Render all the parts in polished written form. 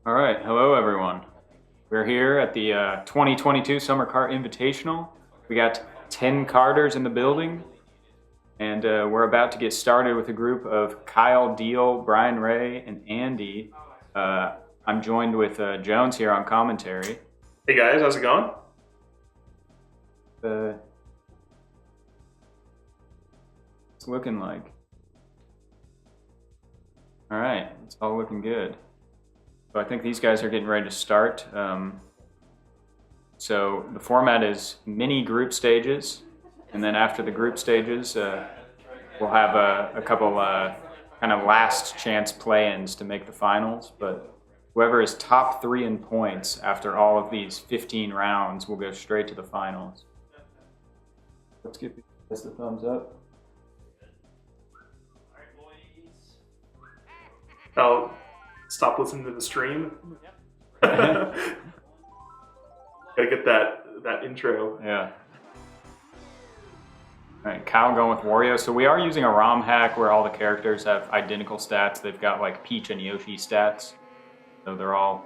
All right, hello everyone. We're here at the 2022 Summer Kart Invitational. We got 10 karters in the building, and we're about to get started with a group of Kyle, Deel, Brian Ray, and Andy. I'm joined with Jones here on commentary. Hey guys, how's it going? It's looking like. All right, it's all looking good. So I think these guys are getting ready to start. So the format is mini group stages, and then after the group stages, we'll have a couple kind of last chance play-ins to make the finals. But whoever is top 3 in points after all of these 15 rounds will go straight to the finals. Let's give these guys the thumbs up. I'll stop listening to the stream. Gotta get that intro. Yeah. All right, Kyle going with Wario. So we are using a ROM hack where all the characters have identical stats. They've got like Peach and Yoshi stats. So they're all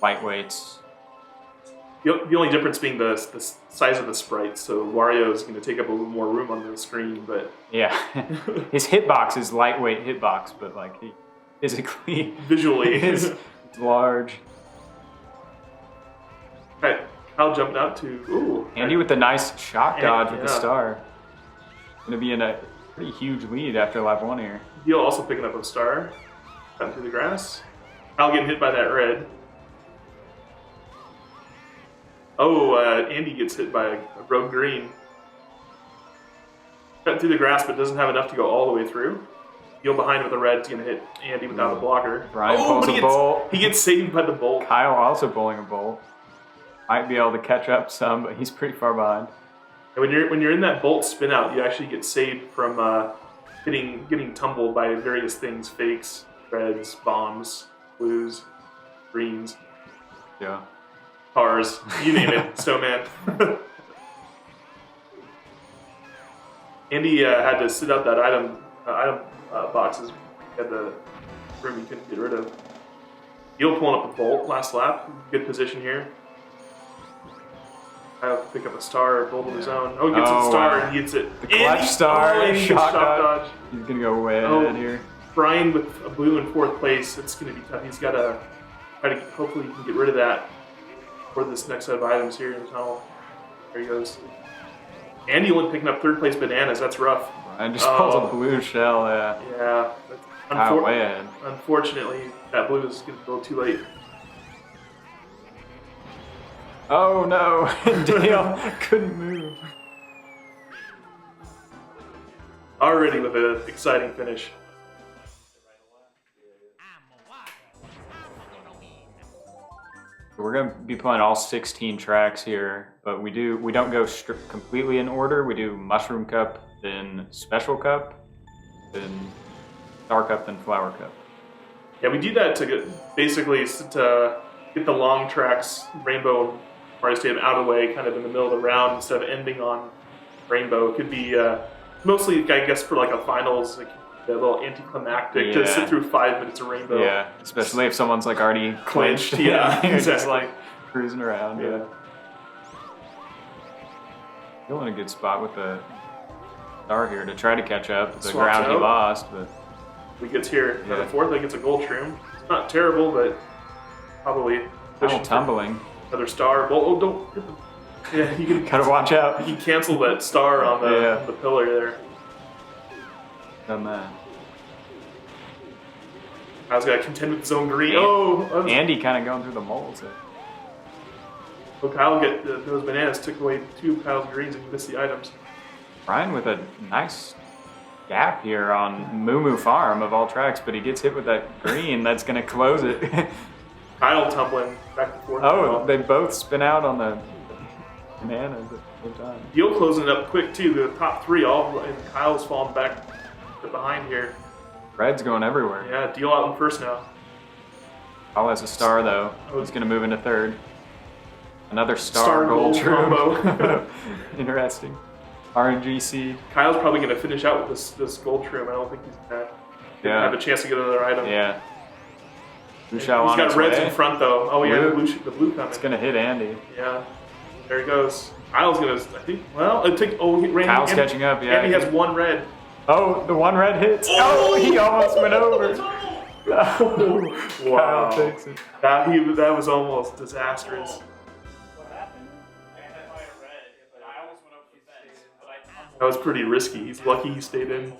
lightweights. The only difference being the size of the sprites. So Wario is going to take up a little more room on the screen, but yeah, his hitbox is lightweight hitbox, but like he physically visually is large. Okay, Kyle jumped out to Andy with the nice shock dodge with the star. Going to be in a pretty huge lead after lap 1 here. Deel also picking up a star. Cutting through the grass. Kyle getting hit by that red. Andy gets hit by a rogue green. Cutting through the grass, but doesn't have enough to go all the way through. Deel behind with a red is going to hit Andy without a blocker. Brian pulls a bolt. He gets saved by the bolt. Kyle also pulling a bolt. Might be able to catch up some, but he's pretty far behind. And when you're in that bolt spin out, you actually get saved from getting tumbled by various things: fakes, reds, bombs, blues, greens, cars, you name it. Snowman. Andy had to sit out that item boxes. He had the room he couldn't get rid of. Deel pulling up a bolt last lap. Good position here. I have to pick up a star, bolt of his own. He gets a star and he hits it. The clutch star, shock dodge. He's going to go way ahead here. Brian with a blue in 4th place. It's going to be tough. He's got to try to, hopefully he can get rid of that for this next set of items here in the tunnel. There he goes. Andy only picking up 3rd place bananas. That's rough. Brian just pulls a blue shell, Yeah. Way ahead. Unfortunately, that blue is going to go too late. Oh no, Deel couldn't move. Already with an exciting finish. We're going to be playing all 16 tracks here, but we don't go completely in order. We do Mushroom Cup, then Special Cup, then Star Cup, then Flower Cup. Yeah, we do that to get the long tracks, Rainbow Mario Stadium, out of the way, kind of in the middle of the round instead of ending on Rainbow. It could be mostly, I guess, for like a finals, like a little anticlimactic to sit through 5 minutes of Rainbow. Yeah, especially if someone's like already clinched. Yeah, You're exactly. just like cruising around. Yeah. Still in a good spot with the star here to try to catch up the ground he lost, but he gets here for the 4th. I think it's a gold shroom. It's not terrible, but probably tumbling. Another star. Well, don't hit them. Yeah, you can gotta watch out. You can cancel that star on the pillar there. Done that. I was gonna contend with his own green. Andy kind of going through the moles there. So Kyle get those bananas, took away 2 of Kyle's greens and missed the items. Brian with a nice gap here on Moo Moo Farm of all tracks, but he gets hit with that green that's gonna close it. Kyle tumbling back and forth. They both spin out on the bananas at the same time. Deel closing it up quick too. The top 3 and Kyle's falling back behind here. Red's going everywhere. Yeah, Deel out in 1st now. Kyle has a star though. He's gonna move into 3rd. Another star gold combo. Interesting. RNGC. Kyle's probably going to finish out with this gold trim. I don't think he's going to have a chance to get another item. Yeah. Blue shell He's on got its reds way. in front though. Oh yeah, Blue. the blue coming. It's gonna hit Andy. Yeah, there he goes. Kyle's gonna, I think. Well, it took. Oh, Kyle's catching up. Yeah. Andy has one red. Oh, the one red hits. Oh, he almost went over. Wow. Kyle takes it. That was almost disastrous. That was pretty risky. He's lucky he stayed in.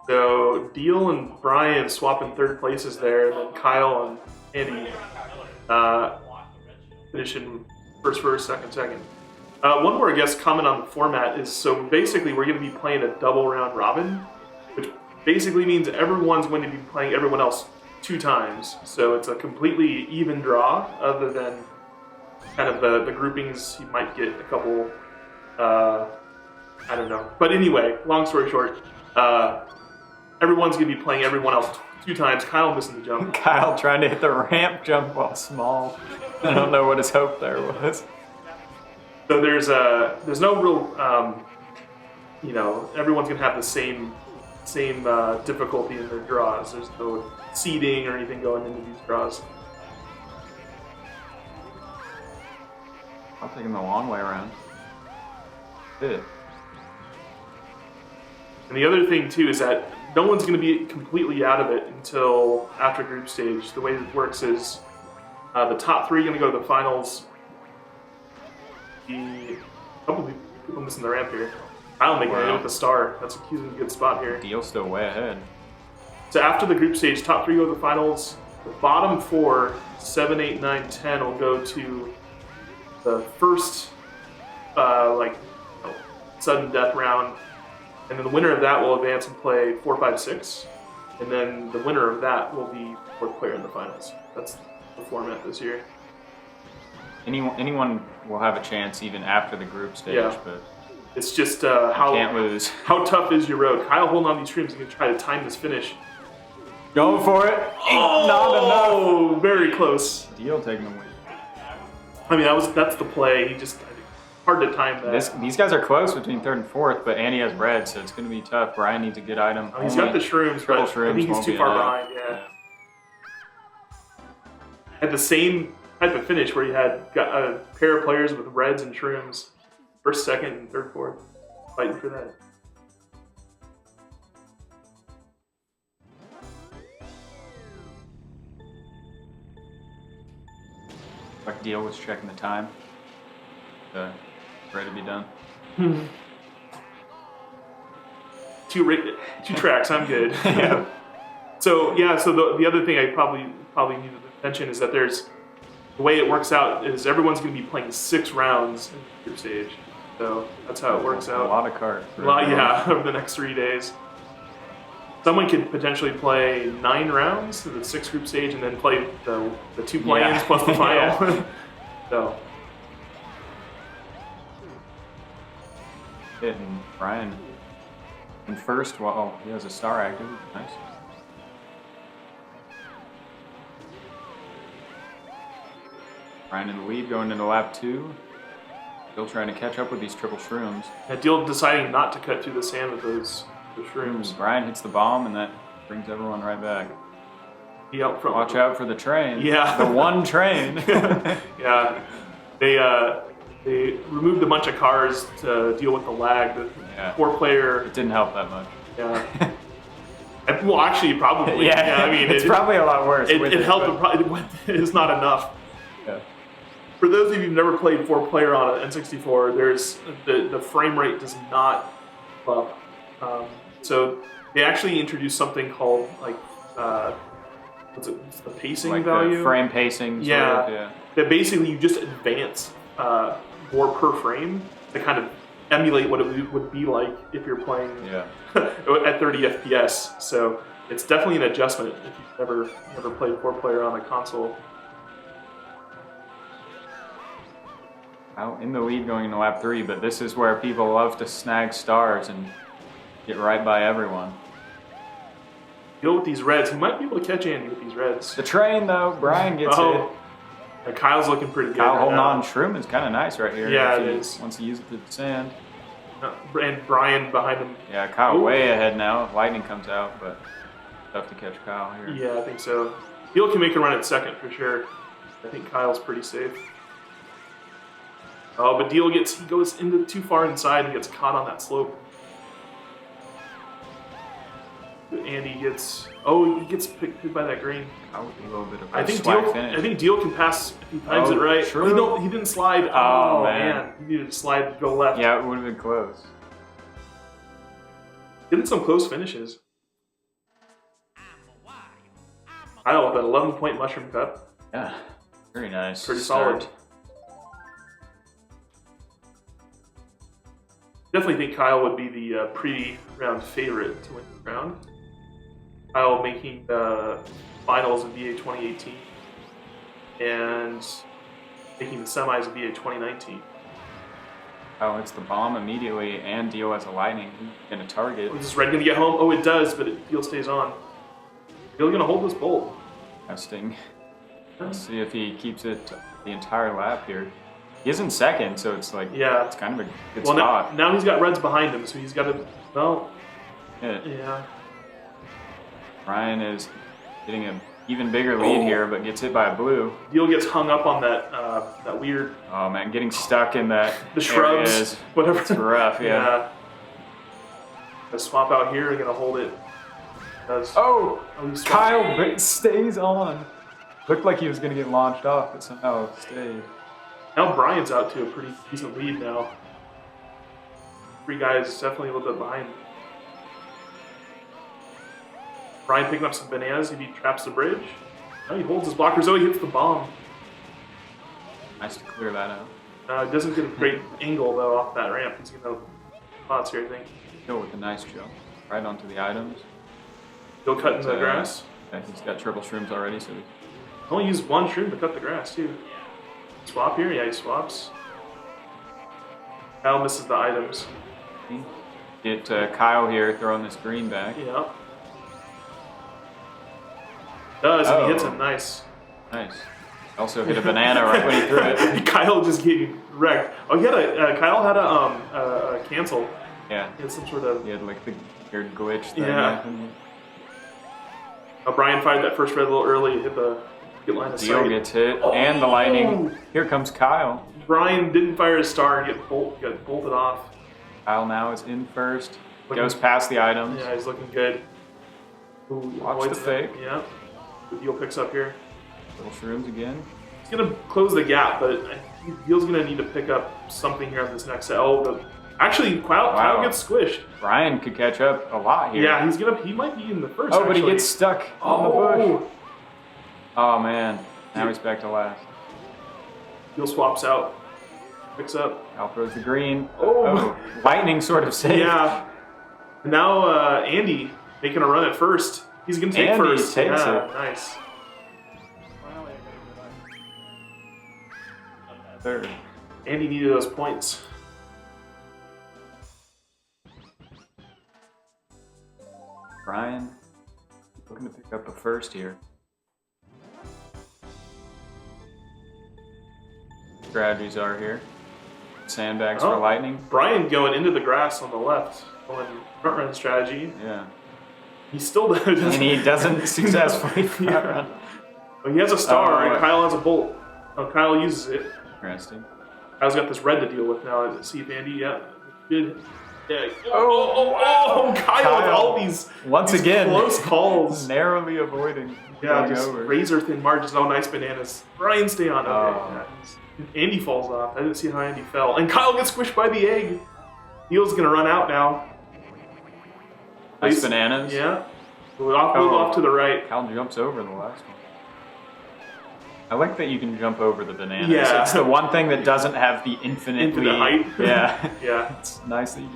So Deel and Brian swapping third places there, and then Kyle and Andy finishing first, second. One more, I guess, comment on the format is, so basically we're going to be playing a double round robin, which basically means everyone's going to be playing everyone else 2 times. So it's a completely even draw, other than kind of the groupings. You might get a couple, I don't know. But anyway, long story short, everyone's going to be playing everyone else 2 times. Kyle missing the jump. Kyle trying to hit the ramp jump while small. I don't know what his hope there was. So there's no real, everyone's going to have the same difficulty in their draws. There's no seeding or anything going into these draws. I'm taking the long way around. Hit it. And the other thing too is that no one's going to be completely out of it until after group stage. The way it works is the top 3 are going to go to the finals. A couple of people missing the ramp here. Kyle making it with the star. That's he's in a good spot here. Deel's still way ahead. So after the group stage, top 3 go to the finals. The bottom 4, 7, 8, 9, 10 will go to the first sudden death round. And then the winner of that will advance and play 4, 5, 6. And then the winner of that will be 4th player in the finals. That's the format this year. Anyone will have a chance even after the group stage, but it's just can't lose. How tough is your road? Kyle holding on these streams and going to try to time this finish. Going for it. Not enough. Very close. Deel taking the win. I mean, that's the play. He just hard to time that. These guys are close between 3rd and 4th, but Andy has red, so it's going to be tough. Brian needs a good item. Oh, he's got the shrooms, but I think he's too far behind. Yeah. At the same type of finish where you had a pair of players with reds and shrooms, 1st, 2nd, and 3rd, 4th, fighting for that. Like Deel was checking the time. Ready to be done. 2 tracks, I'm good. Yeah. So the other thing I probably need to mention is that the way it works out is everyone's going to be playing 6 rounds in the group stage. So that's how it works out. A lot of cards. Over the next 3 days. Someone could potentially play 9 rounds in the 6 group stage and then play the 2 play-ins plus the final. So. Hitting Brian in first. Well, he has a star active. Nice. Brian in the lead going into lap 2. Still trying to catch up with these triple shrooms. Deel deciding not to cut through the sand with those shrooms. Brian hits the bomb, and that brings everyone right back. He out front. Watch out for the train. Yeah. The one train. Yeah. They removed a bunch of cars to deal with the lag. The 4-player. It didn't help that much. Yeah. Well, actually, probably. Yeah. I mean, it's probably a lot worse. It helped. It's not enough. Yeah. For those of you who've never played 4-player on an N64, there's the frame rate does not up. So they actually introduced something called what's it? It's the pacing value. The frame pacing. Yeah. That basically you just advance more per frame to kind of emulate what it would be like if you're playing at 30 FPS. So it's definitely an adjustment if you've never played 4-player on a console. Out in the lead going into lap 3, but this is where people love to snag stars and get right by everyone. Deal with these reds. He might be able to catch Andy with these reds. The train, though, Brian gets it. And Kyle's looking pretty good. Kyle holding on shroom is kind of nice right here. Yeah, it is. Once he uses the sand. And Brian behind him. Yeah, Kyle Ooh. way ahead now. Lightning comes out, but tough to catch Kyle here. Yeah, I think so. Deel can make a run at second for sure. I think Kyle's pretty safe. Oh, but Deel he goes into too far inside and gets caught on that slope. Andy he gets picked by that green. Kyle with a little bit of a I think swag finish. I think Deel can pass if he times it right. True. Oh, he didn't slide. Oh, man. He needed to slide, go left. Yeah, it would have been close. Getting some close finishes. Kyle with an 11-point mushroom cut. Yeah, very nice. Pretty start. solid. Definitely think Kyle would be the pre-round favorite to win the round. Kyle making the finals of VA 2018 and making the semis of VA 2019. Kyle hits the bomb immediately, and Deel has a lightning. He's gonna target. Is this red gonna get home? Oh, it does, but Deel stays on. Deel gonna hold this bolt. Testing. Let's see if he keeps it the entire lap here. He is in second, so it's like Yeah. it's kind of a good Well, spot. now he's got reds behind him, so he's got to. Well, yeah. Ryan is getting an even bigger lead here, but gets hit by a blue. Deel gets hung up on that that weird Oh man, getting stuck in that the shrubs, area is whatever. it's rough. Yeah. Gonna swap out here and gonna hold it. Does Oh, he swapped. Kyle stays on. Looked like he was gonna get launched off, but somehow stayed. Now Brian's out to a pretty decent lead now. Three guys definitely a little bit behind. Brian picking up some bananas if he traps the bridge. Now he holds his blockers. Oh, he hits the bomb. Nice to clear that out. Doesn't get a great angle though off that ramp. He's gonna spots here, I think. Go with a nice jump right onto the items. Still cutting the grass. Yeah, he's got triple shrooms already, so Only use one shroom to cut the grass too. Swap here? Yeah, he swaps. Kyle misses the items. get Kyle here throwing this green back. Yeah. Does, and he hits him nice. Nice. Also hit a banana right when he threw it. Kyle just getting wrecked. Oh, he had Kyle had a cancel. Yeah. He had some sort of. He had like the weird glitch thing. Yeah. Brian fired that first red a little early, hit the line of sight. Deel gets hit, and the lightning. Here comes Kyle. Brian didn't fire his star and got bolted off. Kyle now is in first. Goes past the items. Yeah, he's looking good. Ooh, Watch the fake. Yeah. The Deel picks up here. Little shrooms again. He's going to close the gap, but I think Deel's going to need to pick up something here on this next set. Actually, Kyle gets squished. Brian could catch up a lot here. Yeah, he might be in the first. Oh, but he gets stuck on the bush. Oh. Oh man, now he's back to last. Deel swaps out, picks up. Kyle throws the green. Oh. Lightning sort of saved. Yeah. And now Andy making a run at first. He's going to take Andy first. takes it. Nice. Third. Andy needed those points. Brian looking to pick up a first here. Strategies are here. Sandbags for lightning. Brian going into the grass on the left. Going front run strategy. Yeah. He still doesn't. And he doesn't successfully front run. Well, he has a star and Kyle has a bolt. Oh, Kyle uses it. Interesting. Kyle's got this red to deal with now. See if Andy, good. Yeah. Kyle with all these again close calls. Narrowly avoiding. Yeah, just over. razor thin margins. Oh, nice bananas. Brian, stay on. Okay. Andy falls off. I didn't see how Andy fell. And Kyle gets squished by the egg. Deel's going to run out now. Nice bananas. Yeah. Move off to the right. Kyle jumps over the last one. I like that you can jump over the bananas. Yeah. It's the one thing that doesn't have the infinite height. Yeah. Yeah. It's nice that you...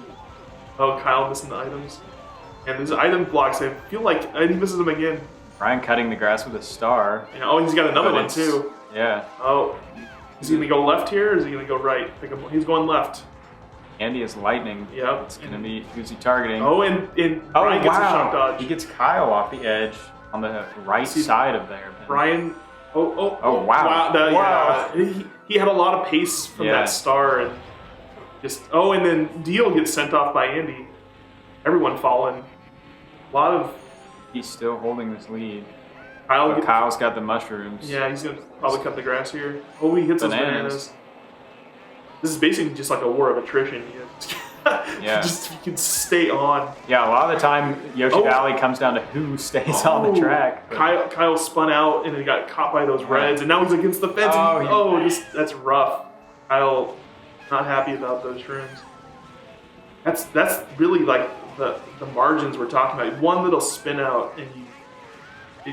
Oh, Kyle missing the items. And these item blocks, I feel like he misses them again. Brian cutting the grass with a star. Yeah, oh, he's got another one too. Yeah. Oh, is he going to go left here or is he going to go right? He's going left. Andy is lightning. Yep. It's going to be, who's he targeting? Oh, and Brian gets a shock dodge. He gets Kyle off the edge on the right side of there. Brian, wow. Yeah, he had a lot of pace from that star. And And then Deel gets sent off by Andy. Everyone falling. A lot of. He's still holding this lead. Kyle's got the mushrooms. Yeah, he's gonna probably cut the grass here. Oh, he hits those bananas. This is basically just like a war of attrition. Yeah. Just you can stay on. Yeah, a lot of the time Yoshi Valley comes down to who stays on the track. But... Kyle spun out and then got caught by those reds, and now he's against the fence. That's rough. Kyle not happy about those shrooms. That's really like the margins we're talking about. One little spin out and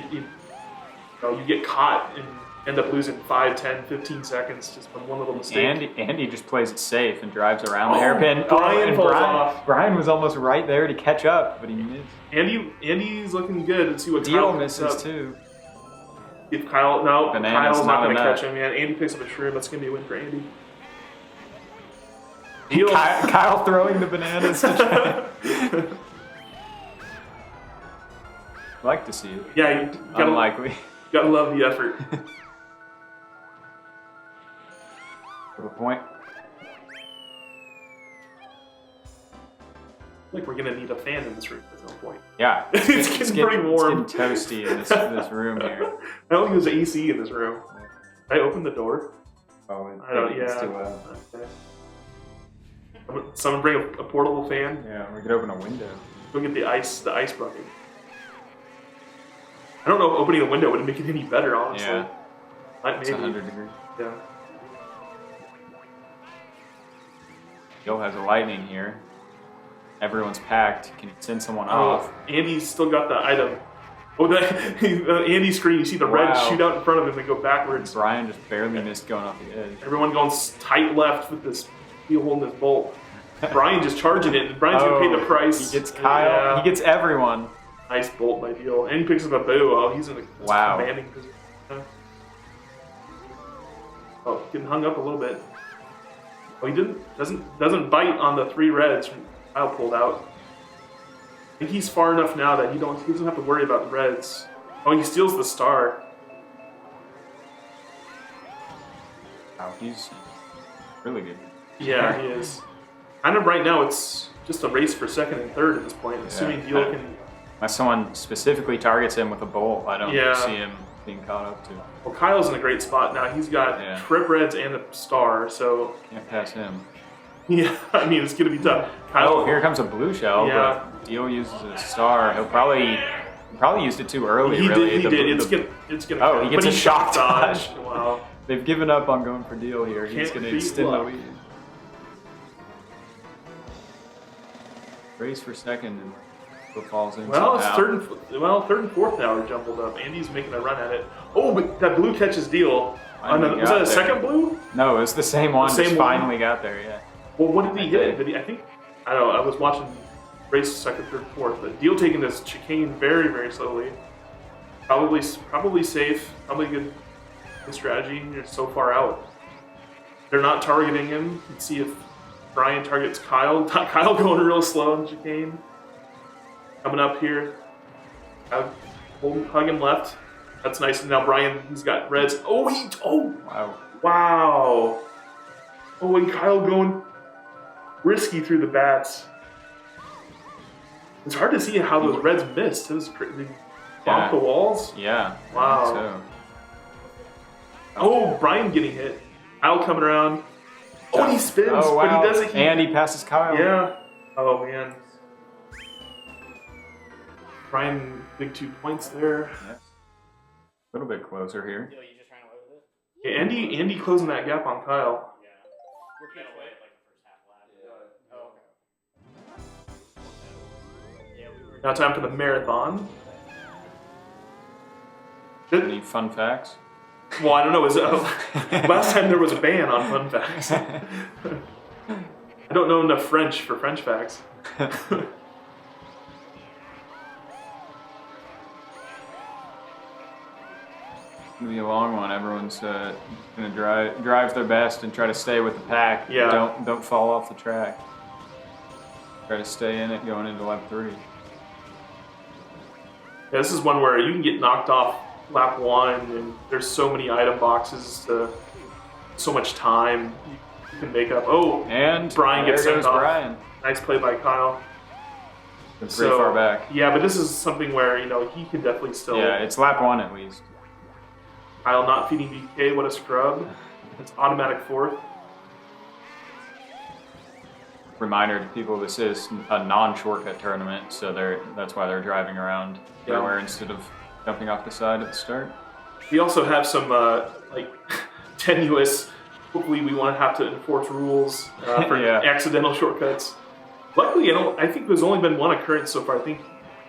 you get caught and end up losing 5, 10, 15 seconds just from one little mistake. Andy just plays it safe and drives around the hairpin. Brian falls off. Brian was almost right there to catch up, but he missed. Andy's looking good. Let's see what Deel Kyle misses too. If Kyle's not going to enough. catch him. Yeah, Andy picks up a shroom. That's going to be a win for Andy. Kyle throwing the bananas to try. Like to see it. Yeah, you unlikely. Gotta love the effort. For a point. Like we're gonna need a fan in this room at some point. Yeah, it's getting pretty warm. It's getting toasty in this room here. I don't think there's AC in this room. I opened the door. Oh, I don't. Yeah. Okay. Someone bring a portable fan. Yeah, we could open a window. Go get the ice bucket. I don't know if opening a window would make it any better, honestly. Yeah. Maybe. It's 100 degrees. Yeah. Deel has a lightning here. Everyone's packed. Can you send someone off? Andy's still got the item. Oh, Andy's screen, you see the red shoot out in front of him and go backwards. Brian just barely missed going off the edge. Everyone going tight left with this Deel holding this bolt. Brian just charging it, and Brian's going to pay the price. He gets Kyle. Yeah. He gets everyone. Nice bolt by Deel. And he picks up a boo. Oh, he's in a commanding position. Oh, getting hung up a little bit. Oh, he doesn't bite on the 3 reds from Kyle pulled out. I think he's far enough now that he doesn't have to worry about the reds. Oh, he steals the star. Wow, he's really good. Yeah, he is. Kind of right now, it's just a race for second and third at this point, assuming Deel can... Unless someone specifically targets him with a bolt, I don't see him being caught up to. Well, Kyle's in a great spot now. He's got trip reds and a star, so... Can't pass him. Yeah, I mean, it's going to be tough. Kyle, here comes a blue shell, but Deel uses a star. He probably used it too early, He really. did. It's gonna he gets a shock dodge. Wow. They've given up on going for Deel here. He's going to extend the lead. Race for second and falls in. Well, it's third and fourth now are jumbled up. Andy's making a run at it. Oh, but that blue catches Deel. Was that a second blue? No, it was the same one. Finally got there. Yeah. Well, what did he hit? I don't know. I was watching race second, third, fourth, but Deel taking this chicane very, very slowly. Probably safe. Probably good strategy. You're so far out. They're not targeting him. Let's see if Brian targets Kyle. Kyle going real slow on chicane. Coming up here. Hug him left. That's nice. And now Brian, he's got reds. Wow. Oh, and Kyle going risky through the bats. It's hard to see how those reds missed. It was crazy. Bonk the walls? Yeah. Wow. Oh, Brian getting hit. Kyle coming around. Oh, and he spins, but he doesn't. And he passes Kyle. Yeah. Oh, man. Brian, big 2 points there. Yeah. A little bit closer here. Yeah, Andy closing that gap on Kyle. Now time for the marathon. Any fun facts? Well, I don't know. Last time there was a ban on fun facts. I don't know enough French for French facts. It's gonna be a long one. Everyone's gonna drive their best and try to stay with the pack. Yeah. Don't fall off the track. Try to stay in it going into lap 3. Yeah, this is one where you can get knocked off lap 1, and there's so many item boxes, so much time. can make up. Oh, and Brian gets there sent goes off. Brian. Nice play by Kyle. It's pretty far back. Yeah, but this is something where, you know, he can definitely still... Yeah, it's lap 1 at least. Kyle not feeding BK, what a scrub. It's automatic 4th. Reminder to people, this is a non-shortcut tournament, so that's why they're driving around everywhere instead of jumping off the side at the start. We also have some, like, tenuous... Hopefully we won't have to enforce rules for accidental shortcuts. Luckily, I think there's only been one occurrence so far. I think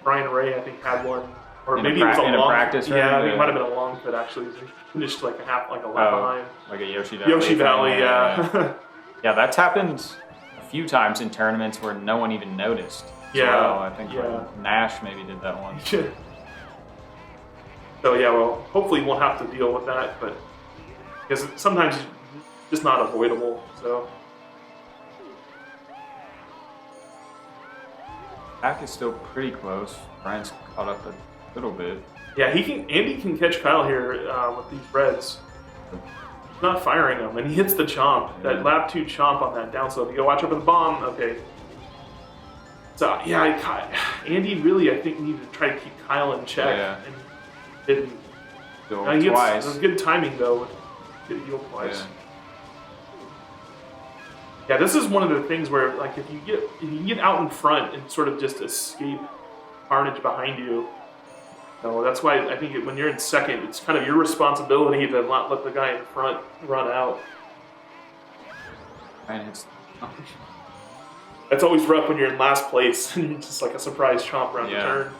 Brian Ray, had one. Or maybe it was a long practice. Yeah, I think it might have been a long fit actually. He finished like a lap behind. Like a Yoshi Valley. Yoshi Valley, yeah. Yeah, that's happened a few times in tournaments where no one even noticed. Yeah. I think Nash maybe did that one. So yeah, well, hopefully we won't have to deal with that, but because sometimes it's just not avoidable. So. Back is still pretty close. Brian's caught up a little bit. Yeah, Andy can catch Kyle here with these reds. He's not firing them, and he hits the chomp. That lap 2 chomp on that downslope. You gotta watch out for the bomb. Okay. So yeah, Andy really I think needed to try to keep Kyle in check and didn't. Twice. It was good timing though. Good deal twice. Yeah, this is one of the things where, like, if you get out in front and sort of just escape carnage behind you, so that's why I think when you're in second, it's kind of your responsibility to not let the guy in front run out. And it's that's always rough when you're in last place and you're just like a surprise chomp around the turn.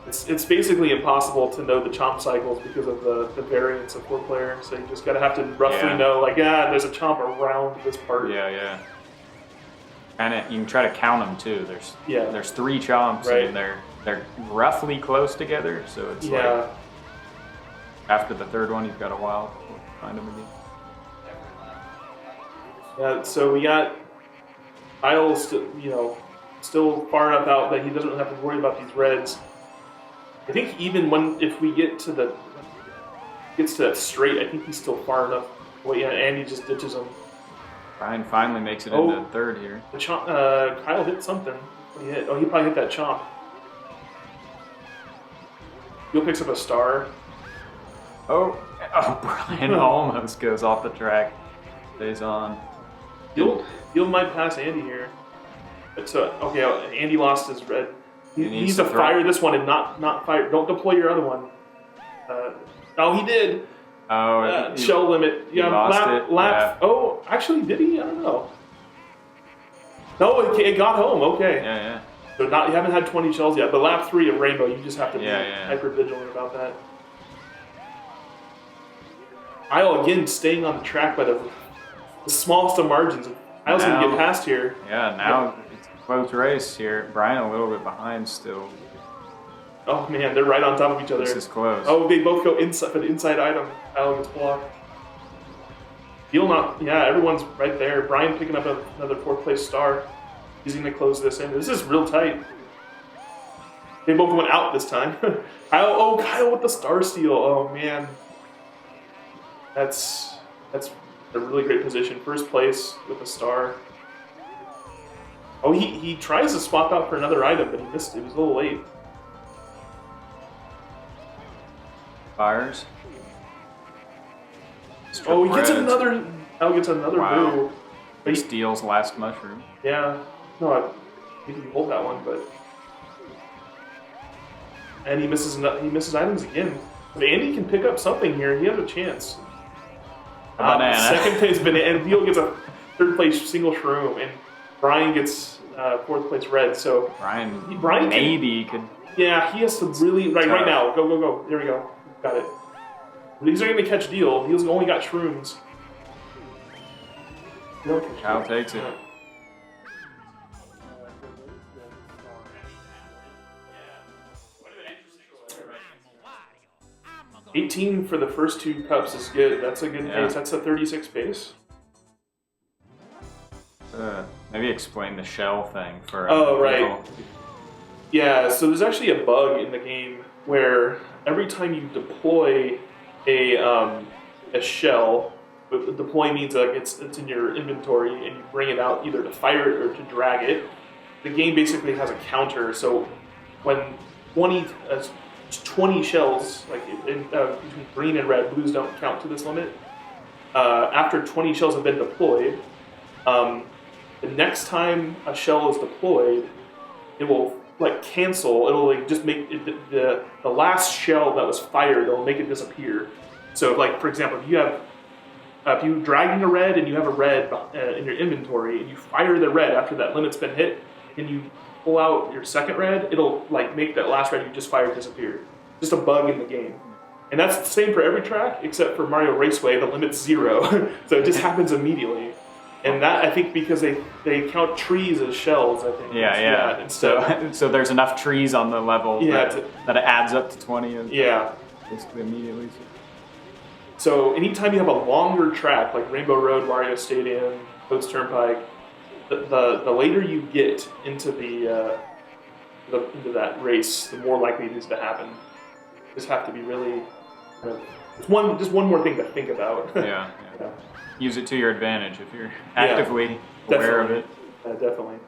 It's basically impossible to know the chomp cycles because of the variance of 4-player. So you just gotta have to roughly know, like, there's a chomp around this part. Yeah. And you can try to count them too. There's 3 chomps and they're roughly close together. So it's like after the 3rd one, you've got a while to find them again. Yeah. So we got Kyle still far enough out that he doesn't have to worry about these reds. I think even if we get to that straight, I think he's still far enough. Well, yeah, Andy just ditches him. Brian finally makes it into 3rd here. The Kyle hit something. What he hit? Oh, he probably hit that chomp. Deel picks up a star. Oh, Brian almost goes off the track. Stays on. Deel might pass Andy here. But so Andy lost his red. He needs to fire this one and not fire. Don't deploy your other one. He did. Oh, shell limit. He lost it. Lap. Yeah. Oh, actually, did he? I don't know. No, it got home. Okay. Yeah. So you haven't had 20 shells yet, but lap 3 of Rainbow, you just have to be hyper vigilant about that. Kyle again staying on the track by the smallest of margins. Kyle's gonna get past here. Yeah, now it's a close race here. Brian a little bit behind still. Oh man, they're right on top of each other. This is close. Oh, they both go inside for the inside item. Kyle gets blocked. Deel everyone's right there. Brian picking up another 4th place star. He's gonna close this in. This is real tight. They both went out this time. Kyle with the star steal. Oh man. That's a really great position. 1st place with a star. Oh, he tries to swap out for another item, but he missed it. He was a little late. Fires. Oh, he gets another. Kyle gets another boo. But he steals last mushroom. Yeah. No, I think he hold that one, but. And he misses items again. If Andy can pick up something here, he has a chance. Banana. 2nd place banana, and Deel gets a 3rd place single shroom, and Brian gets 4th place red. So Brian maybe could. Yeah, he has to really right now. Go. There we go. Got it. These are going to catch Deel. Deel's only got shrooms. Kyle takes it. 18 for the first 2 cups is good. That's a good pace. That's a 36 pace. Maybe explain the shell thing for. Right. Yeah, so there's actually a bug in the game where every time you deploy a shell, But deploy means like it's in your inventory and you bring it out either to fire it or to drag it. The game basically has a counter, so when 20 shells, like between green and red, blues don't count to this limit. After 20 shells have been deployed, the next time a shell is deployed, it will like cancel. It'll like just make it, the last shell that was fired. It'll make it disappear. So, like for example, if you dragging a red and you have a red in your inventory and you fire the red after that limit's been hit, and you pull out your second red, it'll like make that last red you just fired disappear. Just a bug in the game. And that's the same for every track, except for Mario Raceway, the limit's 0. So it just happens immediately. And that, I think, because they count trees as shells, I think. Yeah. So there's enough trees on the level that it adds up to 20. Basically immediately. So anytime you have a longer track, like Rainbow Road, Wario Stadium, Coast Turnpike, the later you get into into that race, the more likely it is to happen. You just have to be really just one more thing to think about. Yeah. Use it to your advantage if you're actively aware of it. Definitely.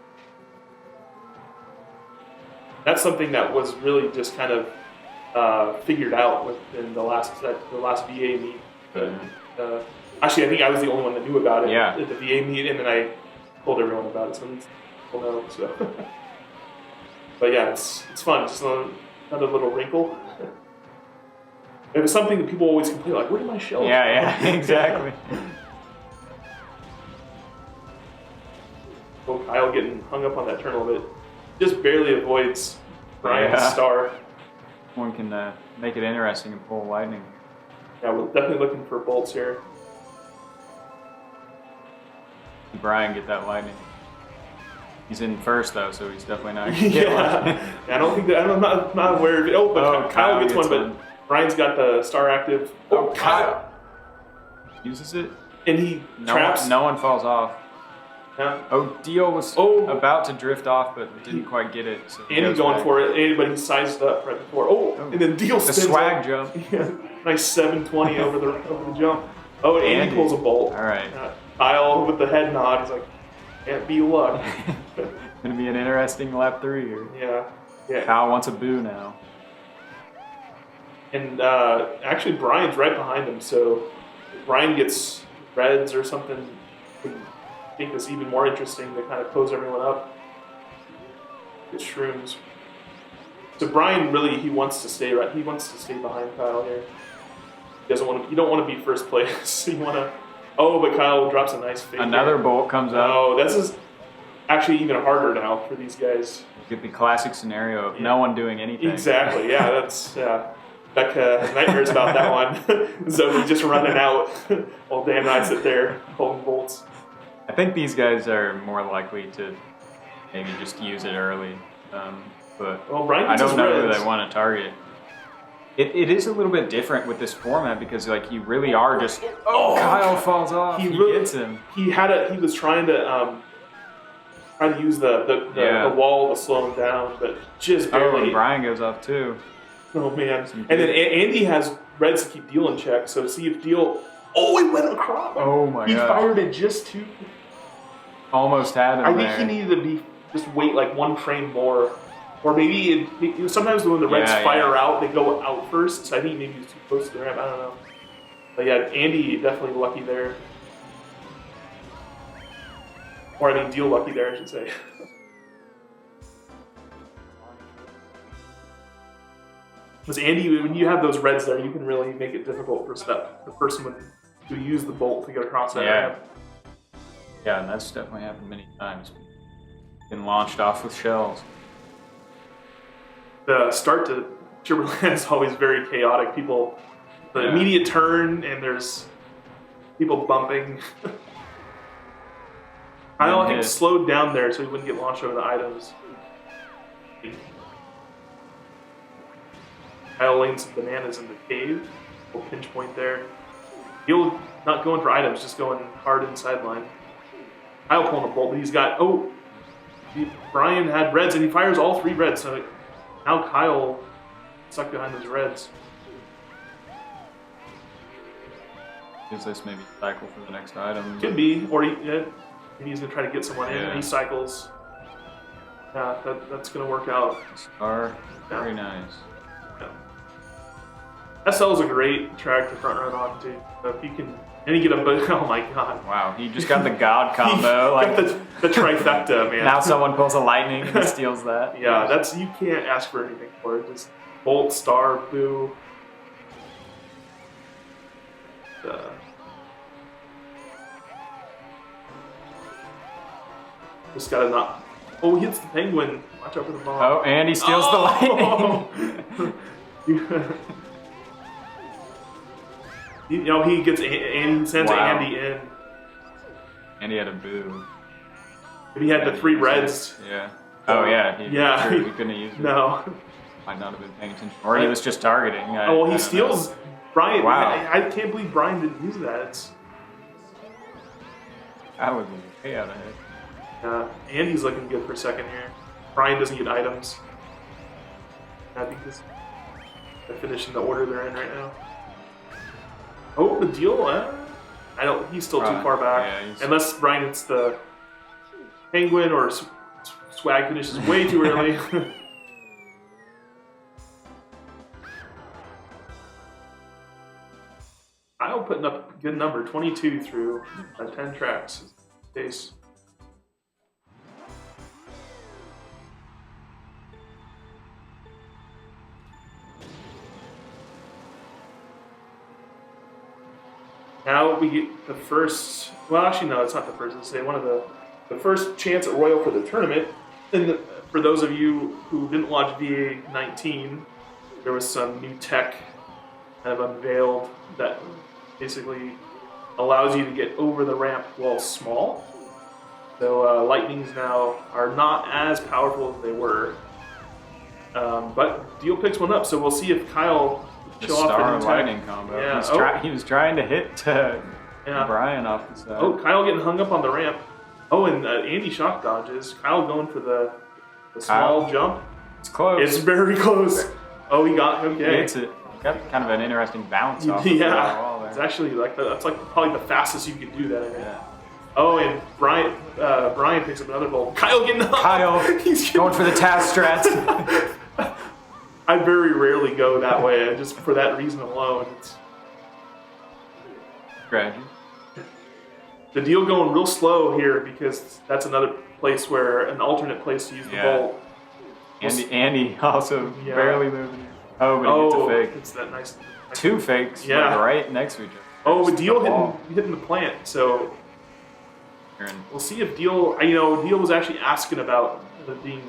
That's something that was really just kind of figured out in the last VA meet. Actually, I think I was the only one that knew about it at the VA meet, and then I told everyone about it, so at least people know. So, but yeah, it's fun. Just another little wrinkle. It was something that people always complain, like, where did my shell? Yeah, exactly. Well, Kyle getting hung up on that turn a little bit. Just barely avoids Brian's star. One can make it interesting and pull lightning. Yeah, we're definitely looking for bolts here. Brian get that lightning. He's in first though, so he's definitely not gonna get one. I don't think that. I'm not aware of it. But Kyle gets one, but Brian's got the star active. Oh, Kyle uses it, and he traps. No one falls off. Yeah. Oh, Deel was about to drift off, but didn't quite get it. So Andy going for it, but he sized up right before. And then Deel spins the swag up. jump. Yeah. Nice 720 over the jump. Oh, and Andy pulls a bolt. All right. Kyle with the head nod. He's like, "Can't be luck." Gonna be an interesting lap 3 here. Yeah. Kyle wants a boo now. And actually, Brian's right behind him. So if Brian gets reds or something, I think it's even more interesting to kind of close everyone up. Get shrooms. So Brian really he wants to stay behind Kyle here. He doesn't want to. You don't want to be first place. You want to. Oh, but Kyle drops a nice fake. Another bolt comes out. Oh, this is actually even harder now for these guys. Get the classic scenario of no one doing anything. Exactly. Yeah, that's Beck has nightmares about that one. So he's just running out while Dan and I sit there pulling bolts. I think these guys are more likely to maybe just use it early. But I don't know who they want to target. It is a little bit different with this format because like you really are just Kyle falls off. He gets him. He was trying to use the wall to slow him down, but just barely. Oh, and Brian goes off too. Oh man! And then Andy has reds to keep Deel in check. So see if Deel. Oh, it went across. Oh my god! He fired it just too. Almost had him. I think he needed to just wait like one frame more. Or maybe sometimes when the reds fire out, they go out first. So I think maybe he was too close to the ramp. I don't know. But yeah, Andy definitely lucky there. Or I mean, Deel lucky there, I should say. Because Andy, when you have those reds there, you can really make it difficult for the person who used the bolt to get across that ramp. Yeah, and that's definitely happened many times. Been launched off with shells. The start to Timberland is always very chaotic. The immediate turn, and there's people bumping. I think slowed down there so he wouldn't get launched over the items. Kyle laying some bananas in the cave. Little pinch point there. Deel not going for items, just going hard inside line. Kyle pulling a bolt, but he's got Brian had reds and he fires all 3 reds, so now Kyle stuck behind those reds. Gives this maybe cycle for the next item. Could be, or maybe he's gonna try to get someone in Yeah. and he cycles. Yeah, that's gonna work out. Star, very nice. SL is a great track to front run on too. So if you can, and you get a oh my god! Wow, he just got the God combo. Got the trifecta, man. Now someone pulls a lightning and he steals that. Yeah, that's you can't ask for anything for it. Just bolt, star, boo. Just gotta not. Oh, he hits the penguin. Watch out for the bomb. Oh, and he steals the lightning. You know, he gets Andy sends Wow. Andy in. And he had a boo. If he had the 3 reds. Yeah. Oh yeah. Yeah. Sure, he couldn't have used it. No. Might not have been paying attention, or he was just targeting. Oh, well, he steals Brian. Wow. I can't believe Brian didn't use that. It's, That was way out ahead. Andy's looking good for second here. Brian doesn't get items. I think they're finishing the order they're in right now. Oh, the deal. I don't. He's still too far back. Yeah, Unless Brian hits the penguin or Swag finishes way too early. Kyle putting up a good number, 22 through 10 tracks. Pace. Now we get the first, well actually no, it's not the first, let's say one of the first chance at Royal for the tournament. And for those of you who didn't watch VA 19, there was some new tech kind of unveiled that basically allows you to get over the ramp while small. So lightnings now are not as powerful as they were. But Deel picks one up, so we'll see if Kyle The show off star the lightning combo. Yeah. He was trying to hit Brian off the side. Oh, Kyle getting hung up on the ramp. Oh, and Andy shock dodges. Kyle going for the small jump. It's close. It's very close. Oh, he got He okay. hits it. Got kind of an interesting bounce off the Yeah, wall there. it's actually that's like probably the fastest you could do that. I think. Yeah. Oh, and Brian picks up another bolt. Kyle getting up. Kyle He's going for the Taz strats. I very rarely go that way, and just for that reason alone. It's Tragic. the deal going real slow here because that's another place where an alternate place to use the bolt. Andy also barely moving. Oh, but he gets a fake. It's that nice. 2 fakes, Yeah. like right next to each other. Oh, but Just Deel the ball. hitting the plant. So You're in- we'll see if Deel. Deel was actually asking about being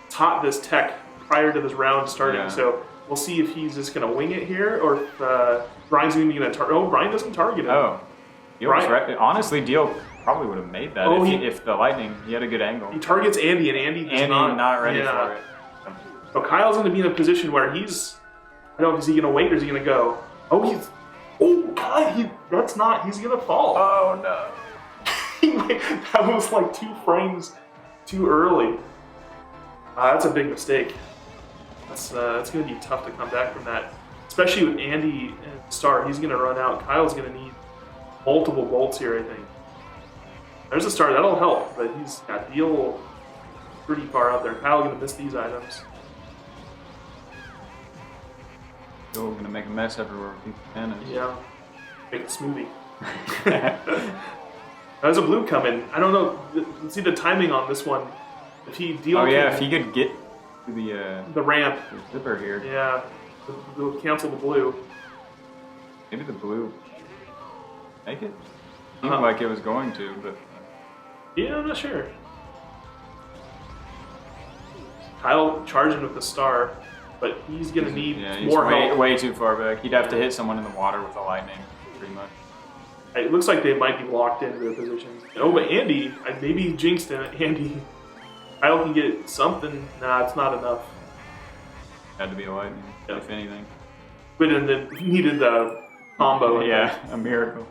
taught this tech prior to this round starting. Yeah. So we'll see if he's just going to wing it here or if Brian's going to target. Oh, Brian doesn't target him. Oh, Deel was Brian- right. Honestly, Deel probably would have made that Oh, if the lightning. He had a good angle. He targets Andy, and Andy does Andy not ready yeah. for it. So Kyle's going to be in a position where he's. I don't know, is he going to wait or is he going to go? Oh, he's. Oh, God, that's not. He's going to fall. Oh no. That was like 2 frames too early. That's a big mistake. That's going to be tough to come back from that. Especially with Andy and Star. He's going to run out. Kyle's going to need multiple bolts here, I think. There's a Star. That'll help, but he's got Deel pretty far out there. Kyle's going to miss these items. Deel gonna make a mess everywhere with these antennas. Yeah. Make a smoothie. There's a blue coming. I don't know. Let's see the timing on this one. If he Deel if he could get to the ramp. the zipper here. Yeah. They'll cancel the blue. Maybe the blue make it? Seemed like it was going to, but Yeah, I'm not sure. Kyle charging with the Star, but he's gonna need he's more help. way too far back. He'd have to hit someone in the water with a lightning, pretty much. It looks like they might be locked into their positions. Oh, but Andy, maybe he jinxed it. Andy, Kyle can get something. Nah, it's not enough. Had to be a lightning, if anything. But then he needed the combo. Yeah, a miracle.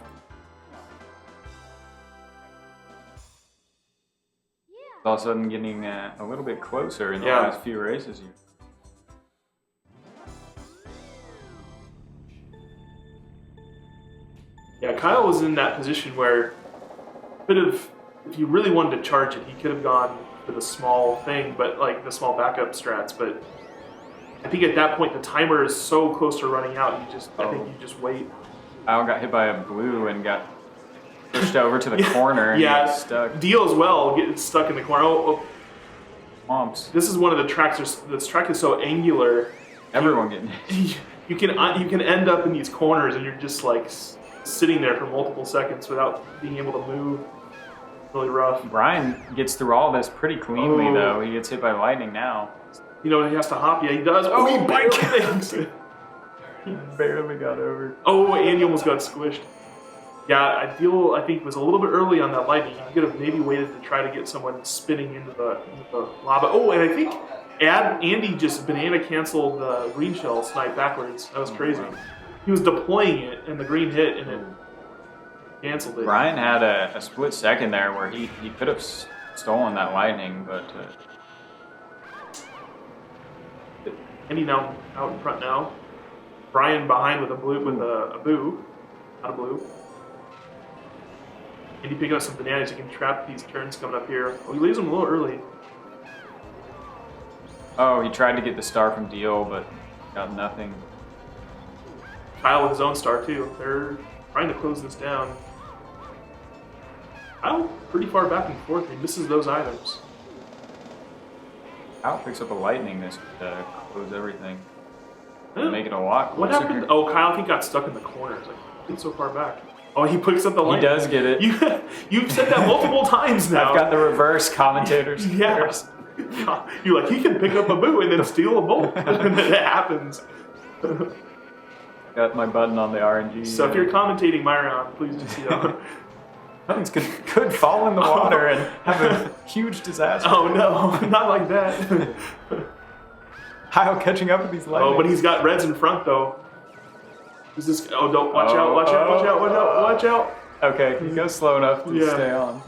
All of a sudden getting a little bit closer in the last few races here. Yeah, Kyle was in that position where could have, if you really wanted to charge it, he could have gone for the small thing, but like the small backup strats. But I think at that point the timer is so close to running out. I think you just wait. Kyle got hit by a blue and got pushed over to the corner and Yeah, got stuck. Deel as well, getting stuck in the corner. Swamps. This is one of the tracks. This track is so angular. Everyone getting hit. You can end up in these corners and you're just like sitting there for multiple seconds without being able to move. Really rough. Brian gets through all this pretty cleanly, though. He gets hit by lightning now. You know, he has to hop. Yeah, he does. Oh, he bites things. He barely got over. Oh, and he almost got squished. Yeah, Deel, I think, was a little bit early on that lightning. He could have maybe waited to try to get someone spinning into the lava. Oh, and I think Andy just banana canceled the green shell snipe backwards. That was crazy. He was deploying it, and the green hit, and it canceled it. Brian had a split second there where he could have stolen that lightning, but Andy now out in front now. Brian behind with a blue with a boo, not a blue. Andy picking up some bananas. He can trap these turns coming up here. Oh, he leaves them a little early. oh, he tried to get the star from Deel, but got nothing. Kyle with his own star too. They're trying to close this down. Kyle pretty far back and forth. He misses those items. Kyle picks up a lightning this close everything. Huh? Make it a lot What closer. happened? Oh, Kyle, I think got stuck in the corners. Like, he's so far back. Oh, he picks up the lightning. He does get it. You've said that multiple times now. I've got the reverse commentators. Yeah. You're like, he can pick up a boo and then steal a bolt. And then it happens. Got my button on the RNG. So if you're commentating my round, please just, Something's could fall in the water and have a huge disaster. Oh no, not like that. Kyle catching up with these lightning. Oh, but he's got reds in front though. Is this? Oh, don't watch out! Watch out! Watch out! Watch out! Watch out! Okay, he goes slow enough to stay on.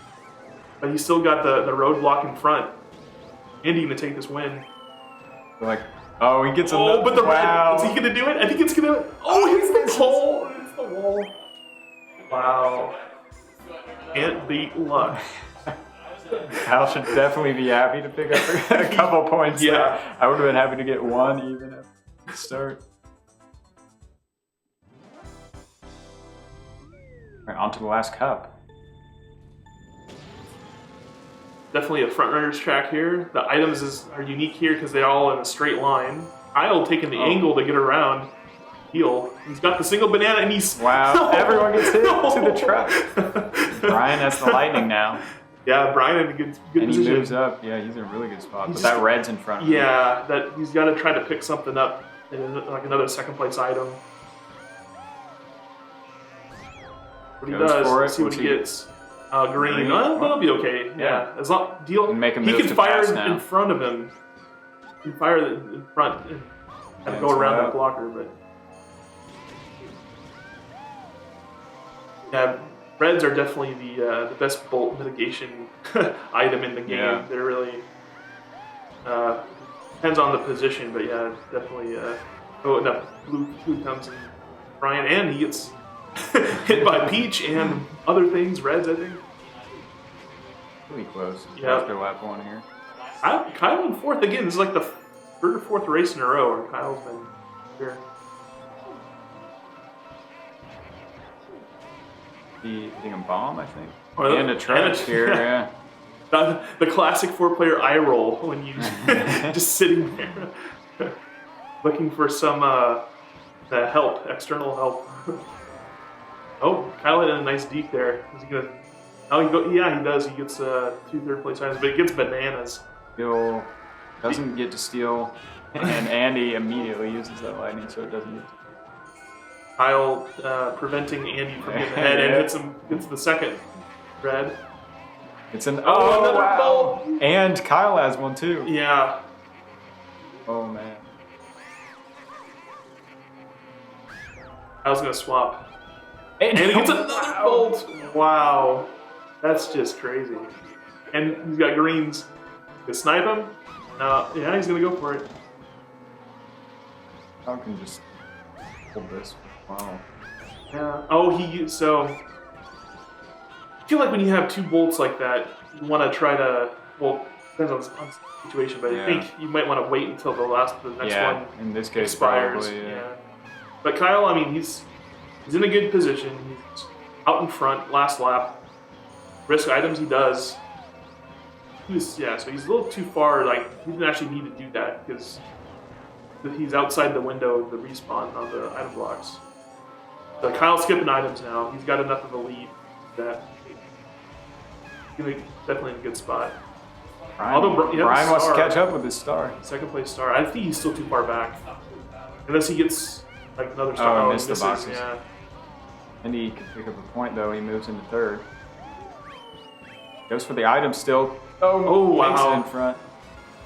But he's still got the roadblock in front. Andy gonna take this win. Like, oh, he gets Oh, but the wow. red, is he gonna do it? I think it's gonna. Oh, it's the hole. It's the wall. Wow. Can't beat luck. Kyle should definitely be happy to pick up a couple points. Yeah. There. I would have been happy to get one even at the start. All right, on to the last cup. Definitely a front runner's track here. The items are unique here because they're all in a straight line. Kyle taking the angle to get around. Deel. He's got the single banana and he's... Wow, everyone gets hit to the truck. Brian has the lightning now. Yeah, Brian in a good and position. he moves up. Yeah, he's in a really good spot. But that red's in front of him. Yeah, that he's got to try to pick something up, like another second place item. What he Goes does, for it. let's see what he gets. Green. Green. Oh, that'll be okay. Yeah, as long Deel, Make him he move can to fire pass now. in front of him. He can fire in front and kind of go around that blocker, but yeah, reds are definitely the best bolt mitigation item in the game. Yeah. They're really depends on the position, but yeah, definitely. Oh, no, blue comes in Brian, and he gets hit by Peach and other things. Reds, I think. Really close. Yeah. After lap one here. Kyle in fourth again. This is like the third or fourth race in a row where Kyle's been here. Hitting a bomb, I think. Oh, and a trench here, yeah. The classic four-player eye roll when you just sitting there looking for some help, external help. Oh, Kyle had a nice deke there. Is he gonna? Oh, yeah, he does. He gets 2 third-place items, but he gets bananas. Deel doesn't get to steal, and Andy immediately uses that lightning, so it doesn't get to. Kyle preventing Andy from getting ahead and gets the second red. It's an another wow. bolt. And Kyle has one too. Yeah. Oh man. Kyle's gonna swap. And he gets another bolt. Wow. That's just crazy. And he's got greens. Gonna snipe him? Yeah, he's gonna go for it. Kyle can just hold this. Wow. Yeah. Oh, so I feel like when you have two bolts like that, you want to try to, well, depends on the situation, but I think you might want to wait until the next one in this case, expires. probably, yeah. But Kyle, I mean, he's in a good position. He's out in front, last lap. Risk items he does. So he's a little too far. Like, he didn't actually need to do that because he's outside the window of the respawn on the item blocks. So Kyle's skipping items now. He's got enough of a lead that he's definitely in a good spot. Brian wants to catch up with his star. Second place star. I think he's still too far back. Unless he gets like another star. Oh, missed the boxes. Yeah. And he can pick up a point though. He moves into third. Goes for the item still. Oh wow. In front.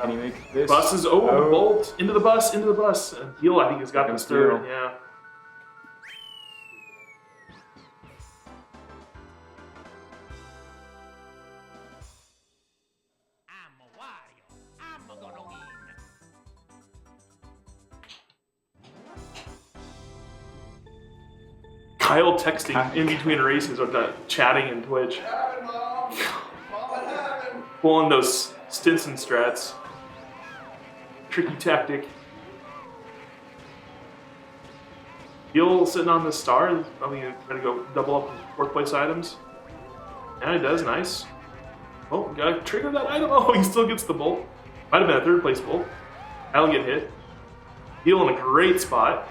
Can he make this? Buses. Bolt into the bus. And Deel, I think, has got this third. Deel. Yeah. Kyle texting in between races or chatting in Twitch. Pulling those Stinson strats. Tricky tactic. Deel sitting on the star. He's probably going to go double up fourth place items. Yeah, he does. Nice. Oh, gotta trigger that item. Oh, he still gets the bolt. Might have been a third place bolt. That'll get hit. Deel in a great spot.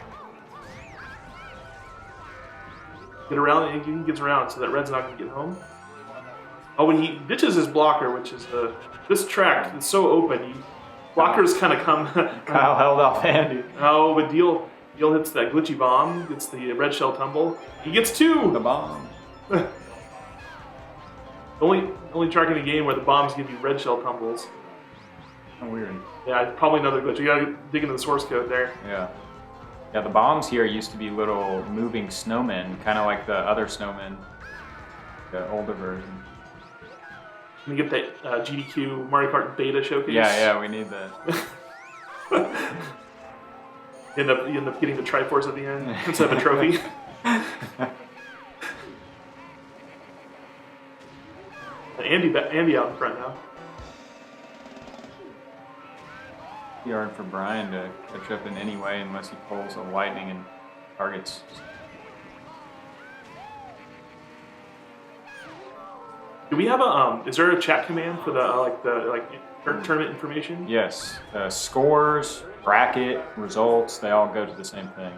Get around, and he gets around so that Red's not going to get home. Oh, when he ditches his blocker, which is this track is so open, blockers kind of come. Kyle held off Andy. Oh, but Deel hits that glitchy bomb, gets the red shell tumble. He gets two. The bomb. the only track in the game where the bombs give you red shell tumbles. Oh, weird. Yeah, probably another glitch. You gotta dig into the source code there. Yeah. Yeah, the bombs here used to be little moving snowmen, kind of like the other snowmen, the older version. Can we get that GDQ Mario Kart Beta showcase? Yeah, we need that. You end up getting the Triforce at the end instead of a trophy. Andy out in front now. Hard for Brian to catch up in any way unless he pulls a lightning and targets. Do we have is there a chat command for the tournament information? Yes. Scores, bracket, results, they all go to the same thing.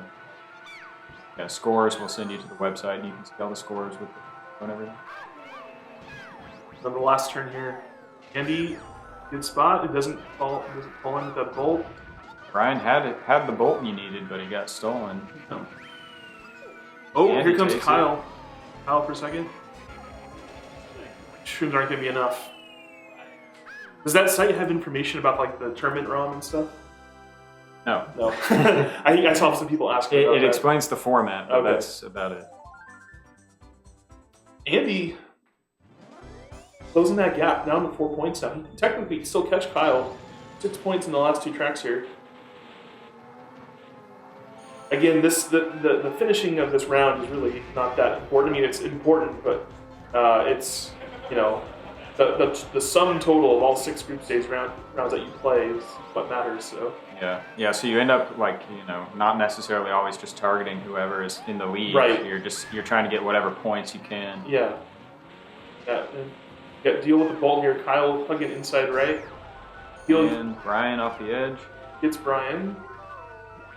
Yeah, scores will send you to the website and you can see all the scores with whatever. Then the last turn here. Andy, good spot. It doesn't fall in with that bolt. Brian had the bolt you needed, but he got stolen. Oh, Andy here comes takes Kyle. it. Kyle for a second. Shrooms aren't going to be enough. Does that site have information about like the tournament ROM and stuff? No. I saw some people asking about it that. explains the format, but that's about it. Andy closing that gap down to 4 points now. He technically can still catch Kyle. 6 points in the last two tracks here. Again, the finishing of this round is really not that important. I mean, it's important, but it's, you know, the sum total of all 6 group stage rounds that you play is what matters. So yeah. So you end up like, you know, not necessarily always just targeting whoever is in the lead. Right. You're trying to get whatever points you can. Yeah. And Deel with the bolt here. Kyle hugging inside right. Deel And Brian off the edge. gets Brian.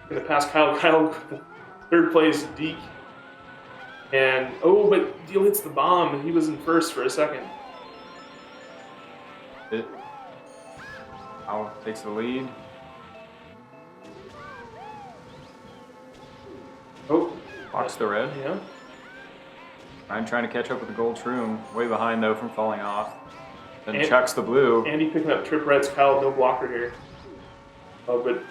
Gonna pass Kyle. Kyle third place Deke. And but Deel hits the bomb and he was in first for a second. Kyle takes the lead. Blocks the red. Yeah. Brian trying to catch up with the gold shroom. Way behind though from falling off. Then And- chucks the blue. Andy picking up trip reds. Kyle no blocker here. But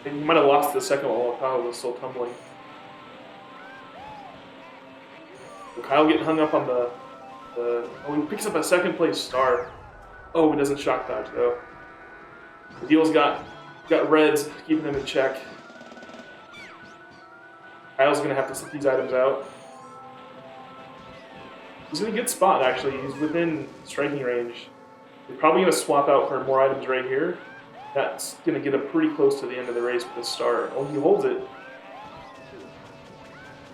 he might have lost the second one while Kyle was still tumbling. So Kyle getting hung up on he picks up a second place star. Oh, he doesn't shock dodge though. Deel's got reds keeping him in check. Kyle's going to have to set these items out. He's in a good spot, actually. He's within striking range. We're probably going to swap out for more items right here. That's going to get him pretty close to the end of the race with the start. Oh, he holds it.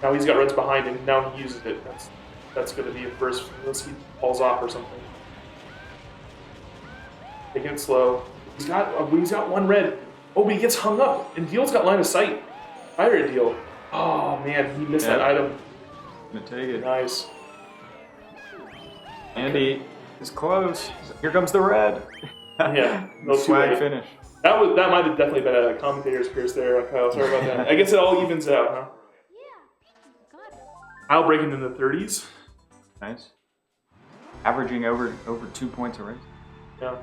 Now he's got reds behind him. Now he uses it. That's going to be a first, unless he falls off or something. Taking it slow. He's got one red. Oh, but he gets hung up, and Deel's got line of sight. Fire at Deel. Oh man, he missed that item. Gonna take it. Nice. Andy is close. Here comes the red. Yeah, no swag finish. That might have definitely been a commentator's curse there, Kyle. Sorry about that. I guess it all evens out, huh? Kyle breaking in the 30s. Nice. Averaging over 2 points a race. Yeah.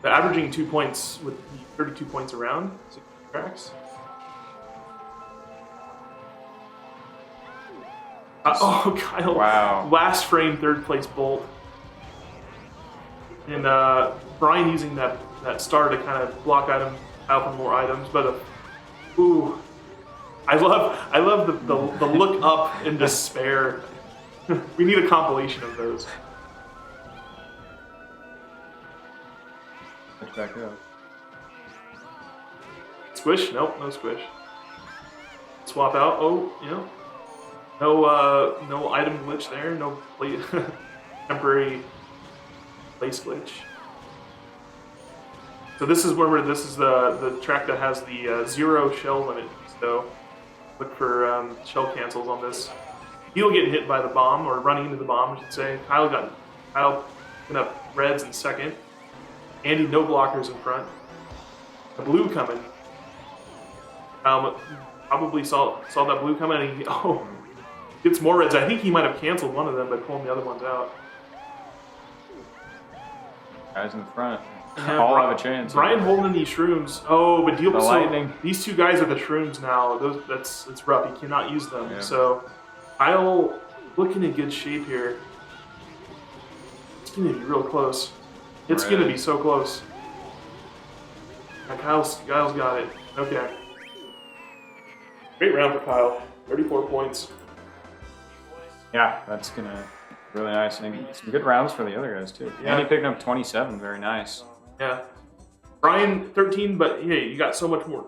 But averaging 2 points with 32 points around 6 tracks. Oh, Kyle. Wow. Last frame, third place bolt. And Brian using that star to kind of block Kyle for more items. But, ooh. I love the look up in despair. We need a compilation of those. Let's back up. Squish? Nope, no squish. Swap out. Oh, yeah. No item glitch there. No temporary place glitch. So this is this is the track that has the 0 shell limit. So look for shell cancels on this. Deel getting hit by the bomb, or running into the bomb, I should say. Kyle picking up reds in second. Andy, no blockers in front. The blue coming. Probably saw that blue coming, and he gets more reds. I think he might have canceled one of them by pulling the other ones out. Guys in the front. All have a chance. Brian holding these shrooms. Oh, but Deel. Lightning. These two guys are the shrooms now. It's rough. You cannot use them. Yeah. So Kyle looking in good shape here. It's gonna be real close. It's gonna be so close. Kyle's got it. Okay. Great round for Kyle. 34 points. Yeah, that's gonna be really nice. And some good rounds for the other guys too. Yeah. Andy picking up 27, very nice. Yeah. Brian 13, but hey, you got so much more.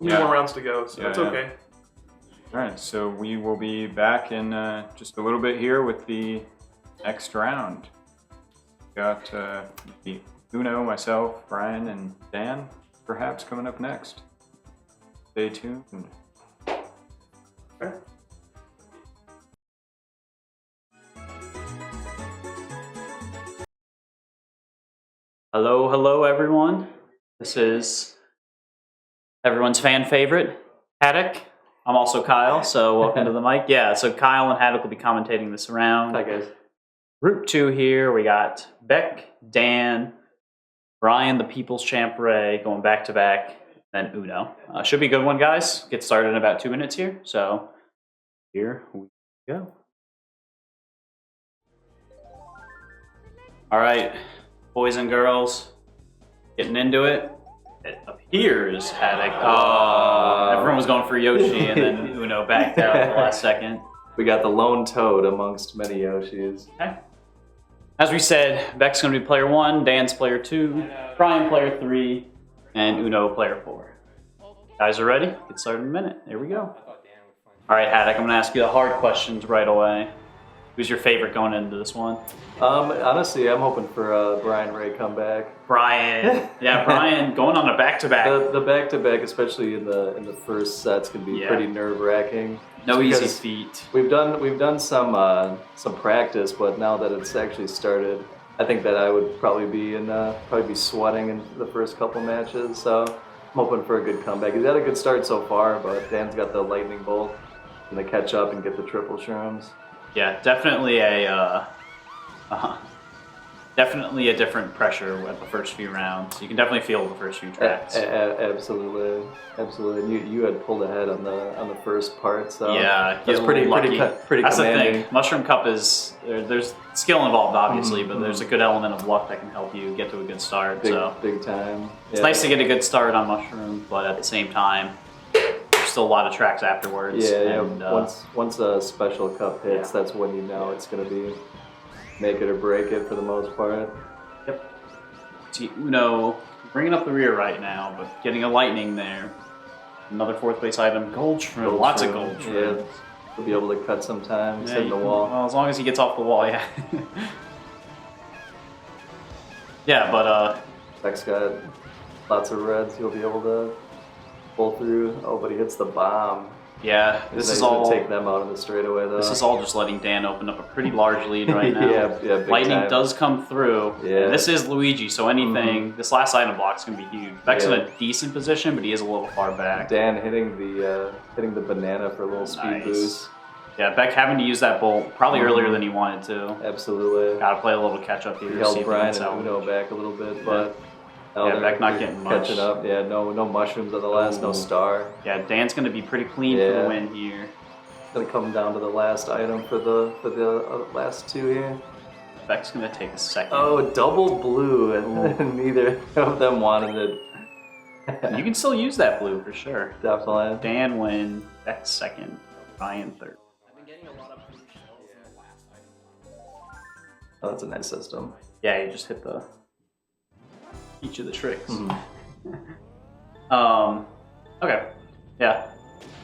More rounds to go, so that's okay. All right, so we will be back in just a little bit here with the next round. Got the Uno, myself, Brian, and Dan perhaps coming up next. Stay tuned. Okay. Hello everyone. This is everyone's fan favorite, Haddock. I'm also Kyle, so welcome to the mic. Yeah, so Kyle and Haddock will be commentating this round. Hi guys. Group 2 here, we got Beck, Dan, Brian, the People's Champ Ray, going back to back, then Uno. Should be a good one, guys. Get started in about 2 minutes here, so here we go. All right, boys and girls, getting into it. It appears Haddock. Everyone was going for Yoshi, and then Uno backed out at the last second. We got the lone toad amongst many Yoshis. Okay. As we said, Beck's going to be player 1, Dan's player 2, Brian player 3, and Uno player 4. Guys are ready? Get started in a minute. Here we go. All right, Haddock, I'm going to ask you the hard questions right away. Who's your favorite going into this one? Honestly, I'm hoping for a Brian Ray comeback. Brian. Yeah, Brian going on a back-to-back. The back-to-back, especially in the first sets, can be pretty nerve-wracking. No easy feat. We've done some practice, but now that it's actually started, I think that I would probably be sweating in the first couple matches. So I'm hoping for a good comeback. He's had a good start so far, but Dan's got the lightning bolt and the catch up and get the triple shrooms. Yeah, definitely definitely a different pressure at the first few rounds. You can definitely feel the first few tracks. Absolutely. You had pulled ahead on the first part, so yeah, that's pretty lucky. Pretty That's commanding. the thing. Mushroom Cup is there's skill involved, obviously, but there's a good element of luck that can help you get to a good start. Big time. It's nice to get a good start on Mushroom, but at the same time, there's still a lot of tracks afterwards. Yeah, and, once a special cup hits, that's when you know it's going to be make it or break it for the most part. Yep. See, Uno bringing up the rear right now, but getting a lightning there. Another fourth place item, gold shroom. Lots of gold shroom. Yeah, he'll be able to cut some time, Yeah, hit the wall. Well, as long as he gets off the wall, yeah. Yeah, but Beck's got lots of reds. He'll be able to pull through. Oh, but he hits the bomb. yeah, this He's is gonna all. take them out in the straightaway though. This is all just letting Dan open up a pretty large lead right now. yeah, big Lightning time. does come through. Yeah. And this is Luigi, so anything. This last item block's gonna be huge. Beck's in Yeah. a decent position, but he is a little far back. Dan hitting the banana for a little speed Nice. boost. Yeah, Beck having to use that bolt probably earlier than he wanted to. Absolutely. Got to play a little catch up here. He see held if he Brian can and salvage. Uno back a little bit, but now Yeah, they're- Beck not they're getting much. catching up. Yeah, no mushrooms on the last, no Ooh. star. Yeah, Dan's gonna be pretty clean for Yeah. the win here. Gonna come down to the last item for the last two here. Beck's gonna take a second. Oh, double blue, and neither of them wanted it. You can still use that blue for sure. Definitely. Dan win. Beck second. Brian third. Oh, that's a nice system. Yeah, you just hit the each of the tricks. Mhm. Okay. Yeah.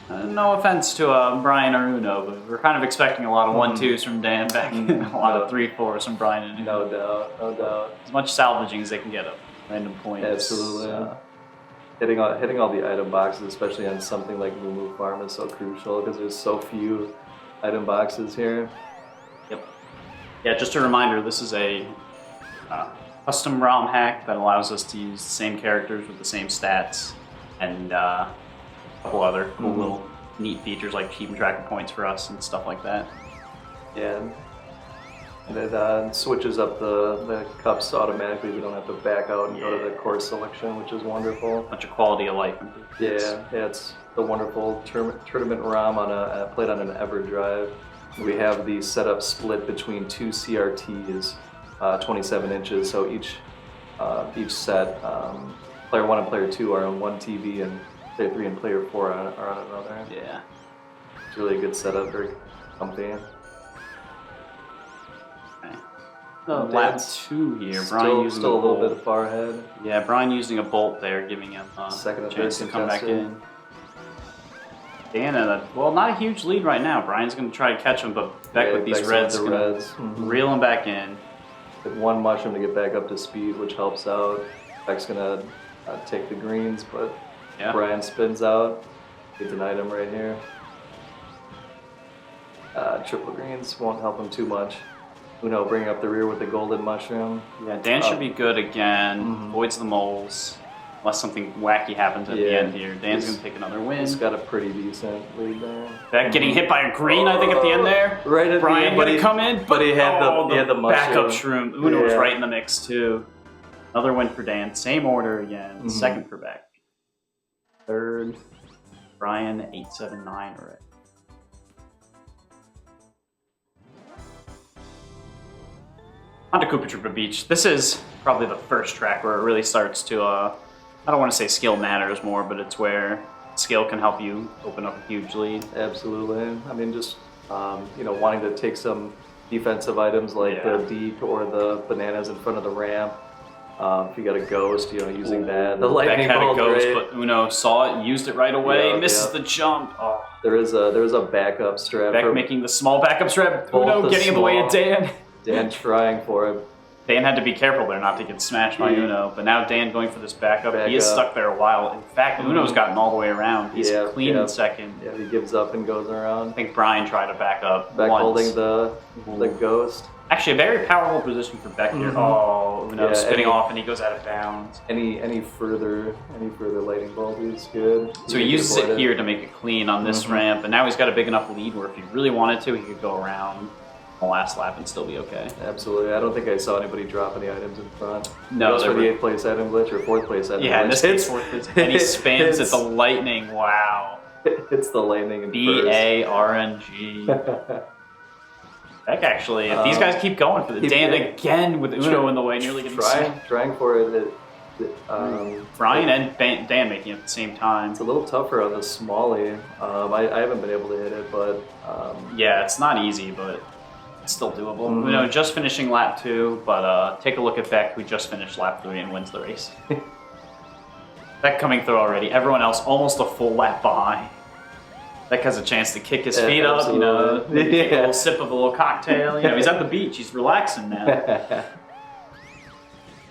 No offense to Brian or Uno, but we're kind of expecting a lot of 1-2s from Dan Beck and a lot of 3-4s from Brian and Uno. No doubt, no doubt. As much salvaging as they can get up. Random points. Absolutely. Hitting all the item boxes, especially on something like Moo Farm, is so crucial because there's so few item boxes here. Yep. Yeah, just a reminder, this is a custom ROM hack that allows us to use the same characters with the same stats and a couple other cool little neat features like keeping track of points for us and stuff like that. Yeah. And it switches up the cups automatically. We don't have to back out and go to the course selection, which is wonderful. Bunch of quality of life improvements. Yeah, it's the wonderful tournament ROM played on an EverDrive. We have the setup split between two CRTs, 27 inches. So each set, player 1 and player 2 are on one TV, and player 3 and player 4 are on another. Yeah. It's really a good setup, very comfy. Lap 2 here. Brian using still a little bolt. bit far ahead. Yeah, Brian using a bolt there, giving him a Second and chance third to come back contested. in. Dan, not a huge lead right now. Brian's going to try to catch him, but Beck with these Beck's reds, with the gonna reds. reel him back in. With one mushroom to get back up to speed, which helps out. Beck's gonna take the greens, but Yeah. Brian spins out. Gets an item right here. Triple greens won't help him too much. Uno bringing up the rear with the golden mushroom. Yeah, Dan should be good again. Avoids the moles. Unless something wacky happens at the Yeah. end here. Dan's going to take another win. He's got a pretty decent lead there. Beck getting hit by a green, I think, at the end there. Right at Brian the end, but going he to come in, but he had the mushroom. backup shroom. Uno was Yeah. right in the mix, too. Another win for Dan. Same order again. Second for Beck. Third, Brian, 879 already. On to Koopa Troopa Beach. This is probably the first track where it really starts to, I don't want to say skill matters more, but it's where skill can help you open up a huge lead. Absolutely. I mean, just wanting to take some defensive items like the deep or the bananas in front of the ramp. If you got a ghost, using that. The lightning Beck had a bolt, ghost, right? but Uno saw it, used it right away, Yeah, misses yeah. the jump. Oh, There is a backup strap. Beck for making the small backup strap. Both Uno the getting in the way of small- Dan. Dan trying for it. Dan had to be careful there not to get smashed by Yeah. Uno, but now Dan going for this backup. He is Backup. stuck there a while. In fact, Uno's gotten all the way around. He's Yeah, clean yeah. in second. Yeah, he gives up and goes around. I think Brian tried to back up Beck once. holding the ghost. Actually, a very powerful position for Beck here. Oh, Uno Yeah, spinning any- off and he goes out of bounds. Any further lightning bolt is good. So he uses it here to make it clean on this ramp, and now he's got a big enough lead where if he really wanted to, he could go around the last lap and still be okay. Absolutely. I don't think I saw anybody drop any items in front. No, Goes there for the were- 8th place item glitch or 4th place item Yeah, in glitch. this case, fourth place. And he spins at the lightning. Wow. It's the lightning in BARNG. Beck actually, if these guys keep going for the Dan again with Uno in the way, nearly getting smashed. trying for it. Brian and Dan making it at the same time. It's a little tougher on the Smalley. I haven't been able to hit it, but Yeah, it's not easy, but it's still doable. Mhm. You know, just finishing lap 2, but take a look at Beck, who just finished lap 3 and wins the race. Beck coming through already. Everyone else almost a full lap behind. Beck has a chance to kick his feet up, you know, maybe take a little sip of a little cocktail. You know, he's at the beach. He's relaxing now.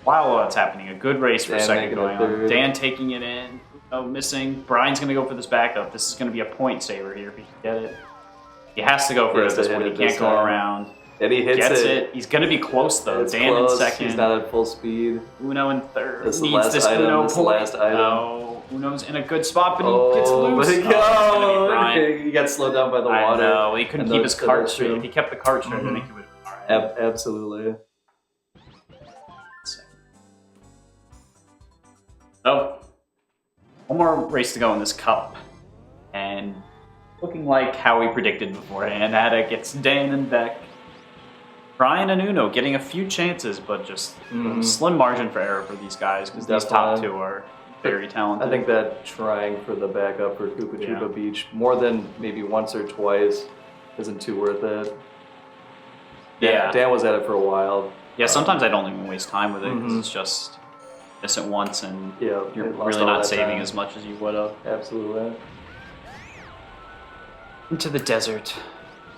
While it's happening, a good race for a second going on. Dan taking it in. Oh, missing. Brian's going to go for this backup. This is going to be a point saver here if he can get it. He has to go for it at this point. He can't go around. And he Gets it. He's going to be close, though. It's Dan close. in second. He's not at full speed. Uno in third. This is the Needs last this item. Uno This is the point. last item. No. Uno's in a good spot, but he gets loose. But It's gonna be Brian. he got slowed down by the I water. know. He couldn't And keep the- his the cart next straight. two. If he kept the cart straight, I think he would have been all right. Absolutely. So, one more race to go in this cup. And looking like how we predicted beforehand, Attic gets Dan and Beck. Brian and Uno getting a few chances, but just a slim margin for error for these guys because these top Definitely. two are very talented. I think that trying for the backup for Koopa Troopa Beach more than maybe once or twice isn't too worth it. Yeah. Dan was at it for a while. Yeah, sometimes I don't even waste time with it because Mhm. it's just miss it once and Yeah, you're it lost really all not that saving time. as much as you would have. Absolutely. Into the desert.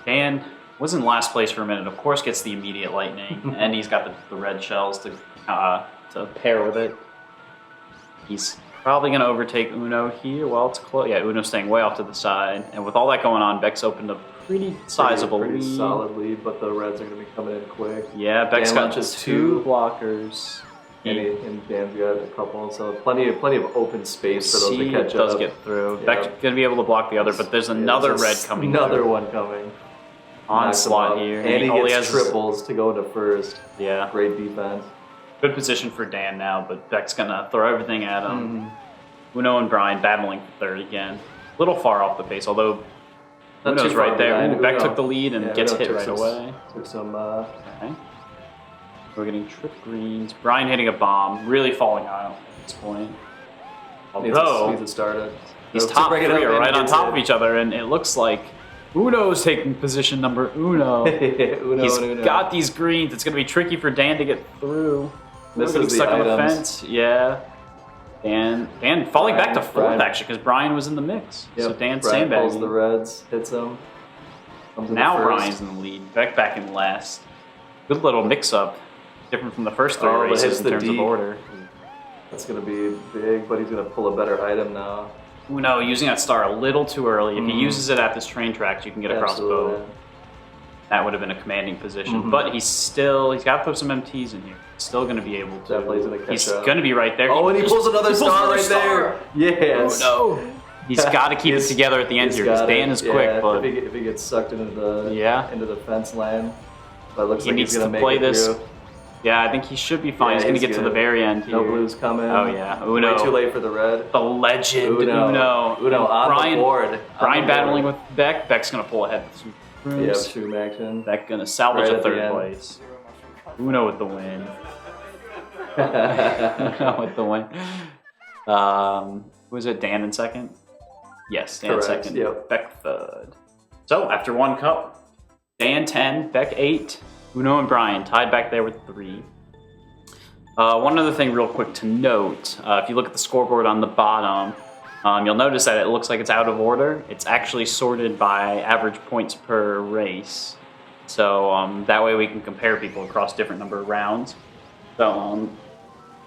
Dan was in last place for a minute. Of course, gets the immediate lightning, and he's got the red shells to pair with it. He's probably going to overtake Uno here while it's close. Yeah, Uno's staying way off to the side, and with all that going on, Beck's opened a pretty sizable pretty lead. solid lead, but the Reds are going to be coming in quick. Yeah, Beck's Dan got launches two two. blockers. And Dan's got a couple, so plenty of open space for those to catch does up. get through. Yeah. Beck's going to be able to block the other, but there's another there's red coming Another through. one coming. Onslaught Knocks him here. out. And he all gets has is- triples to go into first. Yeah. Great defense. Good position for Dan now, but Beck's going to throw everything at him. Mm-hmm. Uno and Brian battling for third again. A little far off the pace, although Not Uno's too far right there. behind. Ooh, Beck Uno- took the lead and yeah, gets Uno hit took right some- away. Took some. Okay. We're getting trip greens. Brian hitting a bomb, really falling out at this point. Needs Although to start it. these So top bring three it up are and right on gets top it. of each other, and it looks like Uno's taking position number uno. Uno He's and Uno. got these greens. It's going to be tricky for Dan to get through. This Getting is the stuck on the items. fence. Yeah. Dan falling back to fourth, Brian. actually, because Brian was in the mix. Yep. So Dan Brian pulls sandbagging. the Reds, hits him. Comes in Now the first. Brian's in the lead. Beck back in last. Good little mix-up. Different from the first three Oh, but hits races in the terms of deep. order. That's going to be big, but he's going to pull a better item now. Uno using that star a little too early. If he Mhm. uses it at this train tracks, you can get across Absolutely. both. That would have been a commanding position. Mhm. But he's got to put some MTs in here. He's still going to be able to. Definitely gonna catch He's up. going to be right there. Oh, and he pulls another star right there. Yes. Oh, no. He's got to keep it together at the end He's here because got it. Dan is Yeah, quick, but if he gets sucked into the into the fence line, but it looks he like needs he's going to make play it this. through. Yeah, I think he should be fine. Yeah, he's going to he's get to the good. very end here. No blues coming. Oh, yeah. Uno. Way too late for the red. The legend, Uno. Uno. Uno on Brian, the board. Brian On the battling board. with Beck. Beck's going to pull ahead with some Yeah, rooms. shroom action. Beck going to salvage Right a at the third end. place. Uno with the win. Uno with the win. Was it Dan in second? Yes, Dan Correct, second. yep. Beck third. So after one cup, Dan 10, Beck 8, Uno and Brian tied back there with 3. One other thing real quick to note, if you look at the scoreboard on the bottom, you'll notice that it looks like it's out of order. It's actually sorted by average points per race. So that way we can compare people across different number of rounds. So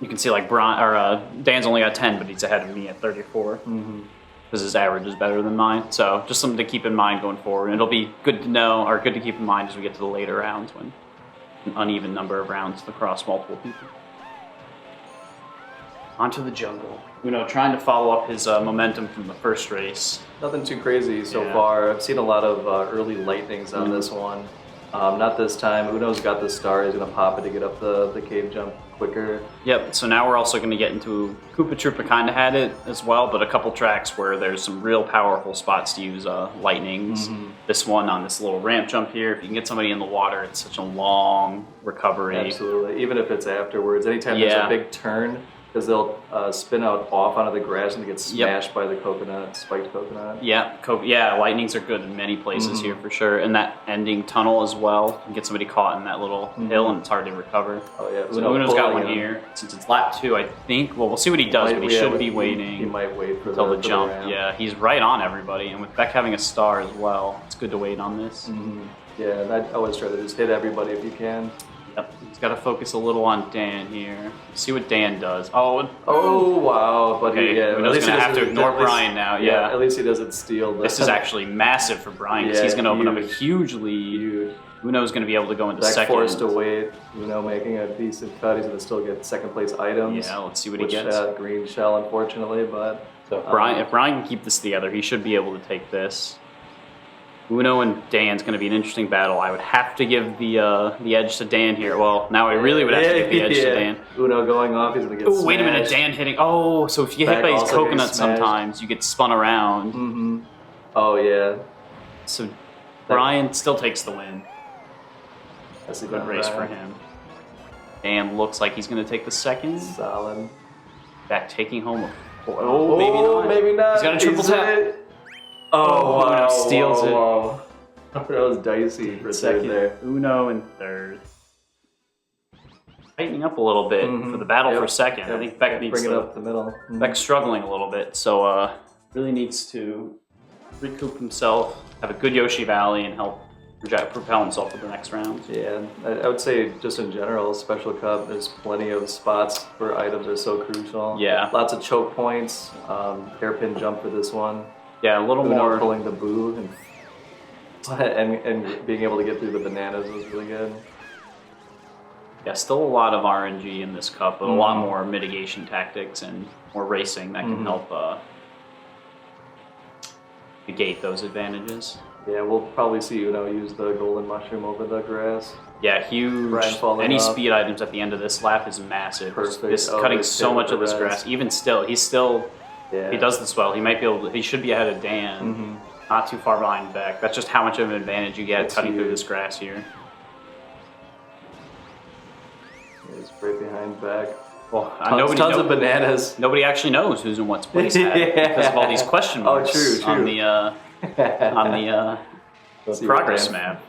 you can see like Dan's only got 10, but he's ahead of me at 34. Because his average is better than mine. So just something to keep in mind going forward. And it'll be good to know, or good to keep in mind as we get to the later rounds when an uneven number of rounds across multiple people. Onto the jungle. Uno trying to follow up his momentum from the first race. Nothing too crazy so Yeah. far. I've seen a lot of early lightnings on this one. Not this time. Uno's got the star. He's going to pop it to get up the cave jump quicker. Yep, so now we're also going to get into Koopa Troopa kind of had it as well, but a couple tracks where there's some real powerful spots to use lightnings. This one on this little ramp jump here, if you can get somebody in the water, it's such a long recovery. Absolutely. Even if it's afterwards. Anytime there's Yeah. a big turn, because they'll spin out off onto the grass and get smashed by the coconut, spiked coconut. Yeah, lightnings are good in many places here for sure. And that ending tunnel as well. You can get somebody caught in that little hill and it's hard to recover. Oh yeah, So Uno's got one here. Since it's lap 2, I think. Well, we'll see what he does, but he should be waiting. He might wait for until the jump. ramp. Yeah, he's right on everybody. And with Beck having a star as well, it's good to wait on this. Yeah, and I always try to just hit everybody if you can. Yep, he's got to focus a little on Dan here. See what Dan does. Oh, wow! But okay. at Uno's least gonna he have to doesn't- ignore at least- Brian now. Yeah, at least he doesn't steal. this is actually massive for Brian because Yeah, he's going to open up a huge. huge lead. huge. Uno's going to be able to go into Beck second. forced to wait. Making a decent cut. He's gonna still get second place items. Yeah, let's see what he which, gets. Green shell, unfortunately, but So if Brian can keep this together, he should be able to take this. Uno and Dan's going to be an interesting battle. I would have to give the edge to Dan here. Well, now I really would have to give the edge to Dan. Uno going off, he's gonna get. Oh, wait a minute, smashed. Dan hitting. Oh, so if you get hit Beck by these also getting coconuts smashed. sometimes, you get spun around. Oh yeah, So Brian still takes the win. that's a Good race for him. Dan looks like he's going to take the second. Solid. Beck taking home a four. Oh, maybe not. Maybe not. He's got a triple tap. it. Oh, Uno wow, steals it. wow. That was dicey for a second Second, there. Uno in third. Tightening up a little bit for the battle for second. I think Beck needs bring it to. up the middle. Beck's struggling a little bit, so really needs to recoup himself, have a good Yoshi Valley, and help propel himself to the next round. Yeah, I would say just in general, Special Cup, there's plenty of spots where items are so crucial. Yeah. Lots of choke points, hairpin jump for this one. Yeah, a little Uno more. pulling the boo and being able to get through the bananas was really good. Yeah, still a lot of RNG in this cup, but a lot more mitigation tactics and more racing that can help negate those advantages. Yeah, we'll probably see Uno use the golden mushroom over the grass. Yeah, huge. Brian falling Any off. speed items at the end of this lap is massive. Perfect. This Oh, cutting he's so hitting much the of this res. grass. Even still, he's still. Yeah. He does this well. He might be able. He should be ahead of Dan. Not too far behind Beck. That's just how much of an advantage you get That's cutting through huge. this grass here. He's right behind Beck. Well, Tons of bananas. Nobody actually knows who's in what place at because of all these question Oh, marks true. on the See progress what Dan- map.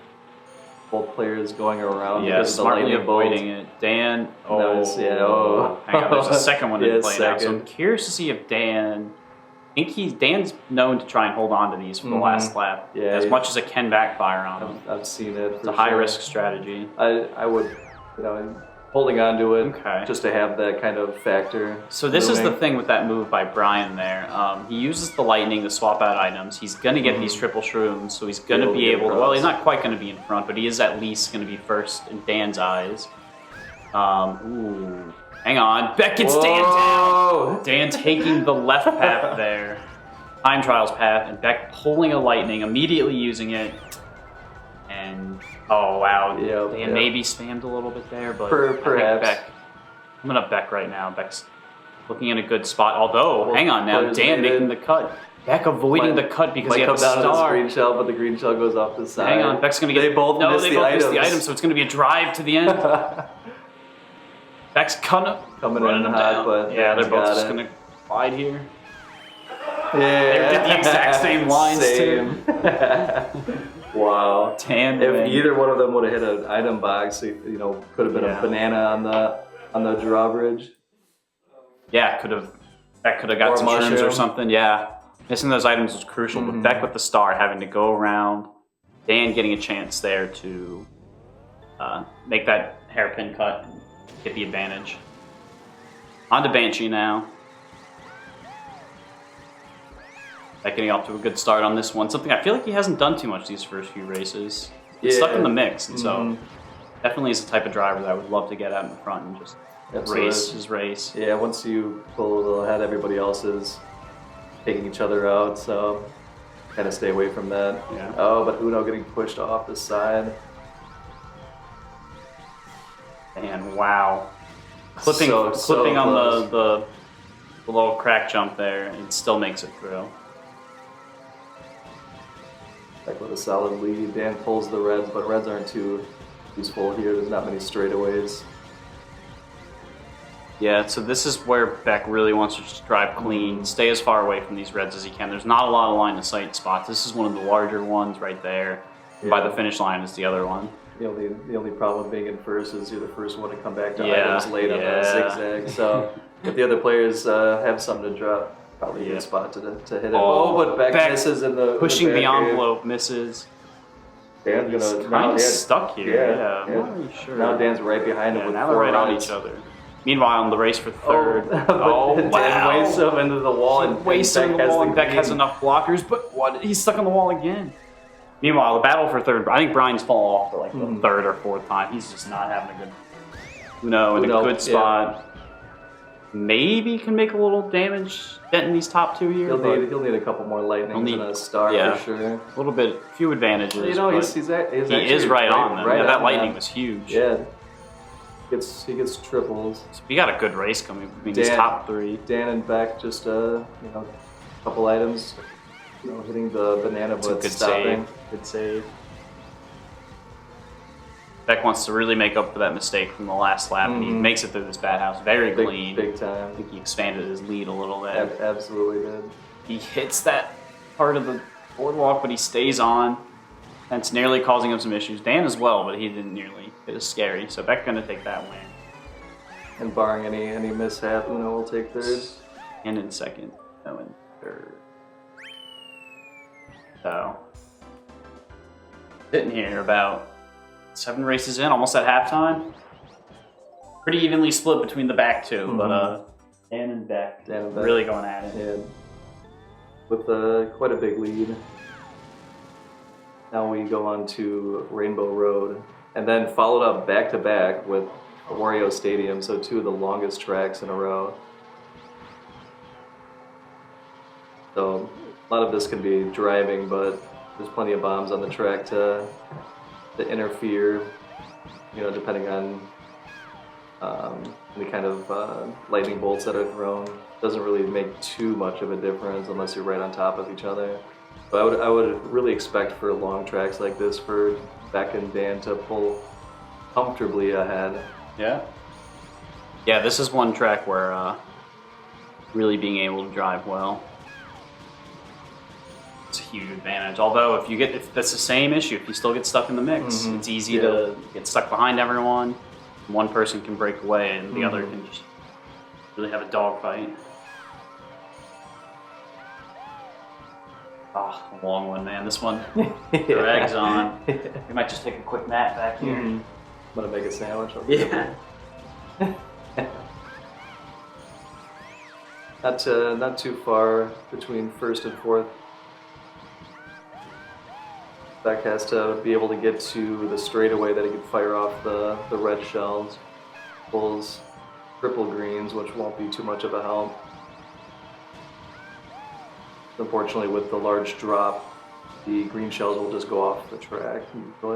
Both players going around Yeah, because of the smartly lightning bolt. avoiding it. Dan, Nice, yeah, oh. hang on, there's a second one in Yeah, play now. So second. I'm curious to see if Dan, Dan's known to try and hold on to these for the last lap, Yeah, as yeah. much as it can backfire on him. I've seen it. It's a high risk strategy. I would, holding on to it Okay. just to have that kind of factor. So this is the looming. thing with that move by Brian there. He uses the lightning to swap out items. He's going to get these triple shrooms, so he's going to be able to... Well, he's not quite going to be in front, but he is at least going to be first in Dan's eyes. Ooh. Hang on. Beck gets Dan down! Dan taking the left path there. Time trials path, and Beck pulling a lightning, immediately using it. And... Oh, wow. Dan maybe spammed a little bit there, but I think Perhaps. Beck... I'm going to Beck right now. Beck's looking in a good spot. Although, hang on now, players Dan made making it. the cut. Beck avoiding the cut because might he had come the down to the star. green shell, but the green shell goes off the side. Hang on, Beck's going to get... They both no, miss they the both missed the items. item, so it's going to be a drive to the end. Beck's coming Coming in them hot, down. but yeah, they're Dan's both got just it. going to glide here. Yeah. They did the exact same lines, too. Wow. Dan If win. either one of them would have hit an item box, could have been Yeah. a banana on the drawbridge. Yeah, Beck could have got Or some shrooms or mushroom. something. Yeah, missing those items was crucial. But Beck with the star having to go around, Dan getting a chance there to make that hairpin cut and get the advantage. On to Banshee now. Beck getting off to a good start on this one. Something I feel like he hasn't done too much these first few races. He's stuck in the mix, and so definitely is the type of driver that I would love to get out in front and just race his race. Yeah, once you pull a little ahead, everybody else is taking each other out, so kind of stay away from that. Yeah. Oh, but Uno getting pushed off the side. And wow. Clipping So on close. the little crack jump there, it still makes it through. Like with a solid lead. Dan pulls the reds, but reds aren't too useful here. There's not many straightaways. Yeah, so this is where Beck really wants to just drive clean, stay as far away from these reds as he can. There's not a lot of line of sight spots. This is one of the larger ones right there. And by the finish line is the other one. The only problem with being in first is you're the first one to come back to Yeah, items late on the yeah. zigzag. So if the other players have something to drop, probably a Yeah. good spot to hit it. Oh, But Beck Beck misses in the Pushing the back envelope, misses. Dan's He's gonna kind of Dan- stuck here. Yeah, I'm not really sure. Now Dan's right behind him Yeah, with now 4 they're right on reds. each other. Meanwhile, in the race for third. Oh, Dan wow. wastes him into the wall and Wastes Beck on the has wall, the and Beck has green. enough blockers, but what? He's stuck on the wall again. Meanwhile, the battle for third, I think Brian's fallen off for like the third or fourth time. He's just not having a good, in a Uno, good spot. Maybe can make a little damage getting these top two here. He'll need a couple more lightnings and a star yeah. for sure. A little bit, few advantages. You know, but he's he actually is right on them. right Yeah, that on lightning them. was huge. Yeah, he gets triples. So we got a good race coming between these Dan- top three. Dan and Beck just a couple items, hitting the banana It's a but good stopping. save. Good save. Beck wants to really make up for that mistake from the last lap, and he makes it through this bad house very clean. Big I time. think he expanded his lead a little bit. Absolutely did. He hits that part of the boardwalk, but he stays on. That's nearly causing him some issues. Dan as well, but he didn't nearly. It was scary. So Beck's going to take that win. And barring any mishap, Uno will take third. And in second. No, in third. So, sitting here about 7 races in, almost at halftime. Pretty evenly split between the back two, but Dan and Beck really going at it. Yeah, with quite a big lead. Now we go on to Rainbow Road, and then followed up back to back with Wario Stadium, so 2 of the longest tracks in a row. So a lot of this can be driving, but there's plenty of bombs on the track to interfere, depending on any kind of lightning bolts that are thrown. Doesn't really make too much of a difference unless you're right on top of each other. But I would really expect for long tracks like this for Beck and Dan to pull comfortably ahead. Yeah. Yeah, this is one track where really being able to drive well. It's a huge advantage. Although if that's the same issue, if you still get stuck in the mix, it's easy to get stuck behind everyone. One person can break away and the other can just really have a dogfight. Oh, a long one, man. This one drags on. We might just take a quick nap back here. I'm gonna make a sandwich. Yeah. Not too far between first and fourth. Beck has to be able to get to the straightaway that he can fire off the red shells. Pulls triple greens, which won't be too much of a help. Unfortunately, with the large drop, the green shells will just go off the track.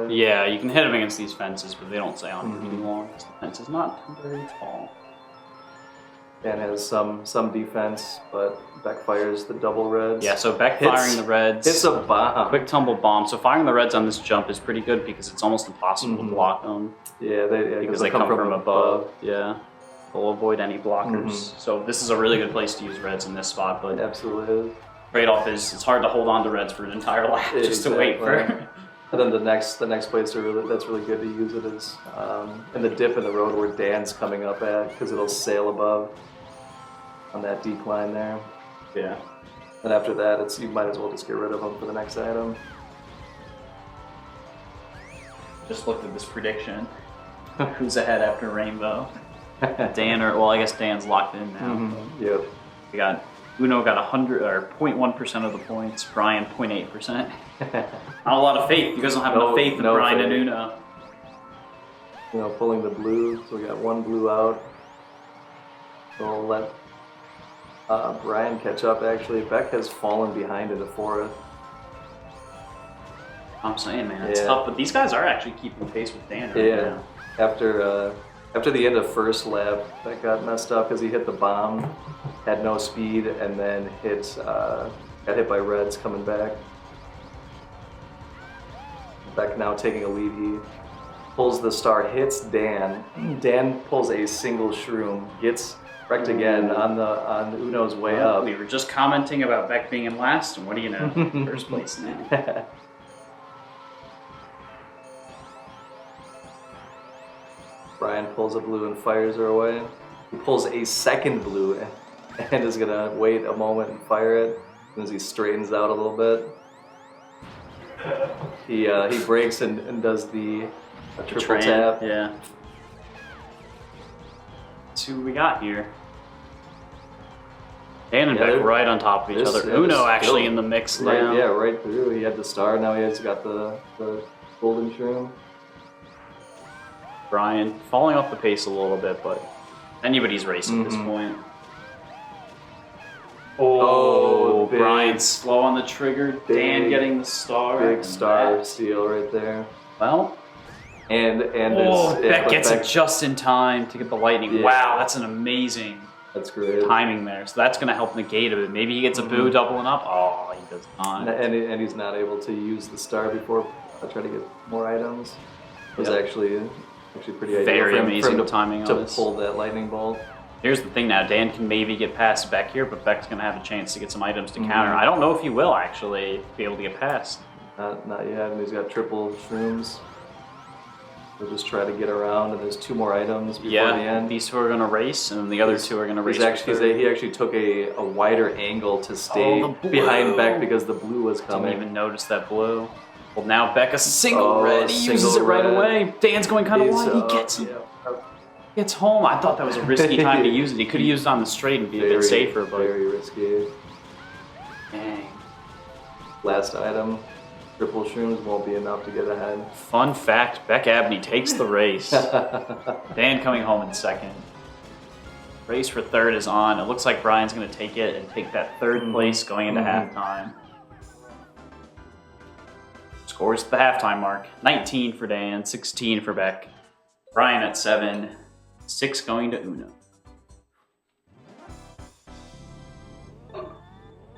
Yeah, you can hit them against these fences, but they don't stay on for too long because the fence is not very tall. Dan has some defense, but Beck fires the double reds. Yeah, so Beck firing the reds. It's a bomb. Quick tumble bomb. So firing the reds on this jump is pretty good because it's almost impossible to block them. Yeah, because they come from above. Yeah, they'll avoid any blockers. So this is a really good place to use reds in this spot, but It absolutely is. trade-off is it's hard to hold on to reds for an entire lap just to wait for. And then the next place that's really good to use it is in the dip in the road where Dan's coming up at, because it'll sail above on that decline there. Yeah. And after that, you might as well just get rid of them for the next item. Just looked at this prediction. Who's ahead after Rainbow? Dan I guess Dan's locked in now. Yep. We got Uno got 100 or 0.1% of the points. Brian 0.8%. Not a lot of faith. You guys don't have enough faith in Brian and Uno. Pulling the blue. So we got one blue out. So we'll let Brian catch up. Actually, Beck has fallen behind in the fourth. I'm saying, man, it's tough. But these guys are actually keeping pace with Dan right now. After the end of first lap, that got messed up because he hit the bomb, had no speed, and then got hit by reds coming back. Beck now taking a lead. He pulls the star, hits Dan. Dan pulls a single shroom, gets wrecked again on Uno's way up. We were just commenting about Beck being in last, and what do you know? First place now. Brian pulls a blue and fires her away. He pulls a second blue and is gonna wait a moment and fire it as he straightens out a little bit. He breaks and does a triple tap. Yeah. Let's see what we got here. Dan and Beck right on top of each other. Uno actually in the mix now. Right, yeah, right through. He had the star, now he's got the golden shroom. Brian falling off the pace a little bit, but anybody's racing at this point. Oh, big, Brian's slow on the trigger. Dan getting the star. Big star steal right there. Well, Beck gets it just in time to get the lightning. Yeah. Wow, that's an amazing great timing there. So that's going to help negate it. Maybe he gets a boo doubling up. Oh, he does not. And he's not able to use the star before try to get more items. It was actually pretty ideal Very for him, amazing timing to on this. pull that lightning bolt. Here's the thing now, Dan can maybe get past Beck here, but Beck's going to have a chance to get some items to counter. I don't know if he will actually be able to get past. Not yet, and he's got triple shrooms. He'll just try to get around, and there's 2 more items before the end. These 2 are going to race, and the other 2 are going to race. He actually took a wider angle to stay behind Beck because the blue was coming. Didn't even notice that blue. Well, now Beck a single red. He uses it right away. Dan's going kind of wide. He gets him. Gets home. I thought that was a risky time to use it. He could have used it on the straight and be a bit safer, but very risky. Dang. Last item. Triple shrooms won't be enough to get ahead. Fun fact, Beck Abney takes the race. Dan coming home in second. Race for third is on. It looks like Brian's going to take it and take that third place going into halftime. Scores at the halftime mark. 19 for Dan, 16 for Beck. Brian at 7, 6 going to Uno.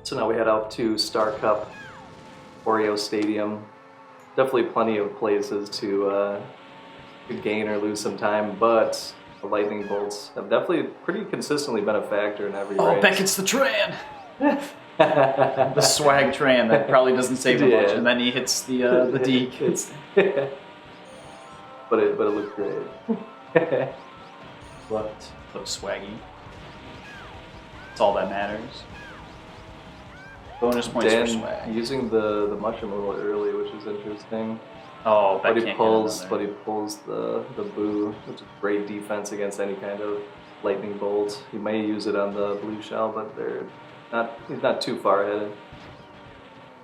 So now we head out to Star Cup Oreo Stadium. Definitely plenty of places to gain or lose some time, but the lightning bolts have definitely pretty consistently been a factor in every race. Oh, Beck hits the Tran! The swag Tran that probably doesn't save him much, and then he hits the deke. But it looked great. Looks swaggy. That's all that matters. Bonus points for swag. Using the mushroom a little early, which is interesting. Oh, Beck But he pulls the boo, which is great defense against any kind of lightning bolt. He may use it on the blue shell, but he's not too far ahead.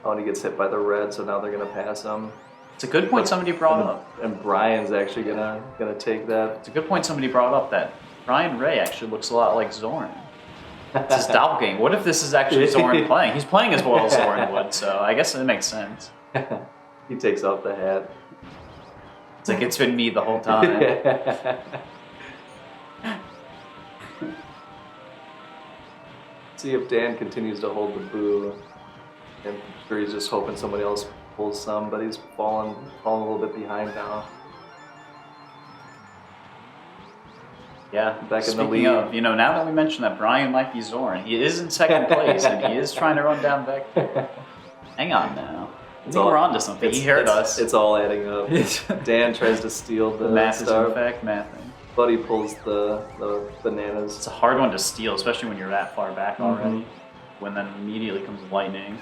Oh, and he gets hit by the red, so now they're gonna pass him. It's a good point somebody brought up. And Brian's actually gonna take that. It's a good point somebody brought up that Brian Ray actually looks a lot like Zorn. It's his doppelganger. What if this is actually Zorn playing? He's playing as well as Zorn would, so I guess it makes sense. He takes off the hat. It's like it's been me the whole time. See if Dan continues to hold the boo. I'm sure he's just hoping somebody else pulls some, but he's falling a little bit behind now. Yeah, Back in the speaking lead. of, now that we mentioned that Brian might be Zorn, he is in second place, and he is trying to run down Beck. Hang on now. I think we're on to something. He heard us. It's all adding up. Dan tries to steal the math star. is in fact mathing. Buddy pulls the bananas. It's a hard one to steal, especially when you're that far back already. When then immediately comes lightning.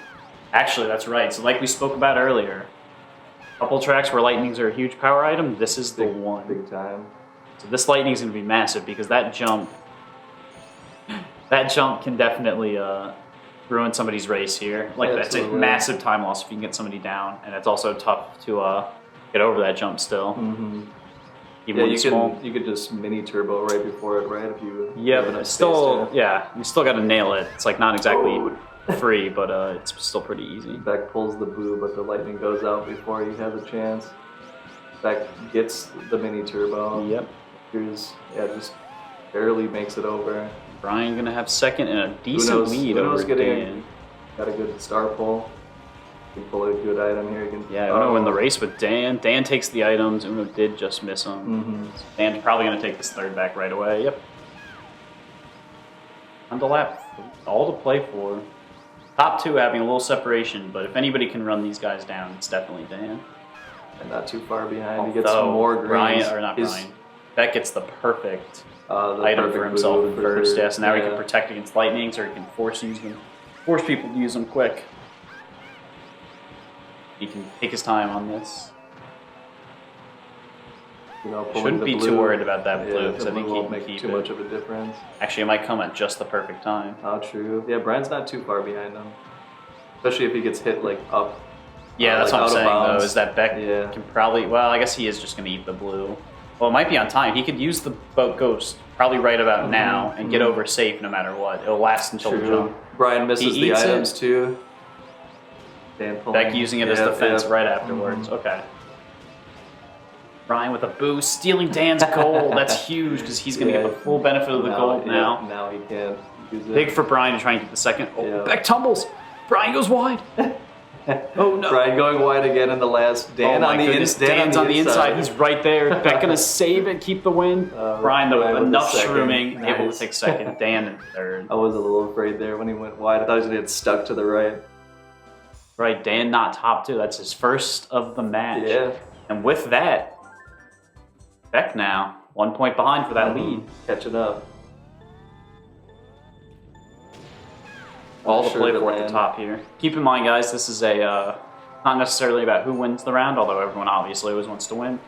Actually, that's right. So like we spoke about earlier, a couple tracks where lightnings are a huge power item, this is the one. Big time. So this lightning is going to be massive because that jump can definitely ruin somebody's race here. Like that's a massive time loss if you can get somebody down, and it's also tough to get over that jump still. Even when you could just mini turbo right before it, right? If you but it's still you still got to nail it. It's like not exactly free, but it's still pretty easy. Beck pulls the boo, but the lightning goes out before he has a chance. Beck gets the mini turbo. Yep. Just barely makes it over. Brian gonna have second and a decent lead over Dan. Got a good star pull. You can pull a good item here. You can, Yeah, Uno in the race with Dan. Dan takes the items. Uno did just miss them. Dan's probably going to take this third back right away. Yep. On the lap. All to play for. Top two having a little separation, but if anybody can run these guys down, it's definitely Dan. And not too far behind. He gets some more greens. Brian. Beck gets the perfect item perfect for himself boot first. for- Yes, now he yeah. can protect against lightnings, or he can force people to use them quick. He can take his time on this. You know, pulling Shouldn't the be blue. too worried about that blue, Yeah, because the I think blue he won't can make keep too it. much of a difference. Actually, it might come at just the perfect time. Oh, true. Yeah, Brian's not too far behind him. Especially if he gets hit, like, up. Yeah, that's like what I'm out of saying, though, bounds. is that Beck Yeah. can probably... Well, I guess he is just going to eat the blue. Well, it might be on time. He could use the boat ghost probably right about now and get over safe no matter what. It'll last until the True. jump. Brian misses He the eats items, too. Dan pulling. Beck using it as Yeah, defense yeah. right afterwards. Okay. Brian with a boost, stealing Dan's gold. That's huge because he's going to Yeah. get the full benefit of the gold now. Now he can't use it. Big for Brian to try and get the second. Oh, Yeah. Beck tumbles. Brian goes wide. Oh no. Brian going wide again in the last. Dan oh my on the goodness, Dan's on the inside. He's right there. Beck gonna save it, keep the win. Brian, though, with with enough the second. shrooming, able to Nice. take second. Dan in third. I was a little afraid there when he went wide. I thought he was gonna get stuck to the right. Right, Dan not top two. That's his first of the match. Yeah. And with that, Beck now 1 point behind for that lead. Catching up. All to Sure play to for at the land. top here. Keep in mind, guys, this is a not necessarily about who wins the round, although everyone obviously always wants to win.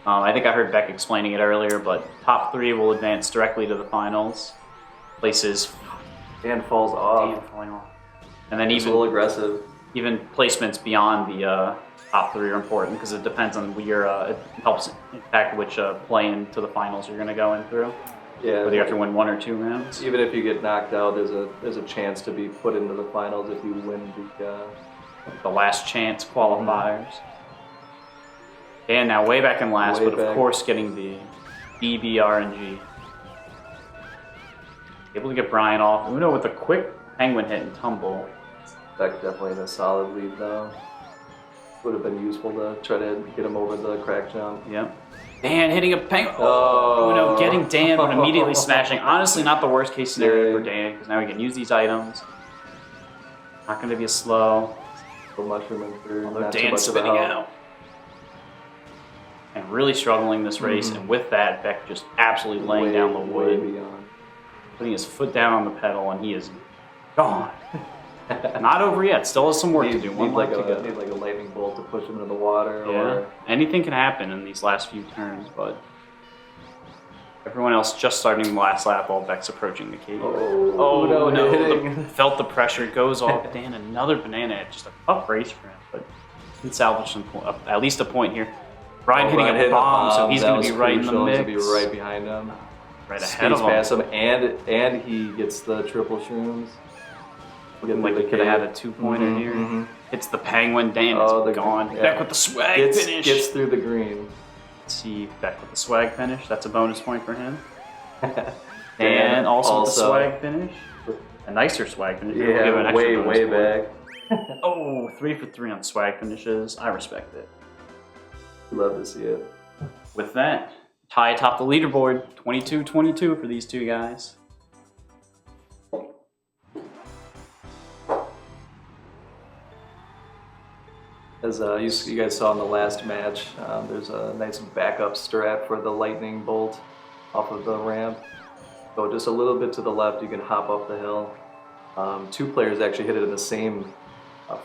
I think I heard Beck explaining it earlier, but top three will advance directly to the finals. Places Dan falls off. Dan falling off. And then It's a little aggressive. even placements beyond the top three are important because it depends on it helps impact which play into the finals you're going to go in through. Yeah. Whether you have to win 1 or 2 rounds. Even if you get knocked out, there's a chance to be put into the finals if you win The last chance qualifiers. And now way back in last, Way but of back. course getting the BBRNG. Able to get Brian off. Uno with a quick penguin hit and tumble. Beck definitely in a solid lead though. Would have been useful to try to get him over the crack jump. Yep. Dan hitting a penguin. Oh. Uno getting Dan but immediately smashing. Honestly, not the worst case scenario Yeah. for Dan because now he can use these items. Not going to be a slow. The mushroom in third. Although Not too Dan's much of a spinning help. out. And really struggling this race, and with that, Beck just absolutely laying down the Way wood, beyond. putting his foot down on the pedal, and he is gone. Not over yet. Still has some work to do. One lap to go. Need like a lightning bolt to push him into the water. Yeah. Or Anything can happen in these last few turns, but everyone else just starting the last lap while Beck's approaching the cave. no, hitting. Felt the pressure, goes off. Dan, another banana. Just a tough race for him, but he can salvage some at least a point here. Brian hitting a bomb, so he's going to be right in the mix. To be right behind him. Right ahead of Speeds past him. him, and he gets the triple shrooms. Looking like he could have had a 2-pointer here. Hits the penguin. Dan is gone. yeah. Beck with the swag finish. Gets through the green. Let's see, Beck with the swag finish. That's a bonus point for him. And also with the swag finish. A nicer swag finish. We'll give it an Yeah, extra bonus way point. back. Oh, 3 for 3 on swag finishes. I respect it. Love to see it. With that, tie atop the leaderboard. 22-22 for these two guys. As you guys saw in the last match, there's a nice backup strap for the lightning bolt off of the ramp. So just a little bit to the left, you can hop up the hill. 2 players actually hit it in the same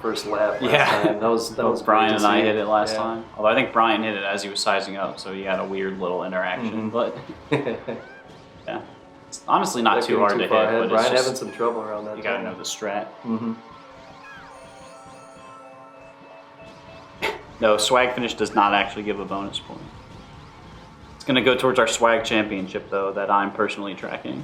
first lap last time. That was Brian great and to I see. hit it last Yeah. time. Although I think Brian hit it as he was sizing up, so he had a weird little interaction. But yeah, it's honestly not too hard to hit. But Brian it's just, having some trouble around that. you gotta know the strat. No, swag finish does not actually give a bonus point. It's gonna go towards our swag championship though, that I'm personally tracking.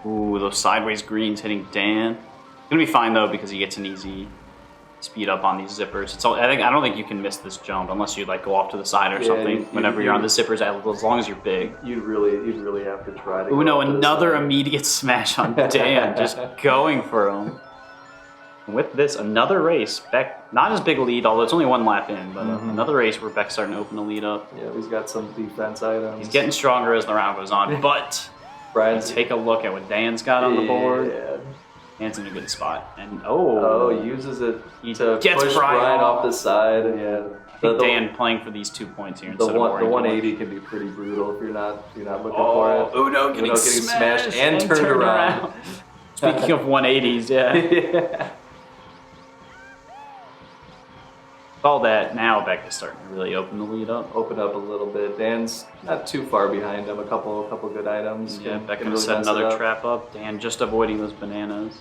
Ooh, those sideways greens hitting Dan. Gonna be fine though because he gets an easy speed up on these zippers. It's all, I don't think you can miss this jump unless you like go off to the side or something. Whenever you're on the zippers, as long as you're big. You'd really have to try to. Uno, another immediate smash on Dan, just going for him. With this, another race, Beck, not as big a lead, although it's only one lap in, but another race where Beck's starting to open the lead up. Yeah, he's got some defense items. He's getting stronger as the round goes on, but Brian's take a look at what Dan's got on the board. Yeah. Dan's in a good spot. And he uses it he to gets push Brian off the side. Yeah. I think Dan playing for these 2 points here instead The of worrying 180 can be pretty brutal if you're not looking for it. Uno getting smashed and turned around. Speaking of 180s, yeah. Yeah. All that, now Beck is starting to really open the lead up. Open up a little bit. Dan's not too far behind him. A couple good items. Yeah, Beck can gonna really set mess it another up. trap up. Dan just avoiding those bananas.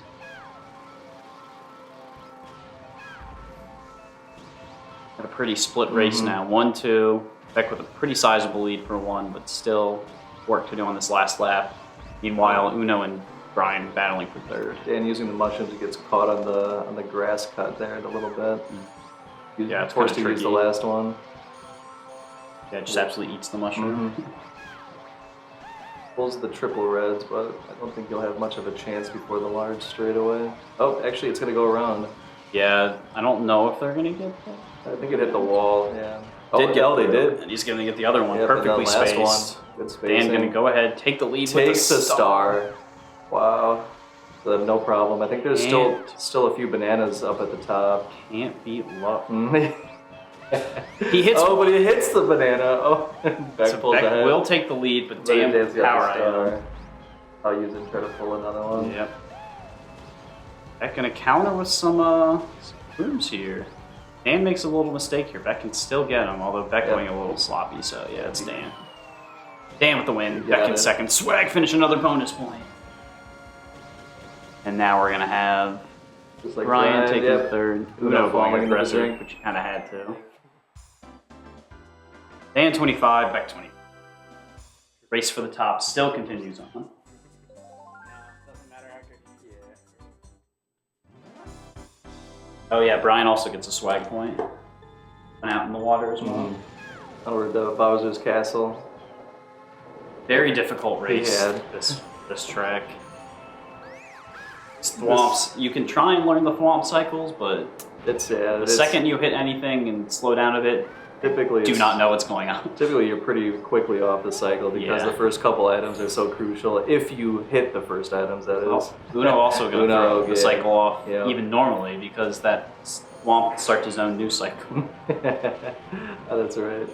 Got a pretty split race now. 1-2. Beck with a pretty sizable lead for one, but still work to do on this last lap. Meanwhile, Uno and Brian battling for third. Dan using the mushrooms, he gets caught on the grass cut there a little bit. Yeah, it's forced to kinda use the tricky. last one. Yeah, just absolutely eats the mushroom. Pulls the triple reds, but I don't think you'll have much of a chance before the large straightaway. Oh, actually, it's going to go around. Yeah, I don't know if they're gonna get that. I think it hit the wall. Yeah. They did. did. And he's gonna get the other one. Yep, and Perfectly the last spaced. one. Good spacing. Dan gonna go ahead, take the lead Takes with the star. Wow. So they have no problem. I think there's still a few bananas up at the top. Can't beat luck. He hits- but he hits the banana. Oh, Beck So pulls Beck ahead. will take the lead, but But Dan Dan's got power the item. star. I'll use it and try to pull another one. Yep. Beck gonna counter with some rooms here. Dan makes a little mistake here. Beck can still get him, although Beck going a little sloppy, so yeah, it's Dan. Dan with the win. got Beck in it. second. Swag finish another bonus point. And now we're gonna have Just like Brian taking yep. third. Uno Uno falling going into the aggressive, drink. which you kind of had to. Dan 25, Beck 20. Race for the top still continues on. Oh yeah, Brian also gets a swag point. Went out in the water as well. Over the Bowser's Castle. Very difficult race. Yeah. This track. Thwomps. You can try and learn the thwomp cycles, but It's the second you hit anything and slow down a bit, typically do it's- not know what's going on. Typically, you're pretty quickly off the cycle because Yeah. the first couple items are so crucial. If you hit the first items, that is. Uno also going to Uno, throw the yeah. cycle off Yeah. even normally because that Thwomp starts his own new cycle. Oh, that's right.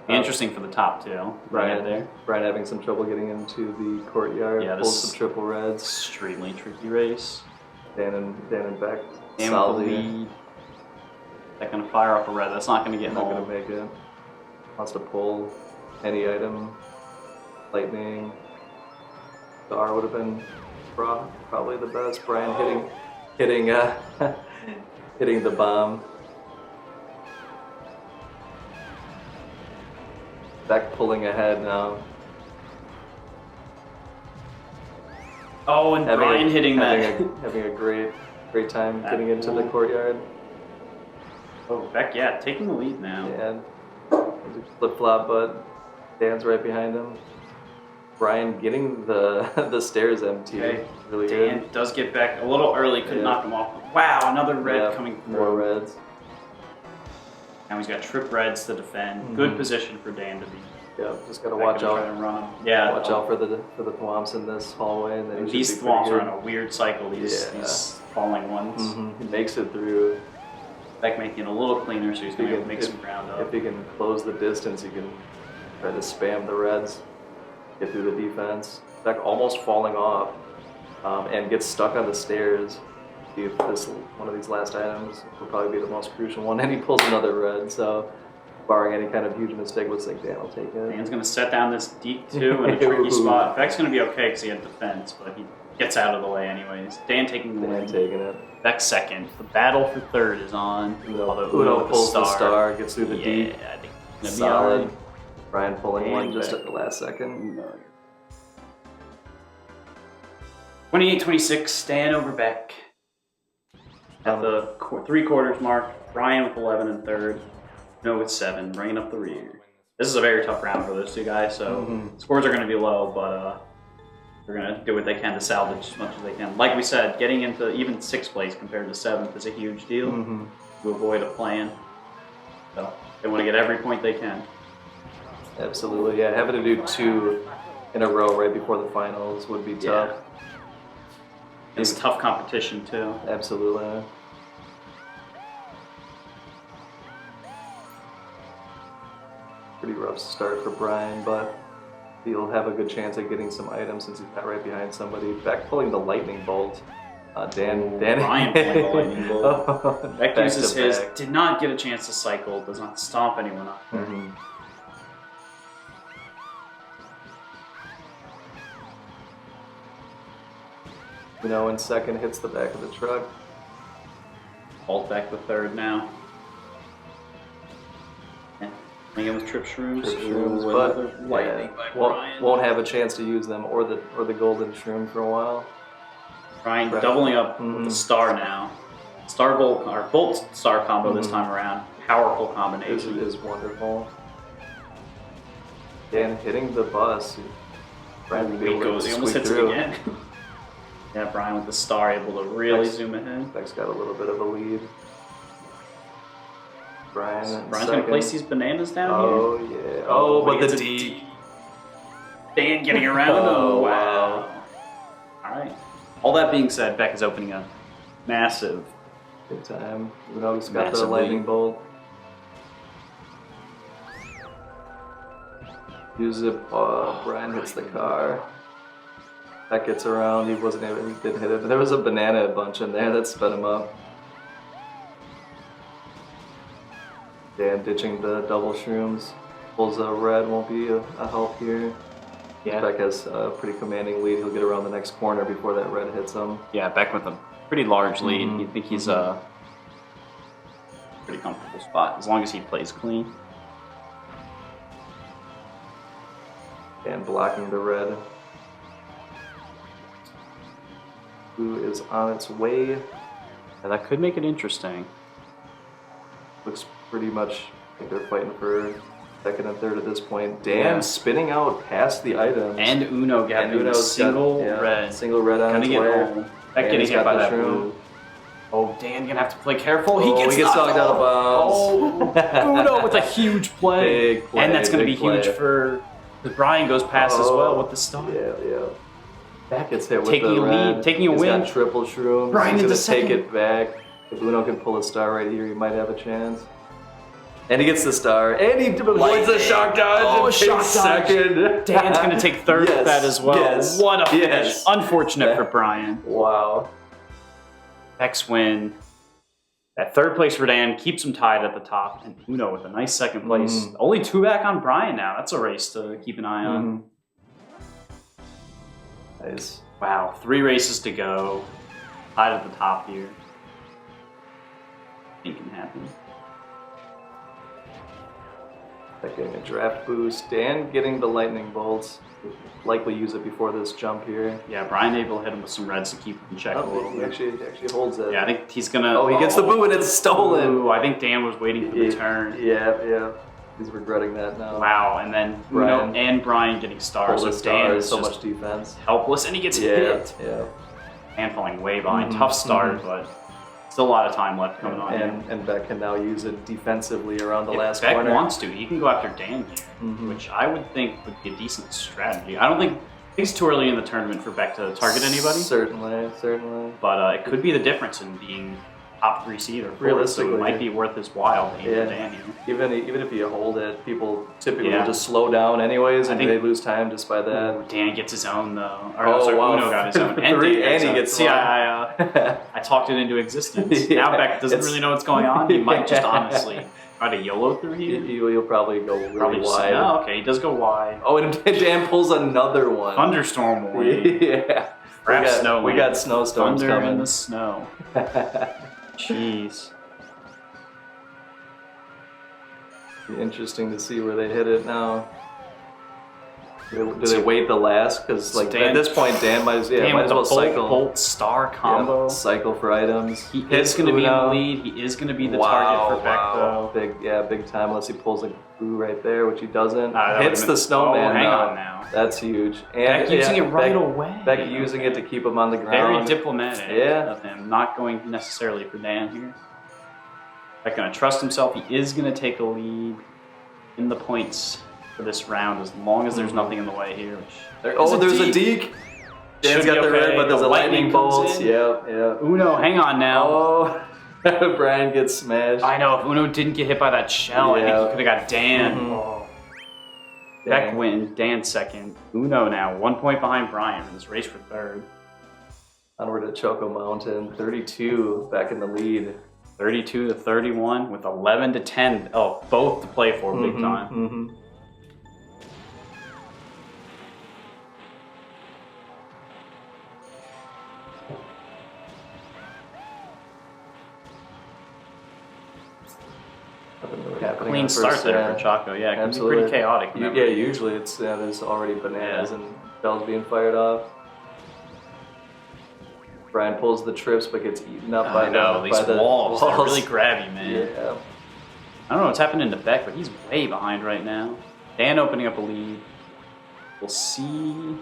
Be interesting for the top too. Right there. Brian having some trouble getting into the courtyard. Yeah, Pulls this- some triple reds. Extremely tricky race. Dan and Beck. And with the solidly lead. They're going to fire off a red. That's not going to get not going home. to make it. Wants to pull any item. Lightning. Star would have been probably the best. Brian hitting hitting the bomb. Beck pulling ahead now. Oh, and Brian hitting that. Having a great time That getting into the cool. courtyard. Oh, Beck, yeah, taking the lead now. And flip flop, but Dan's right behind him. Brian getting the stairs empty. Okay. Really Dan good. does get Beck a little early, couldn't Yeah. knock him off. Wow, another red Yeah, coming through. more reds. Now he's got trip reds to defend. Good position for Dan to be. Yeah, just gotta Beck watch gonna try out. to run him. Yeah, Watch out for the thwomps in this hallway, and then he These should be pretty thwomps are good. on a weird cycle. These falling ones. He makes it through. Beck making it a little cleaner, so he's going to can- make if- some ground up. If he can close the distance, he can try to spam the reds, get through the defense. Beck almost falling off, and gets stuck on the stairs. See if this one of these last items will probably be the most crucial one, and he pulls another red. So, barring any kind of huge mistake, looks like Dan will take it. Dan's going to set down this deep two in a tricky spot. Beck's going to be okay because he had defense, but he gets out of the way anyways. Dan taking the Dan win. taking it. Beck second. The battle for third is on. Although Uno with pulls the star, gets through the Yeah, deep. I think it's gonna Solid. be all right. Brian pulling Dan one just Beck. at the last second. Uno. 28-26, Dan over Beck. At the 3/4 mark, Brian with 11 in third, Uno with 7, bringing up the rear. This is a very tough round for those two guys, so scores are going to be low, but they're going to do what they can to salvage as much as they can. Like we said, getting into even 6th place compared to 7th is a huge deal to avoid a plan. So they want to get every point they can. Absolutely, yeah. Having to do 2 in a row right before the finals would be tough. It's tough competition too. Absolutely. Pretty rough start for Brian, but he'll have a good chance at getting some items since he's not right behind somebody. Beck pulling the lightning bolt. Dan. Brian pulling the lightning bolt. Beck Back uses to his. back. Did not get a chance to cycle. Does not stomp anyone up. Uno in second, hits the back of the truck. Bolt back to 3rd now. Playing in with trip shrooms. Ooh, But another lightning by Brian. won't have a chance to use them or the golden shroom for a while. Brian doubling up with the star now. Star bolt or bolt star combo this time around. Powerful This combination. is wonderful. Dan hitting the bus. Brian will be He able goes. to He almost squeak hits it through. again. Yeah, Brian with the star able to really zoom ahead. Beck's got a little bit of a lead. Brian's gonna place these bananas down Oh here. yeah. Oh, but it's the a D. Dan getting around. Oh, wow. All right. All that being said, Beck is opening a massive. Good time. Uno's got the Massive lightning lead. bolt. Use it. Brian hits the car. Beck gets around. He didn't hit it. There was a banana bunch in there that sped him up. Dan ditching the double shrooms. Pulls a red, won't be a help here. Yeah. Beck has a pretty commanding lead. He'll get around the next corner before that red hits him. Yeah, Beck with a pretty large lead. You think he's a pretty comfortable spot as long as he plays clean. And blocking the red. Blue is on its way. Yeah, that could make it interesting. Looks pretty much like they're fighting for second and third at this point. Dan spinning out past the items. And Uno getting a Uno's single got, red. Single red on Gonna its get way. home. Beck And getting he's hit got by the that shroom. blue. Oh, Dan gonna have to play careful. He gets knocked out of bounds. Oh, Uno with a huge play. Big play, And that's gonna be big play. huge for Brian goes past as well with the star. Yeah. Beck gets hit with Taking the a red. lead, taking a He's win. got triple shrooms. Brian He's into gonna take second. it back. If Uno can pull a star right here, he might have a chance. And he gets the star. And he avoids a shock dodge. Oh, and shock takes dodge. second. Dan's gonna take third with that as well. Yes. What a finish. Yes. Unfortunate for Brian. Wow. Beck's win. That 3rd place for Dan keeps him tied at the top, and Uno with a nice 2nd place. Only 2 back on Brian now. That's a race to keep an eye on. Nice. Wow, 3 races to go. Tied at the top here. It can happen. Beck getting a draft boost. Dan getting the lightning bolts. Likely use it before this jump here. Yeah, Brian able to hit him with some reds to keep him in check a little He bit. actually holds it. Yeah, I think he's gonna. Oh, he gets the boo and it's stolen. Ooh, I think Dan was waiting for the turn. Yeah. He's regretting that now. Wow, and then Brian. Uno and Brian getting stars. Hold the So Dan stars, is so just much defense. helpless, and he gets hit. Yeah. And falling way behind. Tough start, but still a lot of time left coming on here. And Beck can now use it defensively around the If last Beck corner. wants to, he can go after Dan here, which I would think would be a decent strategy. I think it's too early in the tournament for Beck to target anybody, Certainly. but it could be the difference in being top 3 seed or 4th, so Realistically. it might be worth his while to aim Yeah. for Dan here. Even if you hold it, people typically Yeah. just slow down anyways, and I think- they lose time just by that. Dan gets his own though. Or, Oh, sorry, wow. Uno got his own. And Three, Dan and he his gets own. See, one. I talked it into existence. Yeah, Now Beck doesn't it's- really know what's going on. He might just Yeah. honestly try to YOLO through here. You'll probably go really Probably just, wide. oh, okay, he does go wide. Oh, and Dan pulls another one. Thunderstorm wave. Yeah. Perhaps snow We wave. got snowstorms Thunder coming. in the snow. Jeez. Be interesting to see where they hit it now. Do they wait the last? Because like Dan- at this point, Dan might as Dan with well the bolt, cycle. bolt star combo. Yeah, cycle for items. He is going to be in the lead. He is going to be the target for Beck, though. Big time. Unless he pulls a boo right there, which he doesn't. That Hits would've the been- snowman. Oh, hang though. on now. That's huge. And Beck using it right Beck, away. Beck using it to keep him on the Very ground. diplomatic of him, not going necessarily for Dan here. Beck going to trust himself. He is going to take a lead in the points for this round as long as there's nothing in the way here. There's a deke. Dan's got the red, but there's a lightning bolt. Yeah. Uno, hang on now. Oh, Brian gets smashed. I know, if Uno didn't get hit by that shell, I think he could have got Dan. Mhm. Beck wins, Dan second. Uno now, 1 point behind Brian in this race for third. Onward to Choco Mountain, 32 back in the lead. 32 to 31 with 11 to 10. Oh, both to play for big time. Mm-hmm. Clean start there for Choco. Yeah, it can be pretty chaotic. Yeah, usually there's already bananas and bells being fired off. Brian pulls the trips but gets eaten up by the walls. They're really grabby, man. Yeah. I don't know what's happening to Beck, but he's way behind right now. Dan opening up a lead. We'll see.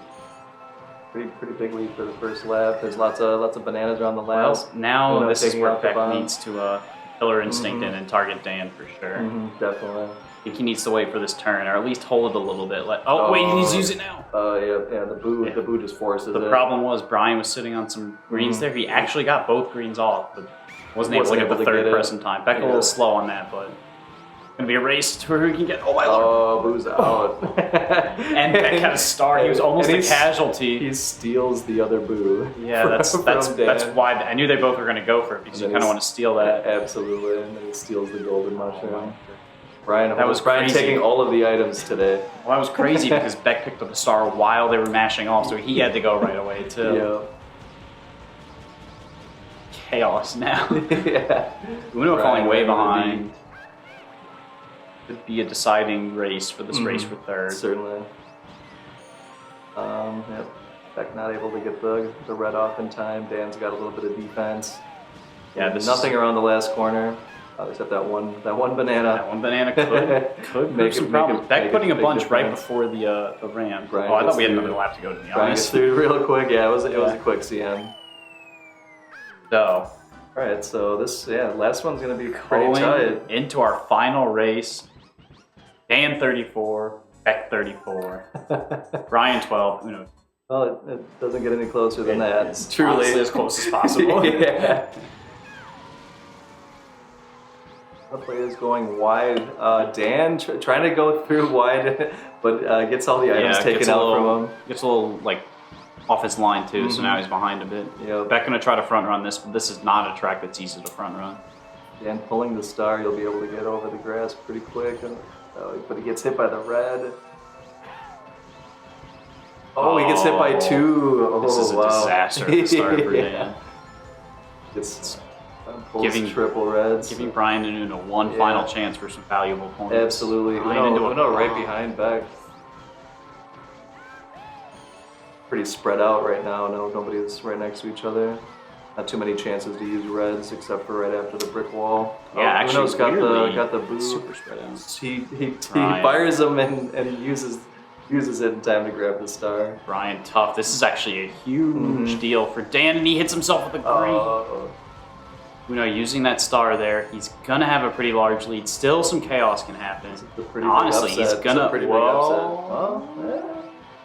Pretty big lead for the first lap. There's lots of bananas around the last. Well, now this is where Beck bomb. needs to killer instinct in and target Dan for sure. Definitely. I think he needs to wait for this turn, or at least hold it a little bit. Wait, he needs to use it now. The boo just forces it. The problem was Brian was sitting on some greens there. He actually got both greens off, but wasn't able to get the third press in time. Beck a little slow on that, but gonna be a race to where he can get. Oh my lord! Oh, boo's out. And Beck had a star. He was almost a casualty. He steals the other boo. Yeah, that's why I knew they both were gonna go for it because you kind of want to steal that. Absolutely, and then he steals the golden mushroom. Brian crazy. taking all of the items today. Well, that was crazy because Beck picked up a star while they were mashing off, so he had to go right away too. Yeah. Chaos now. Yeah. Uno falling way behind. Could be a deciding race for this race for third. Certainly. Beck not able to get the red off in time. Dan's got a little bit of defense. Yeah, nothing around the last corner. Except that one banana. That one banana could make some problems. Beck putting a bunch right before the ramp. I thought we had another lap to go, to be Brian honest. gets through real quick. Yeah, it was a quick CM. So, alright, so this last one's gonna be pretty tight. Into our final race. Dan 34, Beck 34, Brian 12. Uno. Well, it doesn't get any closer than that. It's truly as close as possible. Yeah. The play is going wide. Dan trying to go through wide, but gets all the items taken out from him. Gets a little off his line too, so now he's behind a bit. Yep. Beck gonna try to front run this, but this is not a track that's easy to front run. Dan pulling the star, you'll be able to get over the grass pretty quick, but he gets hit by the red. Oh, he gets hit by two. This is a disaster to start for Dan. Giving triple reds. Giving Brian and Uno one final chance for some valuable points. Absolutely. Uno right behind Beck. Pretty spread out right now. Nobody's right next to each other. Not too many chances to use reds except for right after the brick wall. Yeah, actually, Uno's got the boo. Super spread out. He fires them and uses it in time to grab the star. Brian tough. This is actually a huge deal for Dan, and he hits himself with a green. Uno using that star there. He's gonna have a pretty large lead. Still, some chaos can happen. Honestly, he's gonna.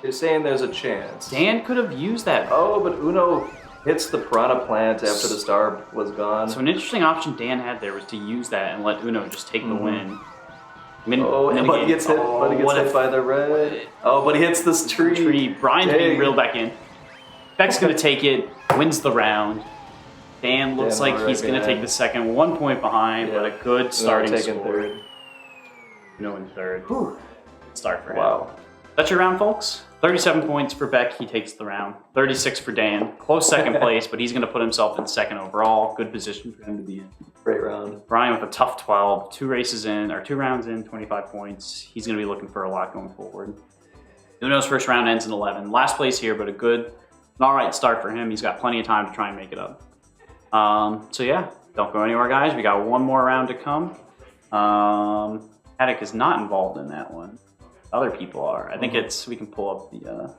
You're saying there's a chance. Dan could have used that. Oh, but Uno hits the piranha plant after the star was gone. So an interesting option Dan had there was to use that and let Uno just take the win. But he gets hit by the red. But he hits this tree. Brian's being reeled back in. Beck's gonna take it, wins the round. Dan looks like he's gonna take the second, 1 point behind, but a good starting score. Third. Uno in third. Good start for him. Wow. That's your round, folks. 37 points for Beck, he takes the round. 36 for Dan. Close second place, but he's going to put himself in second overall. Good position for him to be in. Great round. Brian with a tough 12. 2 rounds in, 25 points. He's going to be looking for a lot going forward. Uno's first round ends in 11. Last place here, but an all right start for him. He's got plenty of time to try and make it up. So yeah, don't go anywhere, guys. We got one more round to come. Haddock is not involved in that one. Other people are. I think we can pull up the...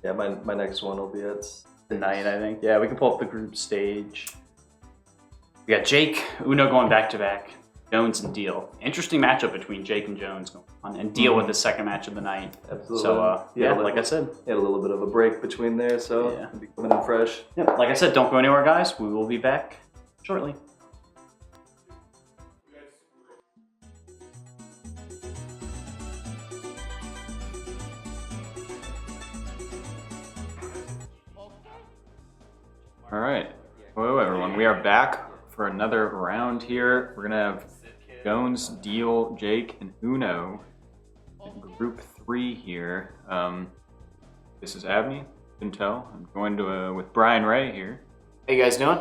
Yeah, my next one will be at tonight, I think. Yeah, we can pull up the group stage. We got Jake, Uno going back-to-back, Jones and Deel. Interesting matchup between Jake and Jones going on, and Deel with the second match of the night. Absolutely. So, yeah, like I said. He had a little bit of a break between there, so Yeah. he'll be coming in fresh. Yeah, like I said, don't go anywhere, guys. We will be back shortly. All right. Hello, everyone. We are back for another round here. We're going to have Jones, Deel, Jake, and Uno in group 3 here. This is Abney. You can tell. I'm joined with Brian Ray here. How you guys doing?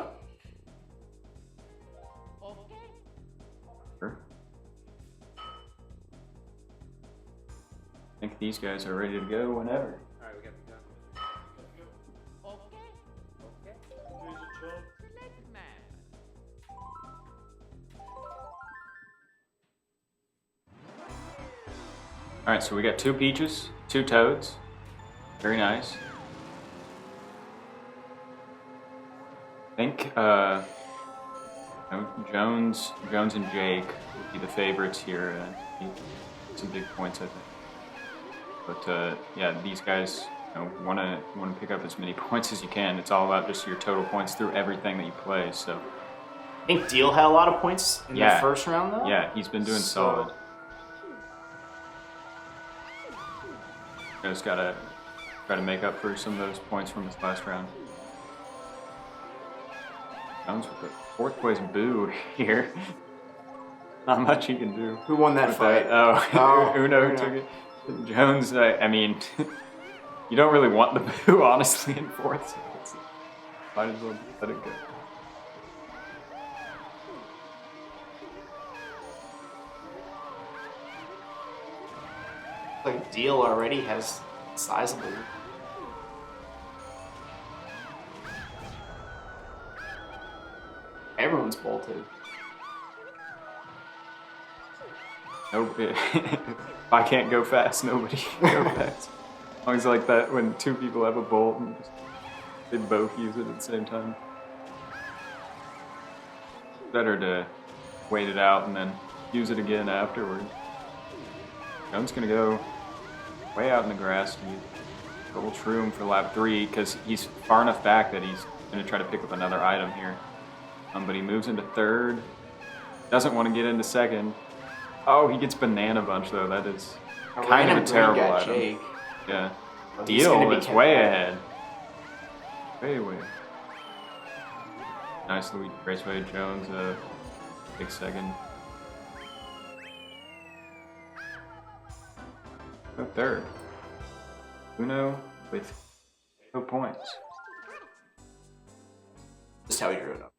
I think these guys are ready to go whenever. Alright, we got the gun. All right, so we got 2 peaches, 2 toads. Very nice. I think Jones and Jake would be the favorites here. Some big points, I think. But yeah, these guys want to pick up as many points as you can. It's all about just your total points through everything that you play. So I think Deel had a lot of points in the first round, though. yeah, he's been doing solid. Just gotta try to make up for some of those points from this last round. Jones with the 4th place boo here. Not much he can do. Who won that with fight? that. Oh, Uno took it. Jones, I mean, you don't really want the boo, honestly, in 4th. So might as well let it go. Like Deel already has sizable. Everyone's bolted. Nope. If I can't go fast, nobody can go fast. Always like that when 2 people have a bolt and they both use it at the same time. Better to wait it out and then use it again afterward. Jones gonna go way out in the grass to use double shroom for lap 3 because he's far enough back that he's gonna try to pick up another item here. But he moves into 3rd. Doesn't want to get into 2nd. Oh, he gets banana bunch though. That is kind of a terrible item. Jake. Yeah. Well, he's gonna Deel be is kept way back. ahead. Way. Nice Louis Raceway Jones, big 2nd. No 3rd. Uno with no points. Just how you're up.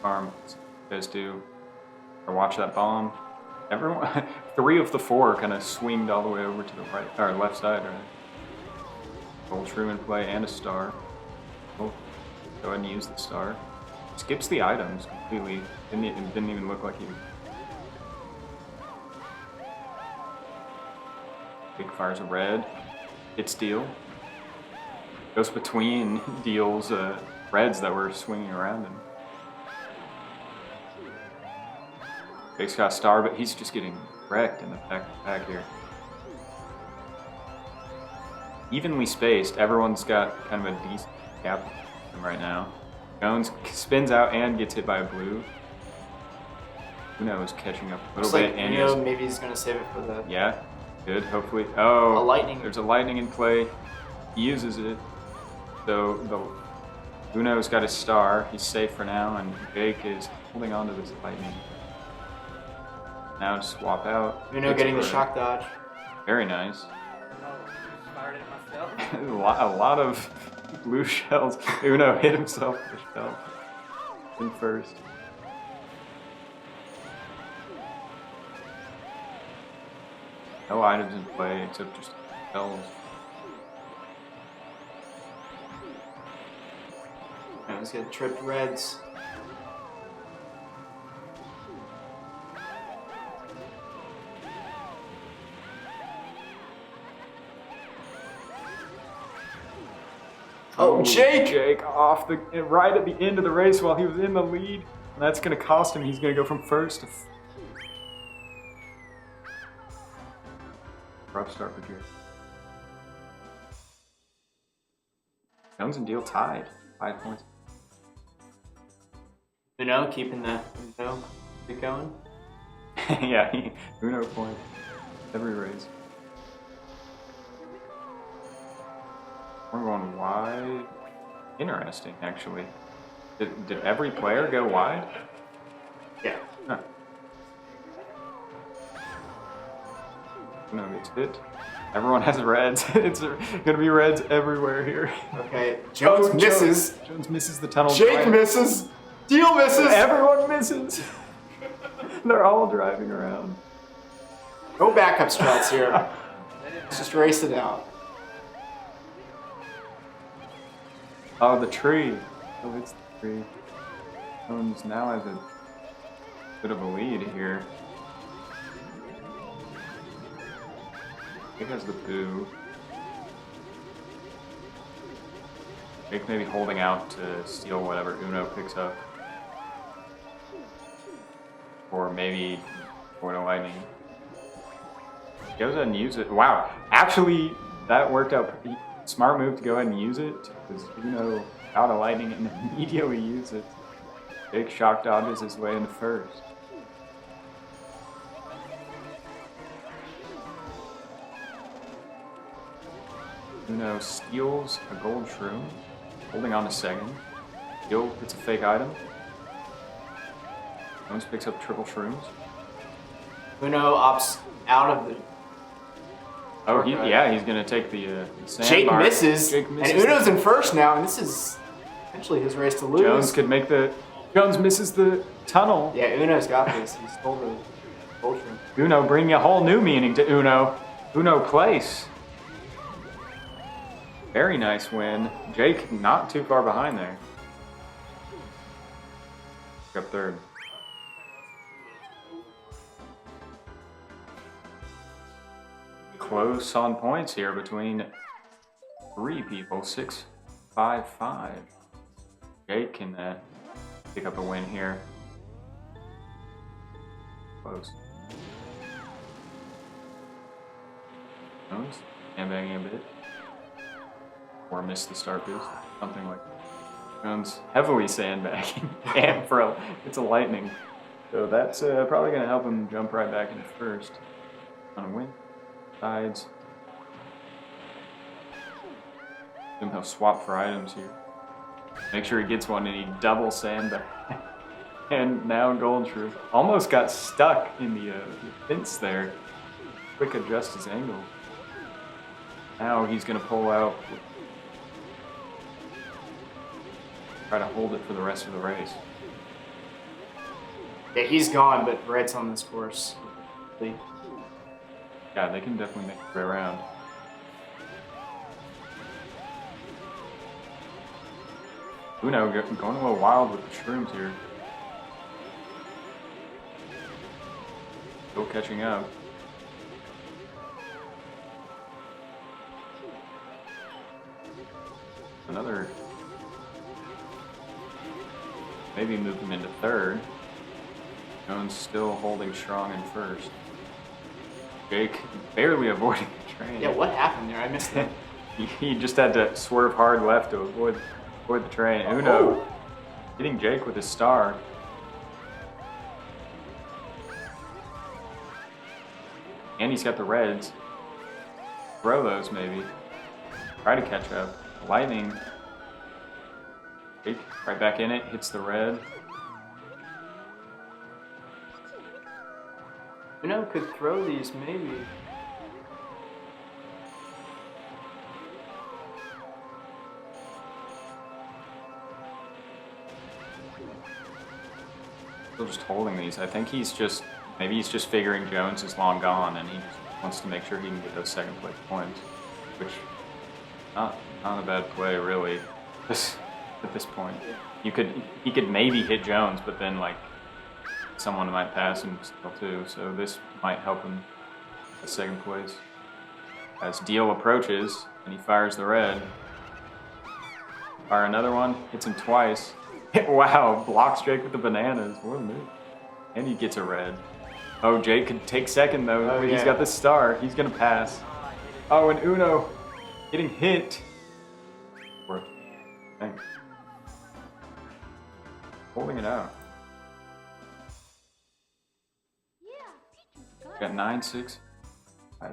Farm, you guys do. Or watch that bomb. Everyone, 3 of the 4 kind of swinged all the way over to the right or left side, right? Gold shroom in play and a star. Go ahead and use the star. Skips the items completely. Didn't even look like he. Big fires a red. Hits Deel. Goes between Deel's reds that were swinging around him. Jake's got a star, but he's just getting wrecked in the back here. Evenly spaced, everyone's got kind of a decent gap right now. Jones spins out and gets hit by a blue. Uno is catching up a little bit. And maybe he's gonna save it for the. Yeah, good, hopefully. Oh, A lightning. There's a lightning in play. He uses it. So Uno's got his star. He's safe for now, and Jake is holding on to this lightning. Now to swap out. Uno getting the shock dodge. Very nice. a lot of blue shells. Uno hit himself with a shell in 1st. No items in play except just spells. Let's get tripped reds. Oh, Jake! Jake off the right at the end of the race while he was in the lead. And that's going to cost him. He's going to go from first to. Rough start for Jake. Jones and Deel tied. 5 points. Uno keeping the keep going. Yeah, Uno point every race. We're going wide. Interesting, actually. Did every player go wide? Yeah. Huh. Uno gets hit. Everyone has reds. It's gonna be reds everywhere here. Okay, Jones misses. Jones misses the tunnel. Jake misses. Deel misses. Everyone misses. They're all driving around. No backup strats here. Let's just race it out. Oh, the tree. Oh, it's the tree. Jones now has a bit of a lead here. Jake has the boo. Jake may be holding out to steal whatever Uno picks up. Or maybe Point of Lightning. He goes ahead and use it. Wow, actually, that worked out. Smart move to go ahead and use it, because Uno out of Lightning and immediately use it. Jake shock dodges his way into first. Uno steals a gold shroom, holding on to second. Deel gets a fake item. Jones picks up triple shrooms. Uno opts out of the. Oh, he's gonna take the Jake sandbar. misses, Jake misses. and Uno's in first now, and this is essentially his race to lose. Jones could make the. Jones misses the tunnel. Yeah, Uno's got this. He stole the gold shroom. Uno bringing a whole new meaning to Uno. Uno place. Very nice win. Jake not too far behind there. Up third. Close on points here between three people. 6-5-5. Jake can pick up a win here. Close. Jones sandbagging a bit. Or miss the start boost. Something like that. Jones heavily sandbagging. And it's a lightning. So that's probably going to help him jump right back into first. On a win. Sides. Somehow swap for items here. Make sure he gets one and he double sandbag. And now gold shrew. Almost got stuck in the fence there. Quick adjust his angle. Now he's going to pull out. Try to hold it for the rest of the race. Yeah, he's gone, but Red's on this course. Yeah, they can definitely make it around. Uno going a little wild with the shrooms here. Still catching up. Another. Maybe move him into third. Jones still holding strong in first. Jake barely avoiding the train. Yeah, what happened there? I missed that. He just had to swerve hard left to avoid the train. Uno hitting Jake with his star. And he's got the reds. Throw those maybe. Try to catch up. Lightning. Jake right back in it, hits the red. Uno could throw these, maybe. Still just holding these. I think maybe he's just figuring Jones is long gone and he just wants to make sure he can get those second place points, which not a bad play really. At this point, he could maybe hit Jones, but then like someone might pass him still too. So this might help him at second place. As Deel approaches and he fires the red. Fire another one, hits him twice. Wow, blocks Jake with the bananas. What a move. And he gets a red. Oh, Jake could take second though. Oh, He's yeah. got the star. He's gonna pass. Oh, and Uno getting hit. Dang. Holding it out. Got 9, 6, 5.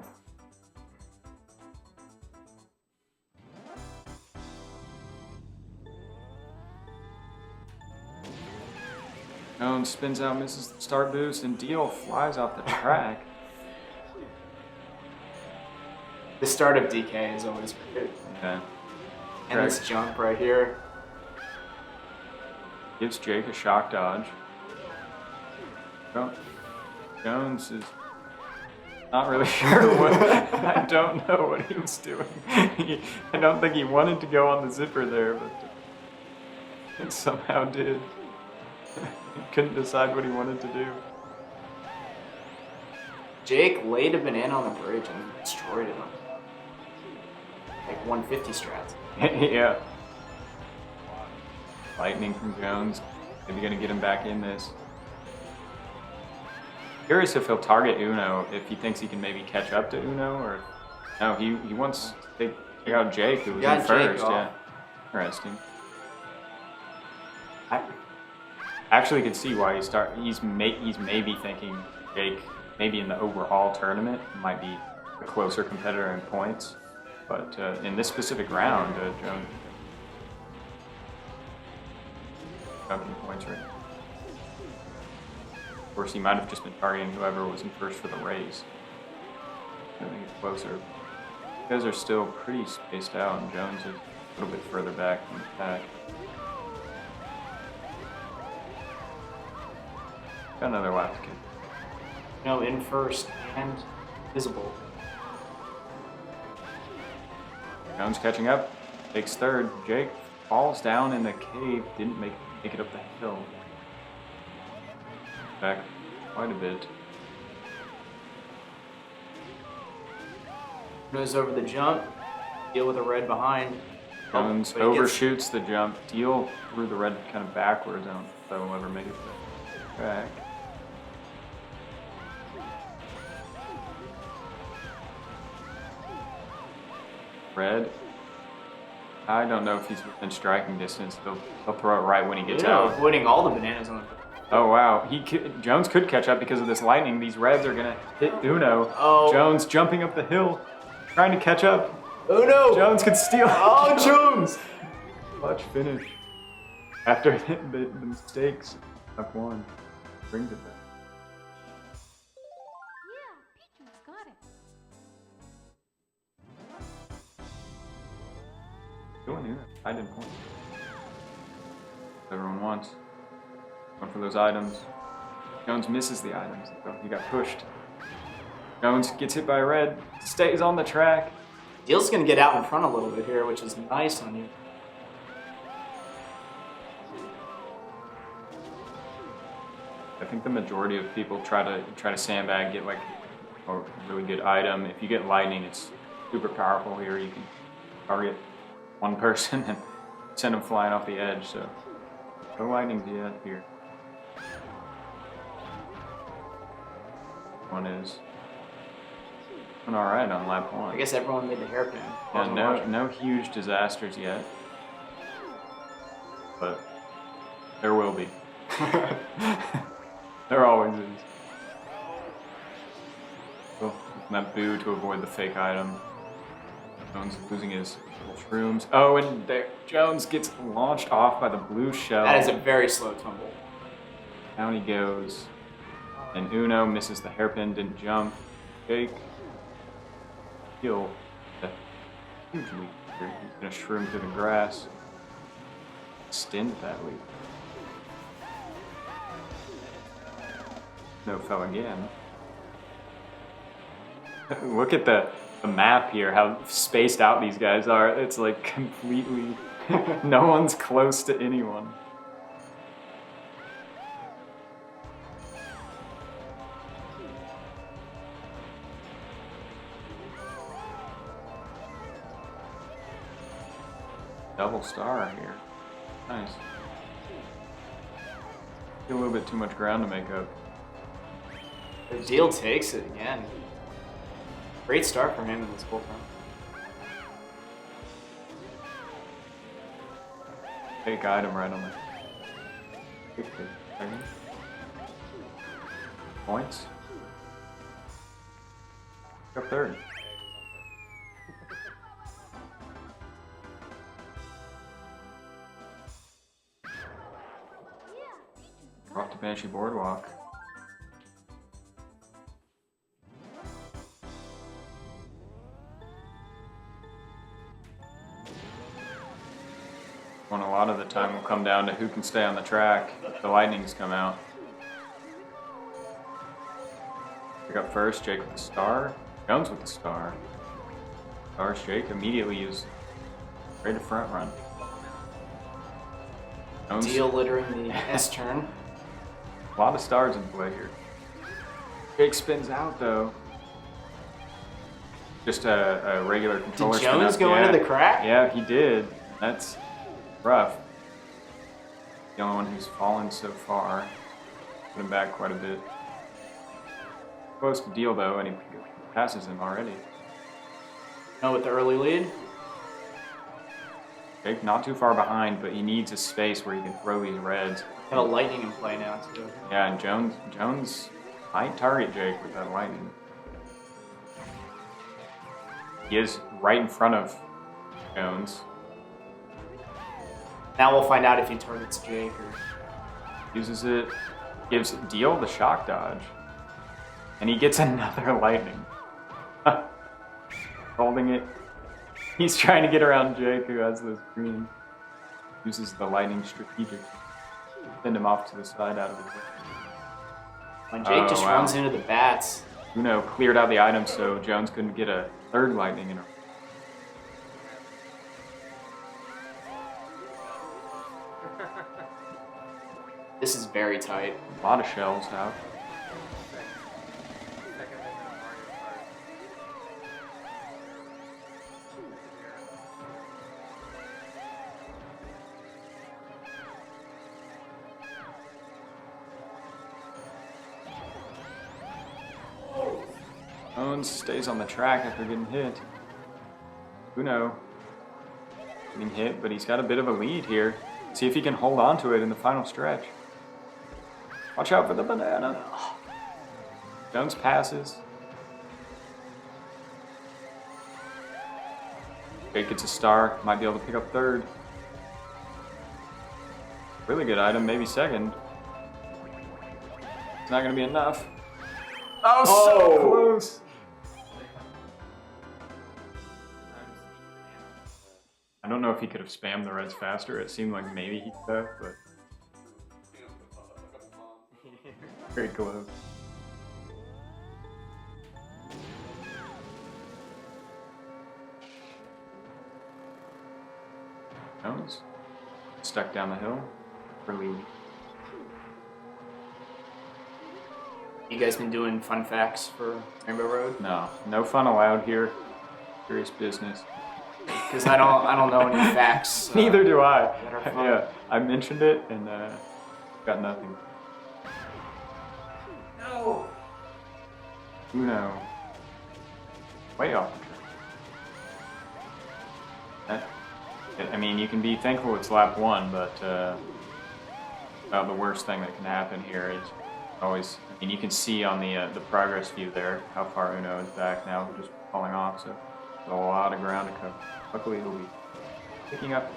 Jones spins out, misses the start boost, and Deel flies off the track. The start of DK is always great. Okay. And this jump right here. Gives Jake a shock dodge. Jones is not really sure what. I don't know what he was doing. I don't think he wanted to go on the zipper there, but it somehow did. He couldn't decide what he wanted to do. Jake laid a banana on the bridge and destroyed him. Like 150 strats. Yeah. Lightning from Jones. Maybe gonna get him back in this. Curious if he'll target Uno, if he thinks he can maybe catch up to Uno, or no, he wants to take out Jake, who was Got in Jake first. off. Yeah, interesting. I actually can see why he's maybe thinking Jake, maybe in the overall tournament, might be a closer competitor in points, but in this specific round, Jones up in points right now. Of course, he might have just been targeting whoever was in first for the race. I think it's closer. You guys are still pretty spaced out, and Jones is a little bit further back in the pack. Got another lap to kick. No, in first and visible. Jones catching up, takes third. Jake falls down in the cave, didn't make it up the hill. Back quite a bit. Goes over the jump. Deal with a red behind. Jones but he gets- overshoots the jump. Deel threw the red kind of backwards. I don't know if that will ever make it to the track. Red. I don't know if he's within striking distance. He'll throw it right when he gets out. avoiding all the bananas on the. Oh wow, Jones could catch up because of this lightning. These reds are gonna hit Uno. Oh. Jones jumping up the hill, trying to catch up. Oh no! Jones could steal. Oh, Jones! Clutch finish. After the mistakes, up one brings it back. Yeah, Peaches got it. Going here, I didn't point. Everyone wants. Going for those items. Jones misses the items. So he got pushed. Jones gets hit by a red, stays on the track. Deal's gonna get out in front a little bit here, which is nice on you. I think the majority of people try to sandbag, get like a really good item. If you get lightning, it's super powerful here. You can target one person and send them flying off the edge. So no lightnings yet here. One is doing all right on lap one. I guess everyone made the hairpin. Yeah, no huge disasters yet, but there will be. There always is. Oh, that boo to avoid the fake item. Jones losing his shrooms. Oh, and there, Jones gets launched off by the blue shell. That is a very slow tumble. Down he goes. And Uno misses the hairpin, didn't jump. Jake. He'll huge leap here. He's gonna shroom through the grass. Extend that leap. No fell again. Look at the map here, how spaced out these guys are. It's like completely, no one's close to anyone. Double star here. Nice. A little bit too much ground to make up. The Deel takes it again. Great start from him in this whole time. Big item right on the points. Up third. Off to Banshee Boardwalk. When a lot of the time will come down to who can stay on the track if the lightnings come out. Pick up first, Jake with the star. Jones with the star. Stars Jake immediately is ready to front run. Jones, Deel littering the S turn. a lot of stars in play here. Jake spins out though. Just a regular controller Did spin Jones up. go Yeah. into the crack? Yeah, he did. That's rough. The only one who's fallen so far. Put him back quite a bit. Close to Deel though, and he passes him already. No, with the early lead. Jake not too far behind, but he needs a space where he can throw these reds. Got a lightning in play now too. Yeah, and Jones might target Jake with that lightning. He is right in front of Jones. Now we'll find out if he targets Jake or. Uses it, gives Deel the shock dodge. And he gets another lightning. Holding it. He's trying to get around Jake, who has this green. Uses the lightning strategically. Send him off to the side out of his way. When Jake just wow. runs into the bats. Uno cleared out the items so Jones couldn't get a third lightning in a row. This is very tight. A lot of shells out. Jones stays on the track after getting hit. Uno getting hit, but he's got a bit of a lead here. See if he can hold on to it in the final stretch. Watch out for the banana. Jones passes. Jake gets a star, might be able to pick up third. Really good item, maybe second. It's not gonna be enough. Oh, so close! I don't know if he could have spammed the reds faster. It seemed like maybe he could have, but very close. Jones stuck down the hill for lead. You guys been doing fun facts for Rainbow Road? No fun allowed here. Serious business. Because I don't know any facts. Neither do I. that are fun. Yeah, I mentioned it and got nothing. No. Uno. Way off the track. I mean, you can be thankful it's lap one, but about the worst thing that can happen here is always. I mean, you can see on the progress view there how far Uno is back now, just falling off. So a lot of ground to cover. Luckily, he'll be picking up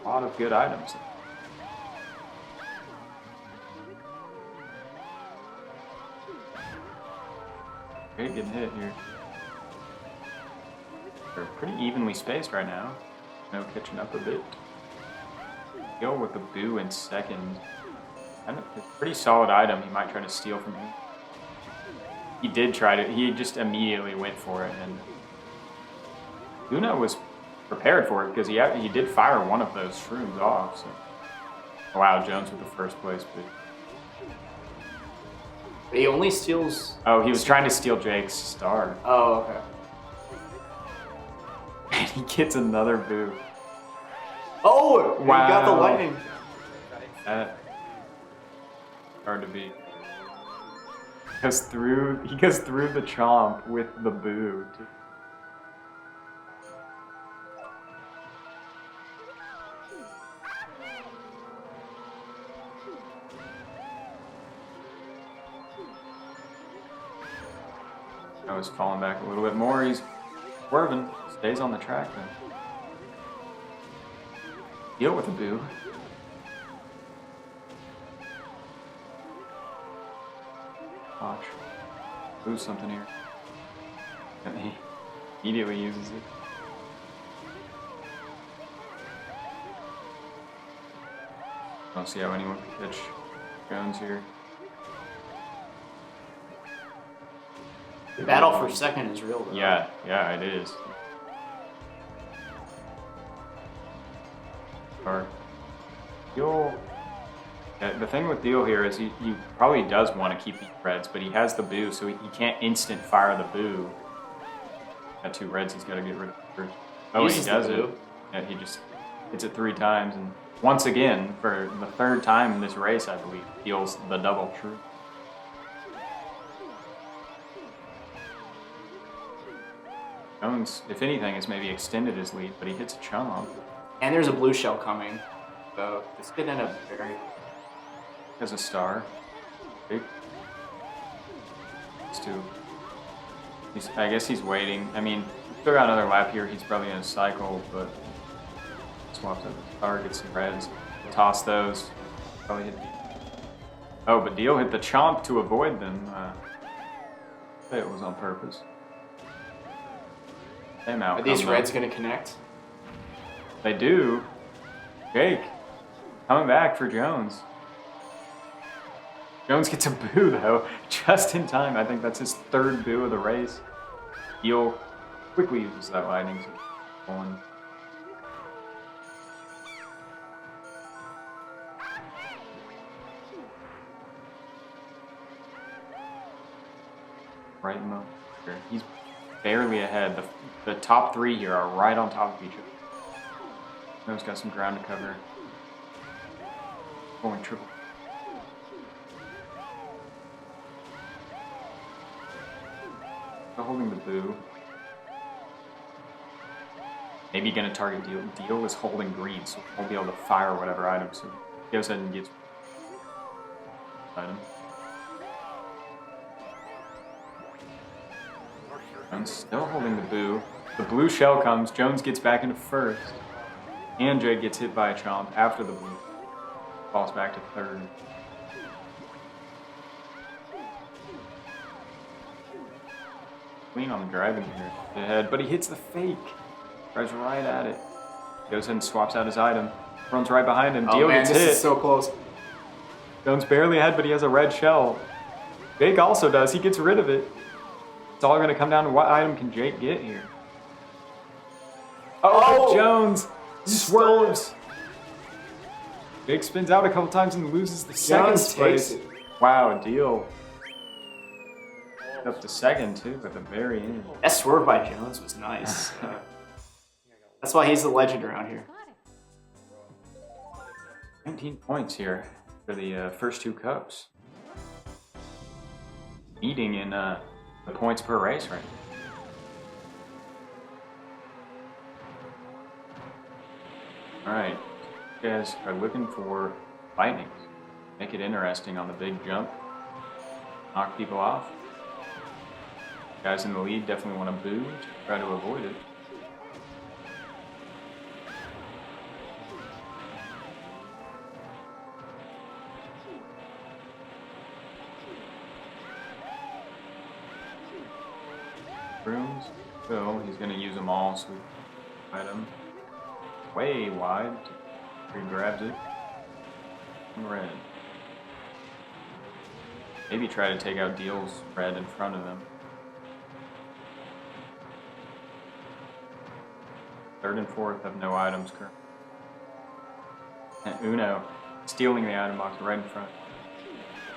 a lot of good items. Great getting hit here. They're pretty evenly spaced right now. No catching up a bit. Deel with the boo in second. And it's a pretty solid item he might try to steal from him. he did try to. He just immediately went for it, and Luna was prepared for it because he did fire one of those shrooms off. So, wow, Jones with the first place pick. He only steals. Oh, he was trying to steal Jake's star. Oh, okay. And he gets another boo. Oh, wow. He got the lightning. That hard to beat. He goes through the chomp with the boo. Too. I was falling back a little bit more. He's swerving. Stays on the track then. Deal with a boo. Watch. Lose something here. And he immediately uses it. I don't see how anyone can catch Jones here. The battle for second is real, though. Yeah, it is. Or Deel. The thing with Deel here is he probably does want to keep these reds, but he has the boo, so he can't instant fire the boo. Got 2 reds he's got to get rid of first. Oh, he does it. Yeah, he just hits it 3 times, and once again, for the 3rd time in this race, I believe, deals the double true. Jones, if anything, has maybe extended his lead, but he hits a chomp. And there's a blue shell coming, so this could end up very... Has a star. Big. It's 2. I guess he's waiting. I mean, still got another lap here. He's probably in a cycle, but swaps out the star, gets some reds. Toss those. Probably hit. Oh, but Deel hit the chomp to avoid them. It was on purpose. Same outcome. Are these reds going to connect? They do. Jake coming back for Jones. Jones gets a boo though, just in time. I think that's his 3rd boo of the race. Deel quickly uses that lightning. One. Right in the. He's barely ahead. The top 3 here are right on top of each other. Noah's got some ground to cover. Going triple. Still holding the boo. Maybe gonna target Deel. Deel is holding green, so he won't be able to fire whatever item. So he goes ahead and gets item. Jones still holding the boo. The blue shell comes. Jones gets back into 1st. And Jake gets hit by a chomp after the blue. Falls back to 3rd. Clean on the driving here. Ahead, but he hits the fake. Drives right at it. Goes in and swaps out his item. Runs right behind him. Deel gets hit. This is so close. Jones barely ahead, but he has a red shell. Jake also does. He gets rid of it. It's all going to come down to what item can Jake get here. Oh, Jones swerves. Jake spins out a couple times and loses the 2nd place. Wow, Deel. Up to 2nd too at the very end. That swerve by Jones was nice. That's why he's the legend around here. 19 points here for the first 2 cups. Leading in the points per race right now. Alright, you guys are looking for lightnings. Make it interesting on the big jump. Knock people off. Guys in the lead definitely want to boo to try to avoid it. Rooms. So he's going to use them all, so we fight him way wide. He grabs it. And red. Maybe try to take out Deel's red in front of him. Third and fourth have no items currently. And Uno stealing the item box right in front.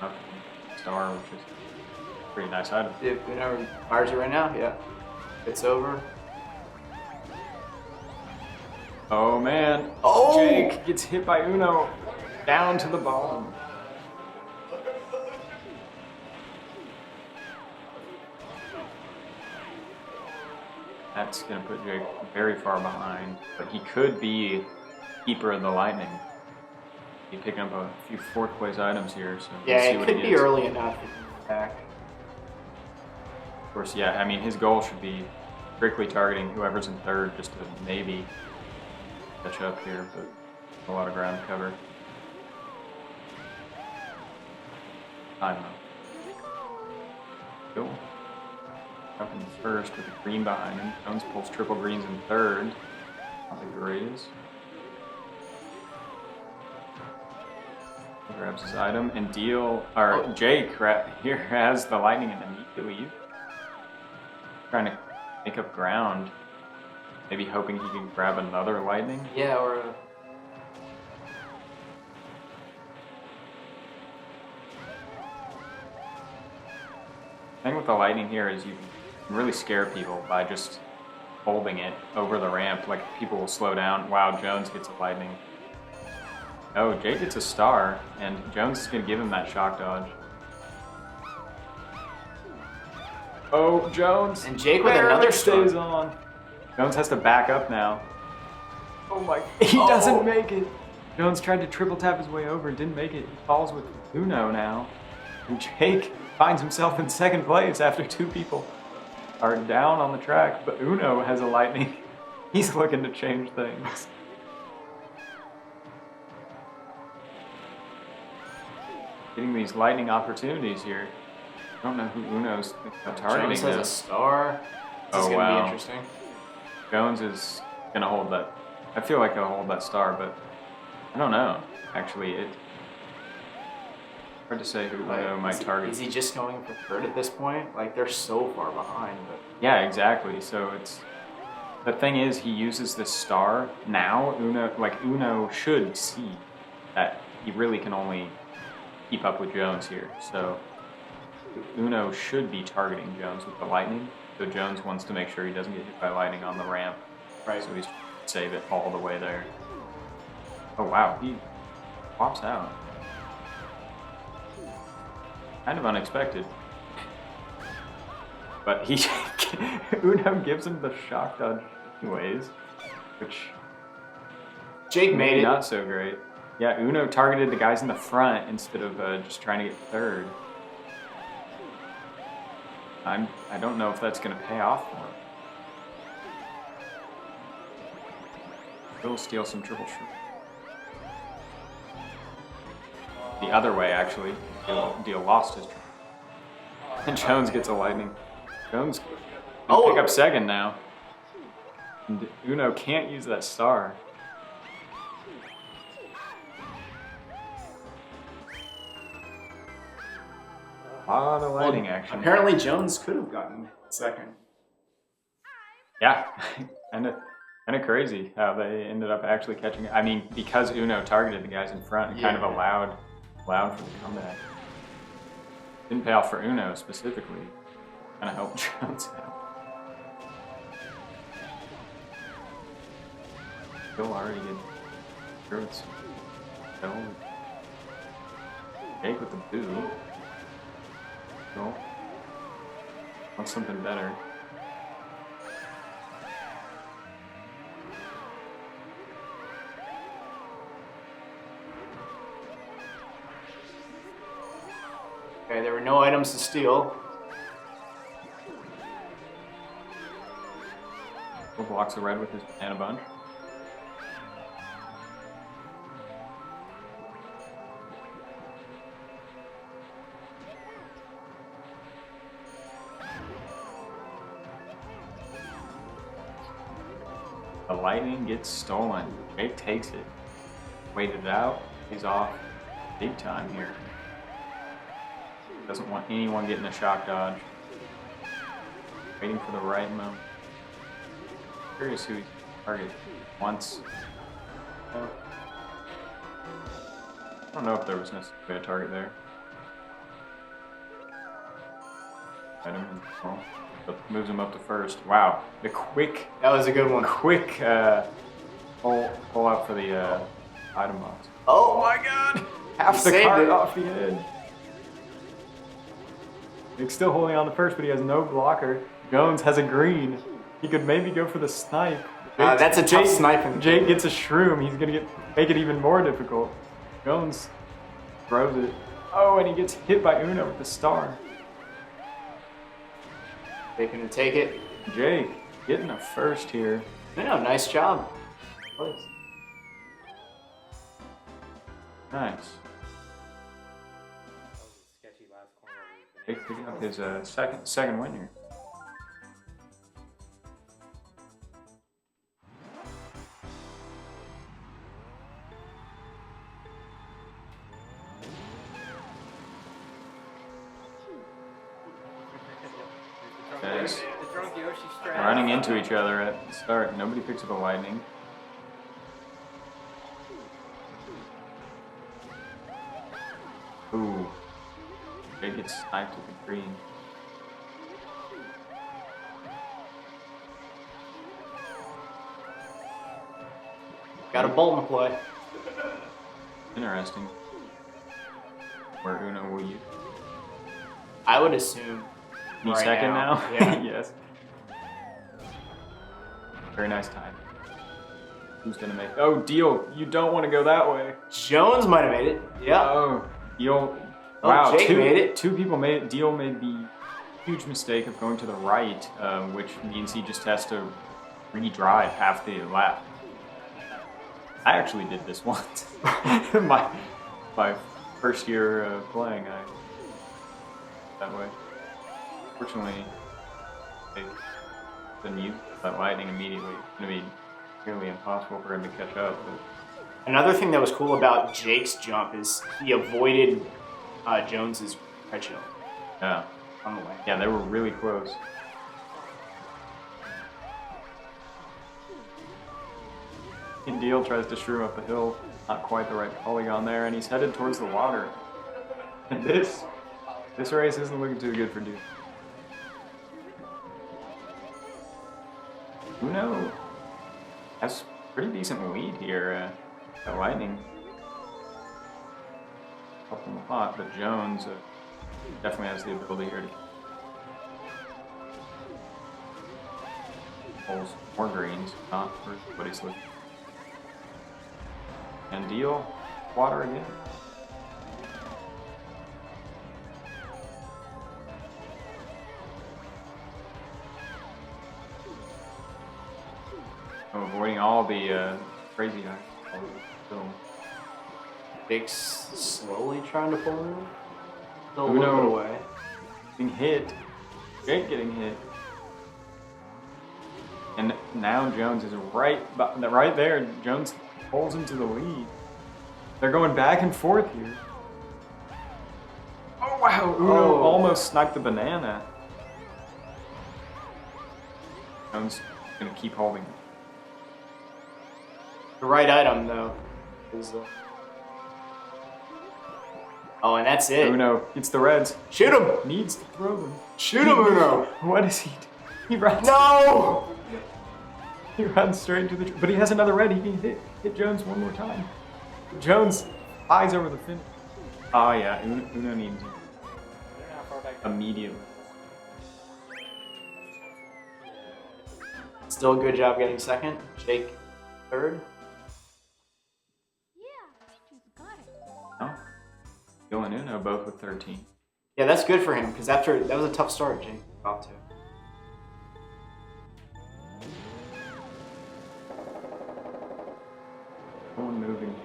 Up star, which is a pretty nice item. If Uno fires it right now, yeah. It's over. Oh man. Oh! Jake gets hit by Uno down to the bottom. That's going to put Jake very far behind, but he could be keeper of the lightning. He's picking up a few fourth place items here, so we'll Yeah, see it what could he be gets. early enough to attack. Of course, yeah, I mean, his goal should be strictly targeting whoever's in third just to maybe catch up here, but a lot of ground to cover. Time though. Cool. Up in first with a green behind him. Jones pulls triple greens in third. Not the greatest. Grabs his item and Jake here has the lightning and immediately trying to make up ground. Maybe hoping he can grab another lightning. Yeah, or The thing with the lightning here is you can really scare people by just holding it over the ramp. Like people will slow down. Wow, Jones gets a lightning. Oh, Jake gets a star, and Jones is going to give him that shock dodge. Oh, Jones. And Jake with barely another stays star. on. Jones has to back up now. Oh my, he doesn't make it. Jones tried to triple tap his way over and didn't make it. He falls with Uno now. And Jake finds himself in second place after two people are down on the track, but Uno has a lightning. He's looking to change things. Getting these lightning opportunities here. I don't know who Uno's targeting Jones has though. a star. This is Oh, gonna wow. be interesting. Jones is gonna hold that. I feel like he'll hold that star, but I don't know. Actually, it's hard to say who Uno might target. Is he just going for third at this point? Like they're so far behind. But Yeah, exactly. So it's the thing is he uses this star now. Uno should see that he really can only keep up with Jones here. So Uno should be targeting Jones with the lightning. So Jones wants to make sure he doesn't get hit by lightning on the ramp. right. So he's trying to save it all the way there. Oh wow, he pops out. Kind of unexpected. But Uno gives him the shock dodge anyways, which Jake made it. not so great. Yeah, Uno targeted the guys in the front instead of just trying to get third. I don't know if that's going to pay off for him. He'll steal some triple shrimp. The other way, actually. Deel lost his triple. And Jones gets a lightning. Jones can pick up second now. And Uno can't use that star. A lot of lightning action. Apparently Jones could have gotten second. Yeah, kind of crazy how they ended up actually catching it. I mean, because Uno targeted the guys in front, it kind of allowed for the comeback. Didn't pay off for Uno specifically. Kind of helped Jones out. Still already getting through it. Jake with the boo. Cool. Want something better. Okay, there were no items to steal. Blocks the red with his banana bunch. The lightning gets stolen. Jake takes it. Waited it out. He's off big time here. Doesn't want anyone getting a shock dodge. Waiting for the right moment. Curious who he targeted once. I don't know if there was necessarily a target there. Item and moves him up to first. Wow, the quick, That was a good one. quick pull out for the item box. Oh my god! Half the saved cart it. off the end. He's still holding on to first, but he has no blocker. Jones has a green. He could maybe go for the snipe. That's a tough sniping. Jake gets a shroom. He's gonna make it even more difficult. Jones throws it. Oh, and he gets hit by Uno with the star. They're gonna take it. Jake getting a first here. No, nice job. Nice. Jake picking up his second win here. Guys running into each other at the start. Nobody picks up a lightning. Ooh. Jake gets sniped with the green. Got a bolt in play. Interesting. Where Uno will you? I would assume. Me Right second now? Yeah. Yes. Very nice time. Who's gonna make? Oh, Deel, you don't want to go that way. Jones might have made it. Yeah. Oh, Deel. Oh, Wow, Jake made it. Two people made it. Deel made the huge mistake of going to the right, which means he just has to re-drive half the lap. I actually did this once. my first year playing, I that way. Fortunately, the mute that lightning immediately. It's gonna be nearly impossible for him to catch up. But Another thing that was cool about Jake's jump is he avoided Jones's red shield yeah, on the way. yeah, they were really close. And Deel tries to shroom up the hill. Not quite the right polygon there, and he's headed towards the water. And this race isn't looking too good for Deel. Uno has pretty decent lead here at Lightning. Up in the pot, but Jones definitely has the ability here to pull more greens, not for what he's looking. And Deel, water again. I'm avoiding all the crazy film. Jake's slowly trying to pull him. Still a Uno. little bit away. Getting hit. Jake getting hit. And now Jones is right there. Jones pulls into the lead. They're going back and forth here. Oh wow! Uno almost sniped the banana. Jones gonna keep holding it. The right item, though, is oh, and that's it. Uno, it's the Reds. Shoot him! Needs to throw them. Shoot him, Uno! What is he? He runs. No! He runs straight into the. But he has another red. He can hit Jones one more time. Jones flies over the finish. Oh yeah, Uno needs it immediately. Still a good job getting second. Jake third. Yeah, Peaches got it. Oh, Deel and Uno both with 13. Yeah, that's good for him because that was a tough start, Jake. About to. No one moving,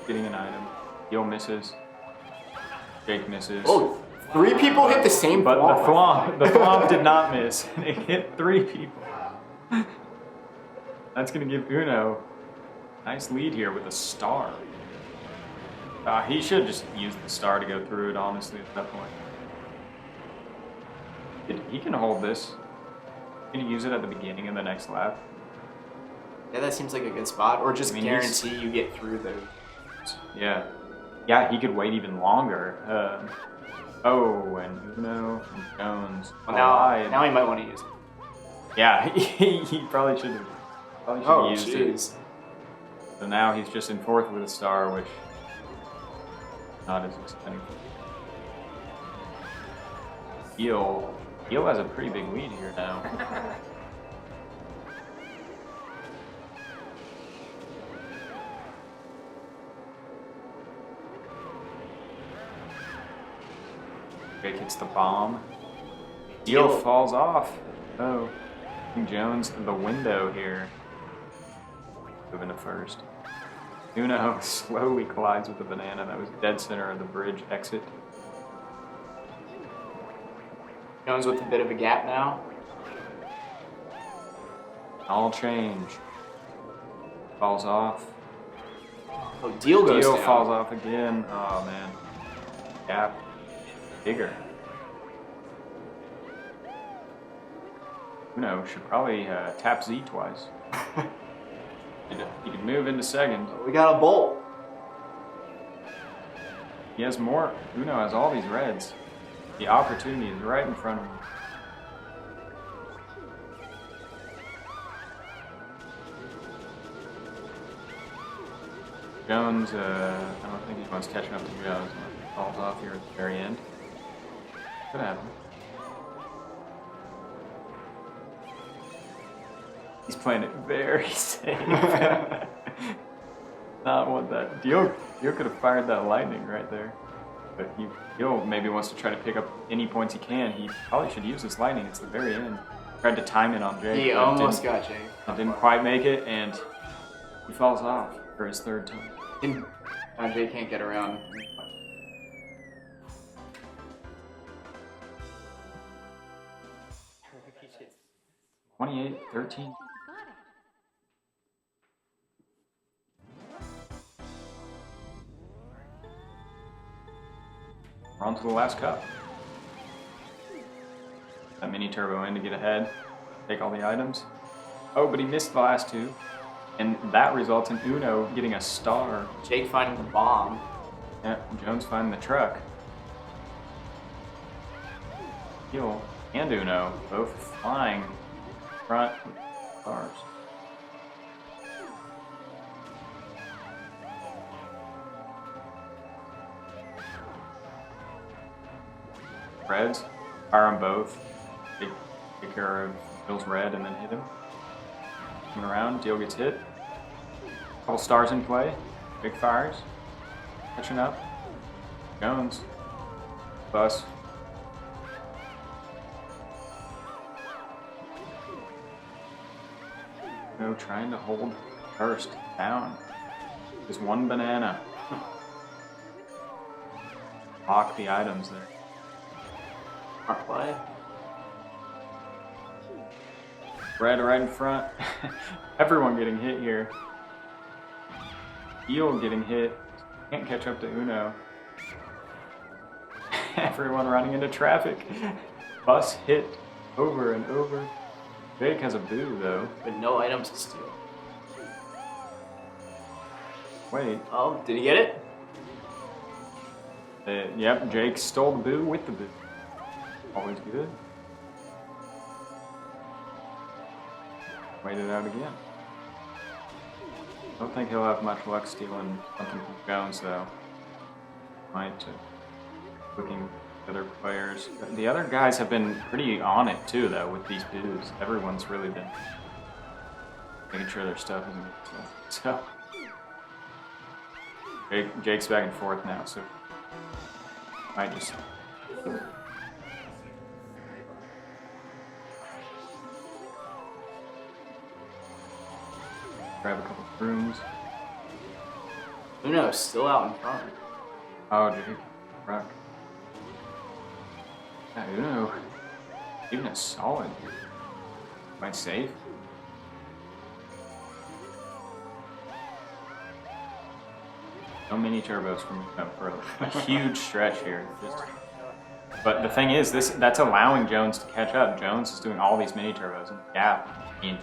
getting an item. Deel misses. Jake misses. Oh, 3 people hit the same But ball. the flomp did not miss. It hit 3 people. That's gonna give Uno a nice lead here with a star. He should just use the star to go through it, honestly, at that point. he can hold this. He can use it at the beginning of the next lap. Yeah, that seems like a good spot. Or just I mean, he's- guarantee you get through the. Yeah. Yeah, he could wait even longer. Oh, and Uno and Jones. Well, collide. now he might want to use it. Yeah, he probably should have. Probably should have Oh, used jeez. it. So now he's just in fourth with a star, which not as exciting. Deel has a pretty big lead here now. Beck hits the bomb. Deel falls off. Oh, Jones the window here. Moving to first. Uno slowly collides with the banana. That was dead center of the bridge exit. Jones with a bit of a gap now. All change. Falls off. Oh, Deel goes Deel down. falls off again. Oh man. Gap bigger. Uno should probably tap Z twice. He could move into second. We got a bolt. He has more. Uno has all these reds. The opportunity is right in front of him. Jones, I don't think he wants catching up to Jones. Falls off here at the very end. Could happen. He's playing it very safe. Not want that. Deel could have fired that lightning right there. But Deel maybe wants to try to pick up any points he can. He probably should use this lightning. It's the very end. Tried to time it on Jake. He but almost got Jake. didn't quite make it, and he falls off for his third time. Jake can't get around. 28-13. Got it. We're on to the last cup. That mini turbo in to get ahead. Take all the items. Oh, but he missed the last two. And that results in Uno getting a star. Jake finding the bomb. Yeah, Jones finding the truck. Deel and Uno both flying front with stars. Reds, fire them both. Take care of Bill's red and then hit him. Coming around, Deel gets hit. Couple stars in play. Big fires. Catching up. Jones. Bus. No, trying to hold first down. Just one banana. Lock the items there. Smart play. Red right in front. Everyone getting hit here. Deel getting hit. Can't catch up to Uno. Everyone running into traffic. Bus hit over and over. Beck has a boo though. But no items to steal. Wait. Oh, did he get it? Yep, Jake stole the boo with the boo. Always good. Wait it out again. Don't think he'll have much luck stealing something from Jones though. Might looking at other players. The other guys have been pretty on it too though with these boos. Everyone's really been making sure their stuff isn't getting stolen. So Jake's back and forth now, so might just grab a couple brooms. Uno's still out in front. Oh, Jake, rock. Yeah, Uno, even a solid. Might save. No mini turbos from Uno for a huge stretch here. Just But the thing is, that's allowing Jones to catch up. Jones is doing all these mini turbos in the gap. I mean,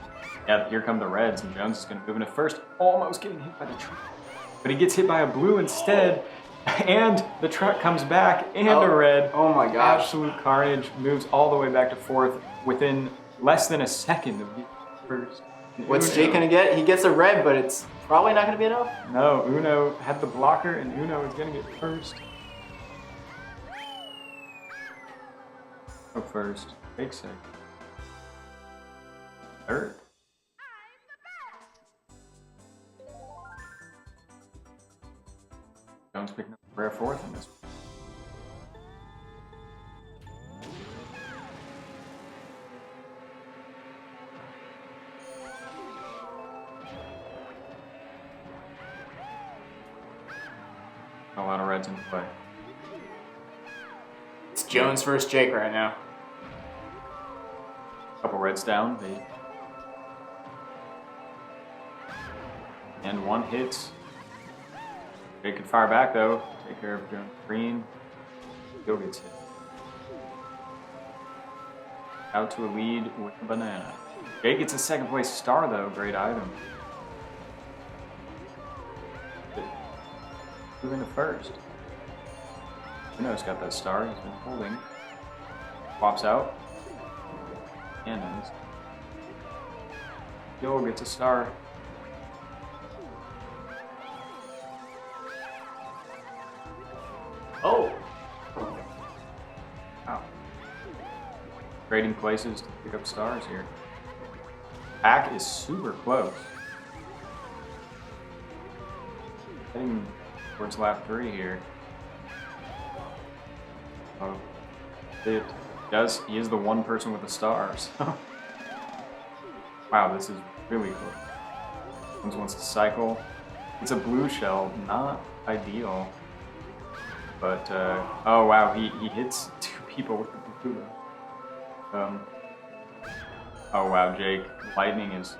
yeah, here come the reds, and Jones is going to move into first, almost getting hit by the truck. But he gets hit by a blue instead, and the truck comes back, and a red. Oh my gosh. Absolute carnage, moves all the way back to fourth within less than a second of the first. What's Uno. Jake gonna get? He gets a red, but it's probably not gonna be enough. No, Uno had the blocker, and Uno is going to get first. Go first. Big second. Third. Jones picking up a rare fourth in this one. A lot of reds in play. It's Jones versus Jake right now. Couple reds down. And one hits. Jake can fire back though. Take care of Jones. Green. Deel gets hit. Out to a lead with a banana. Jake gets a second place star though. Great item. Moving to first. Uno's got that star. He's been holding. Pops out. And nice. Deel gets a star. Oh. Wow. Trading places to pick up stars here. Pack is super close. Heading towards lap 3 here. Oh, it does. He is the one person with the stars. Wow, this is really close. Jones wants to cycle. It's a blue shell, not ideal. But oh wow, he hits 2 people with the blue. Oh wow, Jake. Lightning is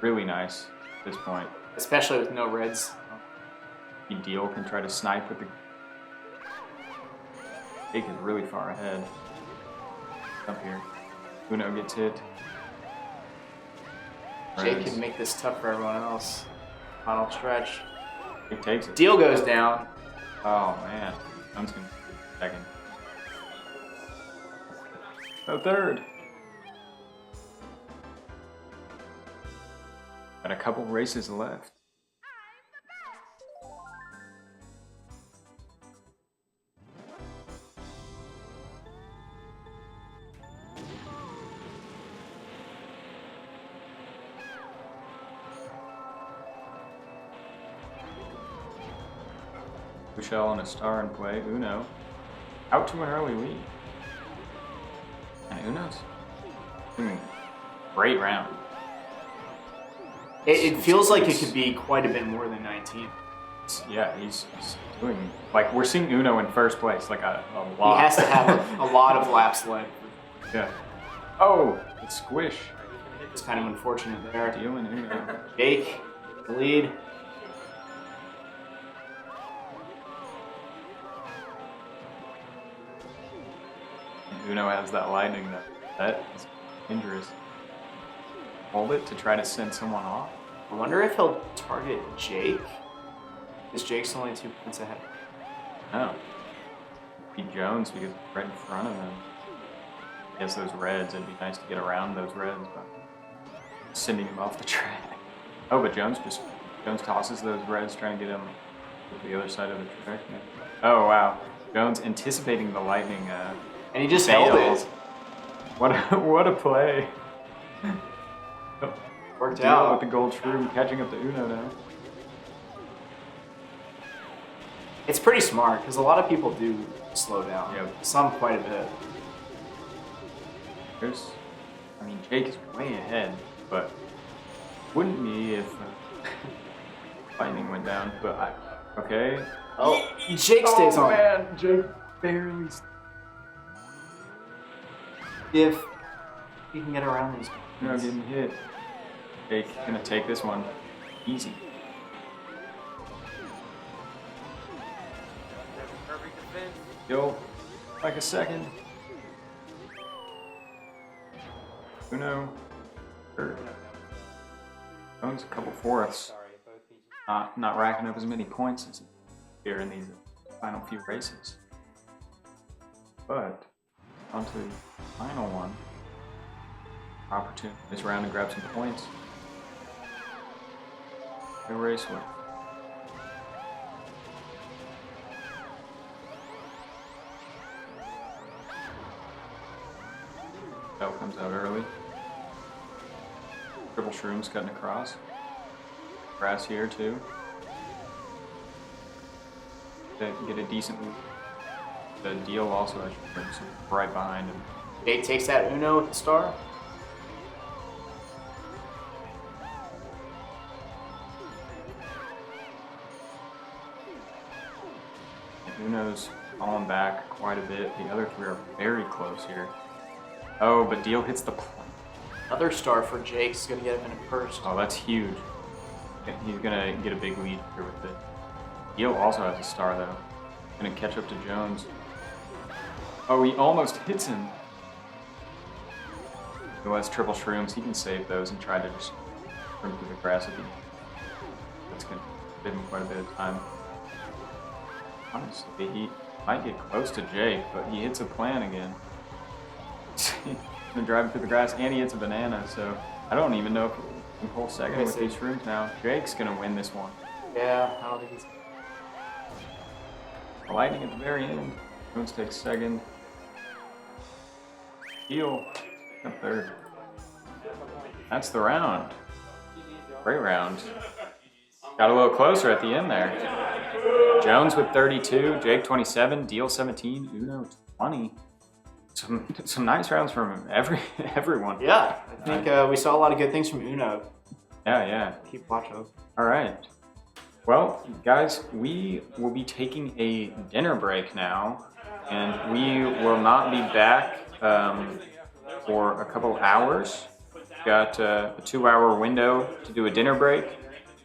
really nice at this point. Especially with no reds. Deel can try to snipe with the. Jake is really far ahead. Up here. Uno gets hit. Jake Reds. can make this tough for everyone else. Final stretch. Jake takes it. Deel goes down. Oh man. Jones can second. So third. Got a couple races left. Shell and a star in play. Uno out to an early lead. And Uno's doing a great round. It feels like it could be quite a bit more than 19. Yeah, he's doing like we're seeing Uno in first place, like a lot. He has to have a lot of laps left. Yeah. Oh, it's squish. It's kind of unfortunate there. Deel and Uno. Jake, the lead. Uno has that lightning that is dangerous. Hold it to try to send someone off. I wonder if he'll target Jake. Because Jake's only 2 points ahead. No. Beat Jones because it's right in front of him. I guess those reds, it'd be nice to get around those reds, but sending him off the track. Oh, but Jones tosses those reds, trying to get him to the other side of the track. Oh wow. Jones anticipating the lightning And he just held fails. it. What a play. Worked Deel out. with the gold shroom catching up to Uno now. It's pretty smart because a lot of people do slow down. Yep. Some quite a bit. I mean, Jake is way ahead, but wouldn't be if lightning went down. But okay. Oh, Jake stays on. Man, Jake barely. If he can get around these. No, getting hit. Jake gonna take this one easy. Deel like a second. Uno, third. Jones, a couple fourths. Not racking up as many points as here in these final few races. But on to the final one. Opportunity this round to grab some points. Good raceway. Bell comes out early. Triple Shrooms cutting across. Grass here too. Get a decent lead. The Deel also actually right behind him. Jake takes that Uno with the star. Uno's falling back quite a bit. The other three are very close here. Oh, but Deel hits the plane. Another star for Jake's gonna get him in first. Oh, that's huge. He's gonna get a big lead here with it. Deel also has a star though. Gonna catch up to Jones. Oh, he almost hits him. Who has triple shrooms? He can save those and try to just run through the grass at the end. That's gonna give him quite a bit of time. Honestly, he might get close to Jake, but he hits a plan again. He's gonna drive through the grass and he hits a banana, so I don't even know if he can hold second with these shrooms now. Jake's gonna win this one. Yeah, I don't think he's. Lightning at the very end. Jones takes second. Deel up third. That's the round. Great round. Got a little closer at the end there. Jones with 32, Jake 27, Deel 17, Uno 20. Some nice rounds from everyone. Yeah, I think we saw a lot of good things from Uno. Yeah. Keep watching. All right. Well, guys, we will be taking a dinner break now, and we will not be back for a couple hours. We've got a 2-hour window to do a dinner break,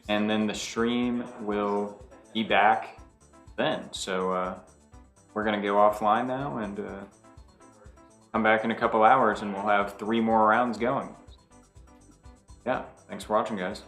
and then the stream will be back then. So we're going to go offline now and come back in a couple hours, and we'll have 3 more rounds going. Yeah, thanks for watching, guys.